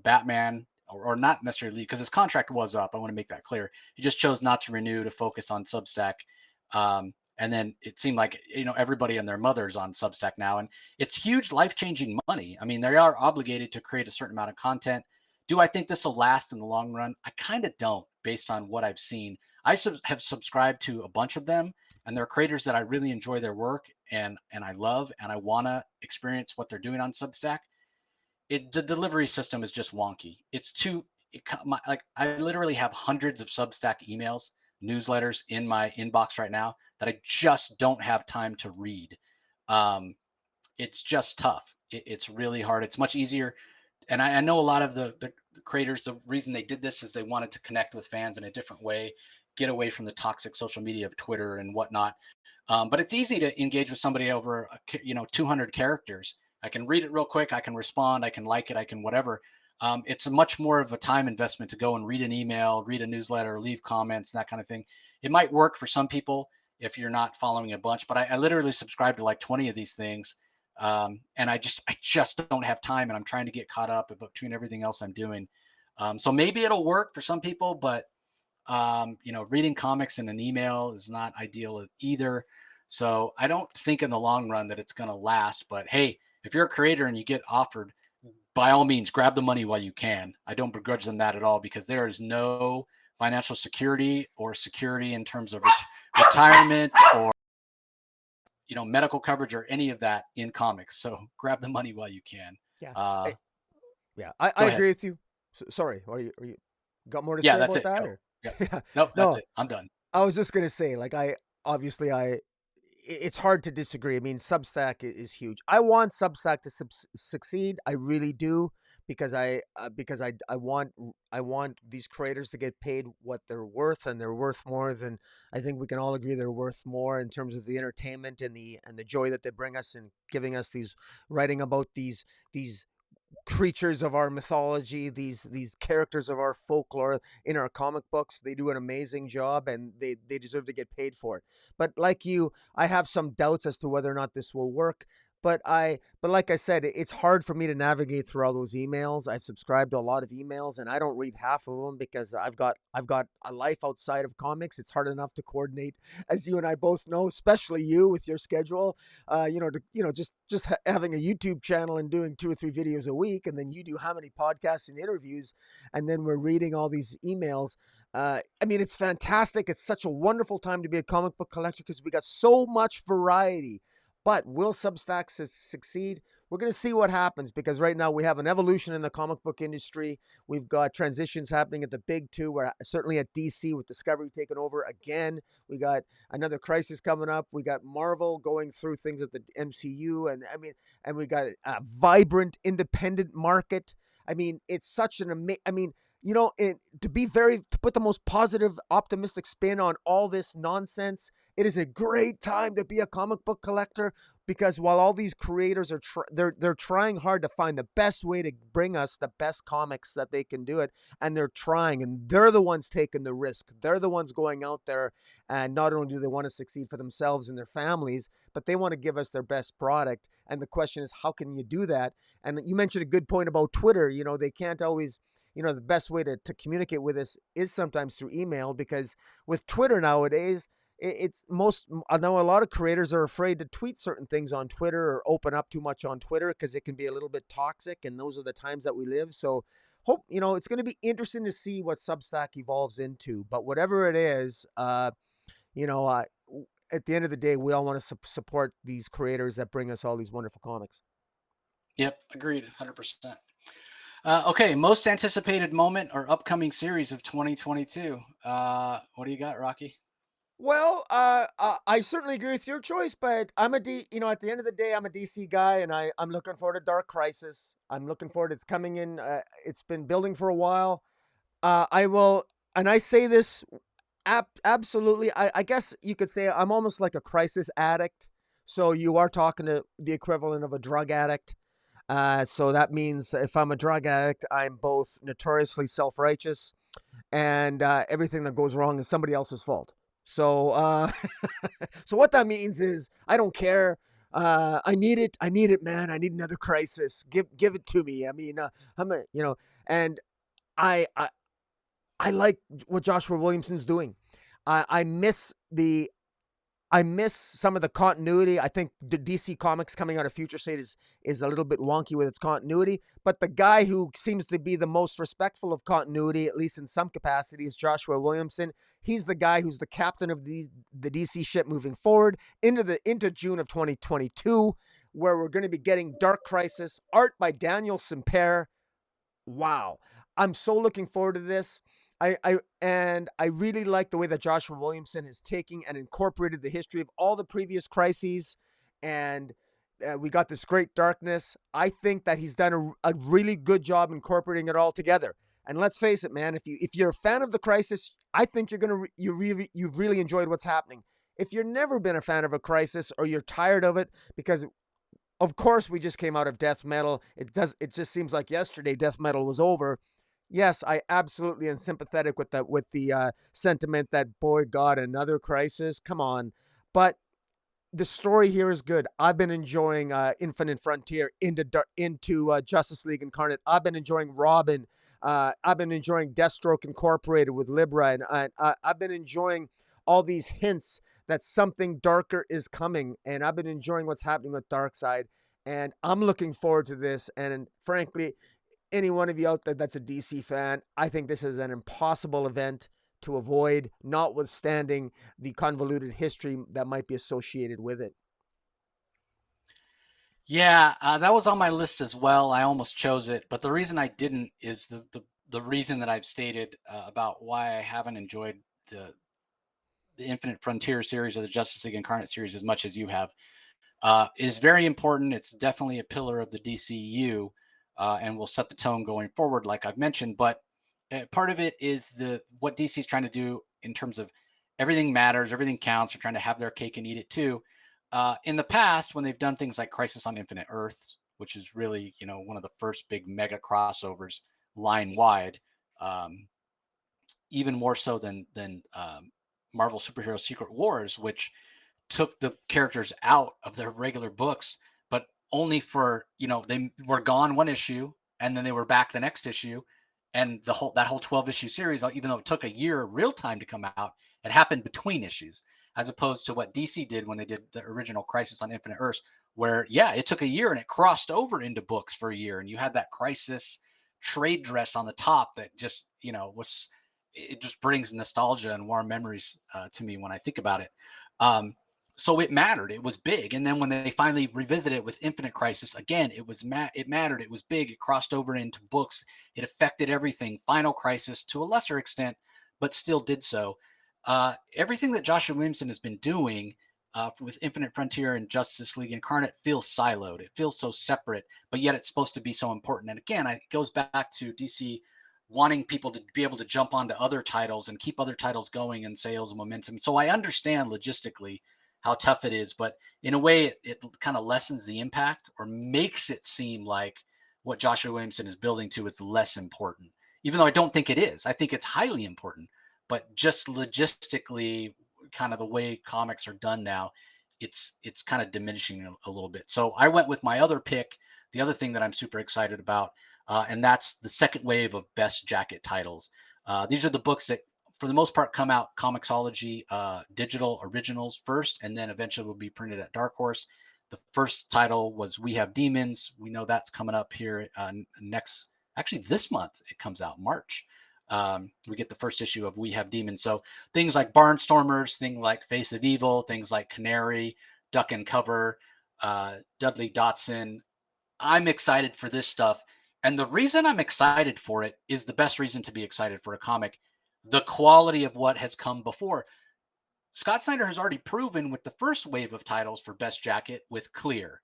Batman, or not necessarily because his contract was up. I want to make that clear. He just chose not to renew to focus on Substack. And then it seemed like, everybody and their mother's on Substack now. And it's huge, life-changing money. I mean, they are obligated to create a certain amount of content. Do I think this will last in the long run? I kind of don't, based on what I've seen. I have subscribed to a bunch of them, and they're creators that I really enjoy their work and I love, and I want to experience what they're doing on Substack. The delivery system is just wonky. It's I literally have hundreds of Substack emails, newsletters in my inbox right now that I just don't have time to read. It's just tough. It's really hard. It's much easier. And I know a lot of the creators, the reason they did this is they wanted to connect with fans in a different way, get away from the toxic social media of Twitter and whatnot. But it's easy to engage with somebody over, 200 characters. I can read it real quick. I can respond. I can like it. I can whatever. It's a much more of a time investment to go and read an email, read a newsletter, leave comments, that kind of thing. It might work for some people if you're not following a bunch, but I literally subscribe to like 20 of these things. And I just don't have time, and I'm trying to get caught up between everything else I'm doing. So maybe it'll work for some people, but reading comics in an email is not ideal either. So I don't think in the long run that it's going to last, but hey, if you're a creator and you get offered, by all means, grab the money while you can. I don't begrudge them that at all, because there is no financial security or security in terms of retirement or medical coverage or any of that in comics. So grab the money while you can. Yeah. Go I ahead. agree with you. Sorry. Are you got more to Yeah, say that's about it. that? Go. Or? Yep. Yeah. Nope, No, that's it. I'm done. I was just gonna say, like, it's hard to disagree. I mean, Substack is huge. I want Substack to succeed. I really do, because I want these creators to get paid what they're worth, and they're worth more than, I think we can all agree, they're worth more in terms of the entertainment and the joy that they bring us, and giving us writing about these creatures of our mythology, these characters of our folklore in our comic books. They do an amazing job, and they deserve to get paid for it. But like you, I have some doubts as to whether or not this will work. But like I said, it's hard for me to navigate through all those emails. I've subscribed to a lot of emails, and I don't read half of them because I've got a life outside of comics. It's hard enough to coordinate, as you and I both know, especially you with your schedule. Just having a YouTube channel and doing 2 or 3 videos a week, and then you do how many podcasts and interviews, and then we're reading all these emails. I mean, it's fantastic. It's such a wonderful time to be a comic book collector because we got so much variety. But will Substack succeed? We're going to see what happens, because right now we have an evolution in the comic book industry. We've got transitions happening at the big two. We're certainly at DC with Discovery taking over again. We got another crisis coming up. We got Marvel going through things at the MCU, and we got a vibrant independent market. I mean, it's such an to put the most positive, optimistic spin on all this nonsense, it is a great time to be a comic book collector, because while all these creators are they're trying hard to find the best way to bring us the best comics that they can do it, and they're the ones taking the risk. They're the ones going out there, and not only do they want to succeed for themselves and their families, but they want to give us their best product. And the question is, how can you do that? And you mentioned a good point about Twitter. They can't always, the best way to communicate with us is sometimes through email, because with Twitter nowadays, I know a lot of creators are afraid to tweet certain things on Twitter or open up too much on Twitter because it can be a little bit toxic, and those are the times that we live. So it's going to be interesting to see what Substack evolves into, but whatever it is, at the end of the day, we all want to support these creators that bring us all these wonderful comics. Yep, agreed, 100%. Okay, most anticipated moment or upcoming series of 2022. What do you got, Rocky? Well, I certainly agree with your choice, but at the end of the day, I'm a DC guy, and I'm looking forward to Dark Crisis. I'm looking forward. It's coming in. It's been building for a while. I will, and I say this absolutely. I guess you could say I'm almost like a crisis addict. So you are talking to the equivalent of a drug addict. So that means if I'm a drug addict, I'm both notoriously self-righteous, and everything that goes wrong is somebody else's fault. So, so what that means is I don't care. I need it, man. I need another crisis. Give it to me. I mean, and I, I, I like what Joshua Williamson's doing. I miss some of the continuity. I think the DC Comics coming out of Future State is a little bit wonky with its continuity, but the guy who seems to be the most respectful of continuity, at least in some capacity, is Joshua Williamson. He's the guy who's the captain of the DC ship moving forward into June of 2022, where we're going to be getting Dark Crisis, art by Daniel Semper. Wow. I'm so looking forward to this. I really like the way that Joshua Williamson has taken and incorporated the history of all the previous crises, and we got this great darkness. I think that he's done a really good job incorporating it all together. And let's face it, man, if you're a fan of the crisis, I think you've really enjoyed what's happening. If you've never been a fan of a crisis, or you're tired of it, because of course we just came out of death metal, it just seems like yesterday death metal was over. Yes, I absolutely am sympathetic with the sentiment that, boy, God, another crisis. Come on. But the story here is good. I've been enjoying Infinite Frontier into Justice League Incarnate. I've been enjoying Robin. I've been enjoying Deathstroke Incorporated with Libra. And I've been enjoying all these hints that something darker is coming. And I've been enjoying what's happening with Darkseid. And I'm looking forward to this. And frankly, any one of you out there that's a DC fan, I think this is an impossible event to avoid, notwithstanding the convoluted history that might be associated with it. Yeah, that was on my list as well. I almost chose it, but the reason I didn't is the reason that I've stated about why I haven't enjoyed the Infinite Frontier series or the Justice League Incarnate series as much as you have. Is very important. It's definitely a pillar of the DCU. And will set the tone going forward, like I've mentioned. But part of it is what DC is trying to do in terms of everything matters, everything counts. They're trying to have their cake and eat it too. In the past, when they've done things like Crisis on Infinite Earths, which is really one of the first big mega crossovers line wide, even more so than Marvel Superhero Secret Wars, which took the characters out of their regular books, but only for they were gone one issue and then they were back the next issue, and that whole 12 issue series, even though it took a year real time to come out, it happened between issues, as opposed to what DC did when they did the original Crisis on Infinite Earths, where it took a year and it crossed over into books for a year, and you had that Crisis trade dress on the top that just it just brings nostalgia and warm memories to me when I think about it. So it mattered. It was big. And then when they finally revisited it with Infinite Crisis, again, it mattered. It was big. It crossed over into books. It affected everything. Final Crisis, to a lesser extent, but still did so. Everything that Joshua Williamson has been doing with Infinite Frontier and Justice League Incarnate feels siloed. It feels so separate, but yet it's supposed to be so important. And again, it goes back to DC wanting people to be able to jump onto other titles and keep other titles going and sales and momentum. So I understand logistically how tough it is, but in a way it kind of lessens the impact or makes it seem like what Joshua Williamson is building to is less important, even though I don't think it is. I think it's highly important, but just logistically, kind of the way comics are done now, it's kind of diminishing a little bit. So I went with my other pick, the other thing that I'm super excited about, and that's the second wave of Best Jacket titles. These are the books that, for the most part, come out Comixology digital originals first, and then eventually will be printed at Dark Horse. The first title was We Have Demons. We know that's coming up here actually this month. It comes out March. We get the first issue of We Have Demons. So things like Barnstormers, things like Face of Evil, things like Canary, Duck and Cover, Dudley Dotson. I'm excited for this stuff. And the reason I'm excited for it is the best reason to be excited for a comic: the quality of what has come before. Scott Snyder has already proven with the first wave of titles for Best Jacket, with Clear,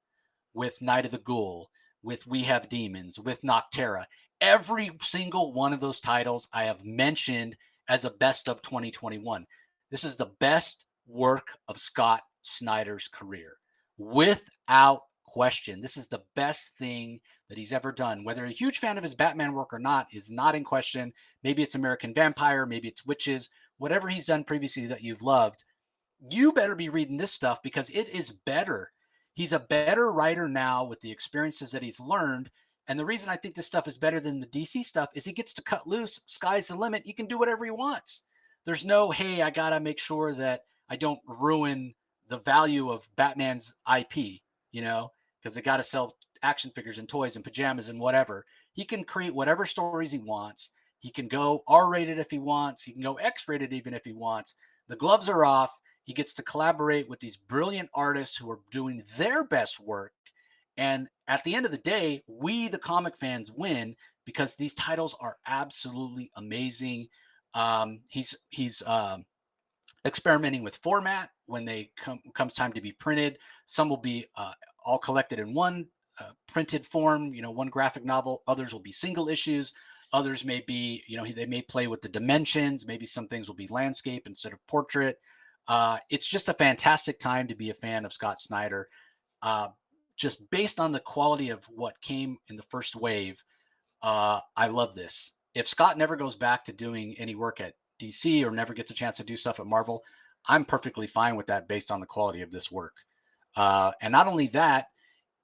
with Night of the Ghoul, with We Have Demons, with Nocterra. Every single one of those titles I have mentioned as a best of 2021. This is the best work of Scott Snyder's career, without question. This is the best thing that he's ever done. Whether a huge fan of his Batman work or not is not in question. Maybe it's American Vampire, maybe it's Witches, whatever he's done previously that you've loved, you better be reading this stuff because it is better. He's a better writer now with the experiences that he's learned. And the reason I think this stuff is better than the DC stuff is he gets to cut loose. Sky's the limit. He can do whatever he wants. There's no, hey, I got to make sure that I don't ruin the value of Batman's IP, because they got to sell action figures and toys and pajamas and whatever. He can create whatever stories he wants. He can go R-rated if he wants. He can go X-rated even if he wants. The gloves are off. He gets to collaborate with these brilliant artists who are doing their best work. And at the end of the day, we, the comic fans, win because these titles are absolutely amazing. He's experimenting with format when they comes time to be printed. Some will be all collected in one printed form, one graphic novel. Others will be single issues. Others may be, they may play with the dimensions. Maybe some things will be landscape instead of portrait. It's just a fantastic time to be a fan of Scott Snyder. Just based on the quality of what came in the first wave, I love this. If Scott never goes back to doing any work at DC or never gets a chance to do stuff at Marvel, I'm perfectly fine with that based on the quality of this work. And not only that,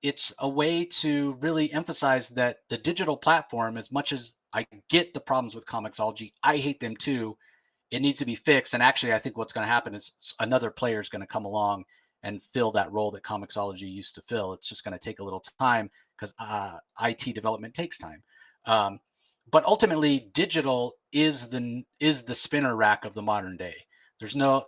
it's a way to really emphasize that the digital platform, as much as I get the problems with Comixology, I hate them too. It needs to be fixed. And actually, I think what's going to happen is another player is going to come along and fill that role that Comixology used to fill. It's just going to take a little time because IT development takes time. But ultimately, digital is the spinner rack of the modern day. There's no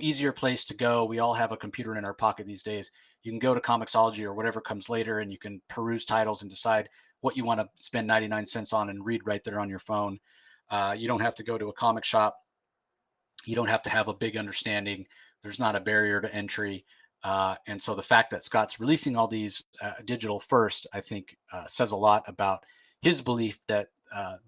easier place to go. We all have a computer in our pocket these days. You can go to Comixology or whatever comes later, and you can peruse titles and decide what you want to spend 99 cents on and read right there on your phone. You don't have to go to a comic shop. You don't have to have a big understanding. There's not a barrier to entry. And so the fact that Scott's releasing all these digital first, I think says a lot about his belief that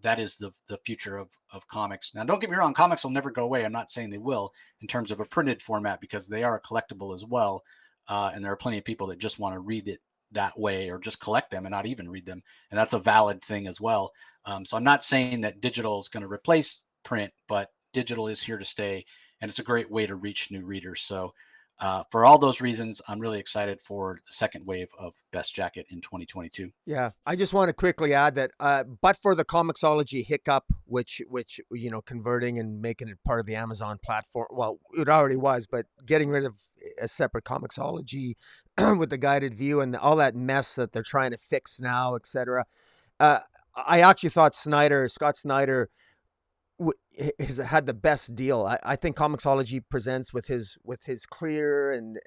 that is the future of comics. Now, don't get me wrong, comics will never go away. I'm not saying they will in terms of a printed format because they are a collectible as well. And there are plenty of people that just want to read it that way or just collect them and not even read them. And that's a valid thing as well. So I'm not saying that digital is going to replace print, but digital is here to stay. And it's a great way to reach new readers. So for all those reasons, I'm really excited for the second wave of Best Jacket in 2022. Yeah, I just want to quickly add that, but for the Comixology hiccup, which converting and making it part of the Amazon platform, well, it already was, but getting rid of a separate Comixology with the guided view and all that mess that they're trying to fix now, etc. I actually thought Scott Snyder has had the best deal. I think Comixology presents with his Clear and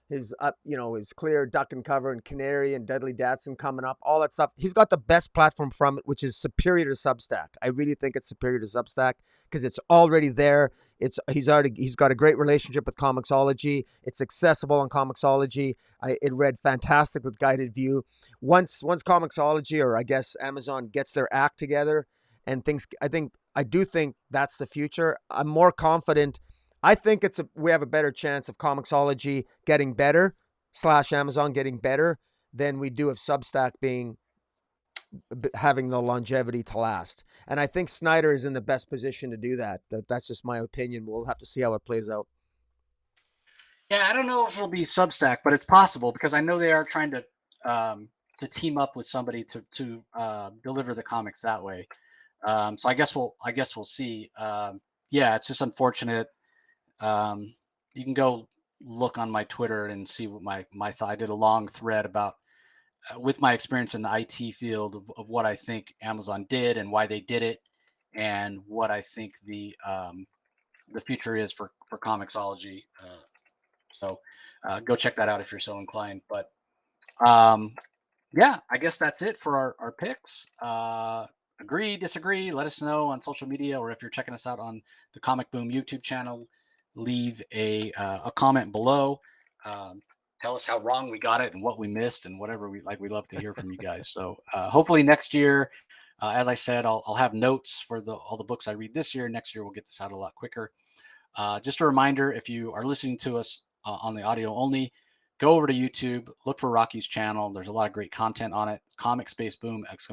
his his Clear, Duck and Cover, and Canary and Dudley Datsun coming up, all that stuff. He's got the best platform from it, which is superior to Substack. I really think it's superior to Substack because it's already there. He's got a great relationship with Comixology. It's accessible on Comixology. It read fantastic with guided view. Once Comixology, or I guess Amazon, gets their act together and things. I do think that's the future. I'm more confident. I think we have a better chance of Comixology getting better / Amazon getting better than we do of Substack having the longevity to last. And I think Snyder is in the best position to do that. That's just my opinion. We'll have to see how it plays out. Yeah, I don't know if it'll be Substack, but it's possible because I know they are trying to team up with somebody to deliver the comics that way. So I guess we'll see. Yeah, it's just unfortunate. You can go look on my Twitter and see what my thought. I did a long thread about with my experience in the IT field of what I think Amazon did and why they did it, and what I think the future is for Comixology. So go check that out if you're so inclined. But um, yeah, I guess that's it for our picks. Agree, disagree, let us know on social media, or if you're checking us out on the Comic Boom YouTube channel, leave a comment below. Tell us how wrong we got it and what we missed and whatever we like. We love to hear from you guys. So hopefully next year, as I said, I'll have notes for all the books I read this year. Next year we'll get this out a lot quicker. Just a reminder, if you are listening to us on the audio only, go over to YouTube, look for Rocky's channel. There's a lot of great content on it. Comic Space Boom ! It's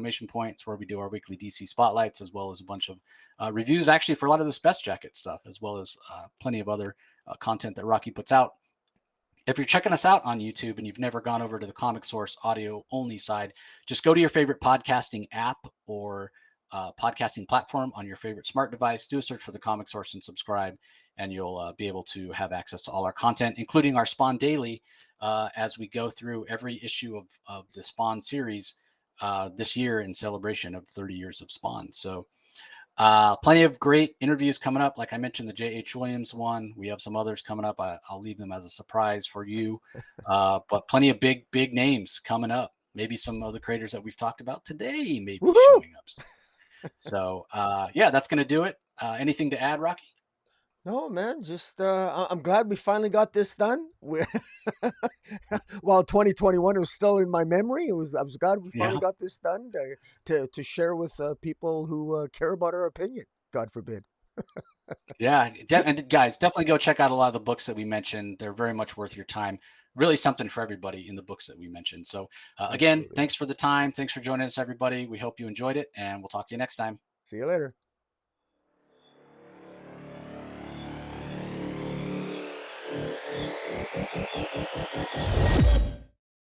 where we do our weekly DC spotlights, as well as a bunch of reviews, actually, for a lot of this Best Jacket stuff, as well as plenty of other content that Rocky puts out. If you're checking us out on YouTube and you've never gone over to the Comic Source audio only side, just go to your favorite podcasting app or podcasting platform on your favorite smart device, do a search for the Comic Source and subscribe, and you'll be able to have access to all our content, including our Spawn Daily, as we go through every issue of the Spawn series this year in celebration of 30 years of Spawn. So plenty of great interviews coming up. Like I mentioned, the J.H. Williams one. We have some others coming up. I'll leave them as a surprise for you. But plenty of big names coming up. Maybe some of the creators that we've talked about today may be showing up. So yeah, that's going to do it. Anything to add, Rocky? No, man, just I'm glad we finally got this done. While 2021 was still in my memory, I was glad we finally got this done to share with people who care about our opinion. God forbid. Yeah, and guys, definitely go check out a lot of the books that we mentioned. They're very much worth your time. Really something for everybody in the books that we mentioned. So again, thanks for the time. Thanks for joining us, everybody. We hope you enjoyed it, and we'll talk to you next time. See you later.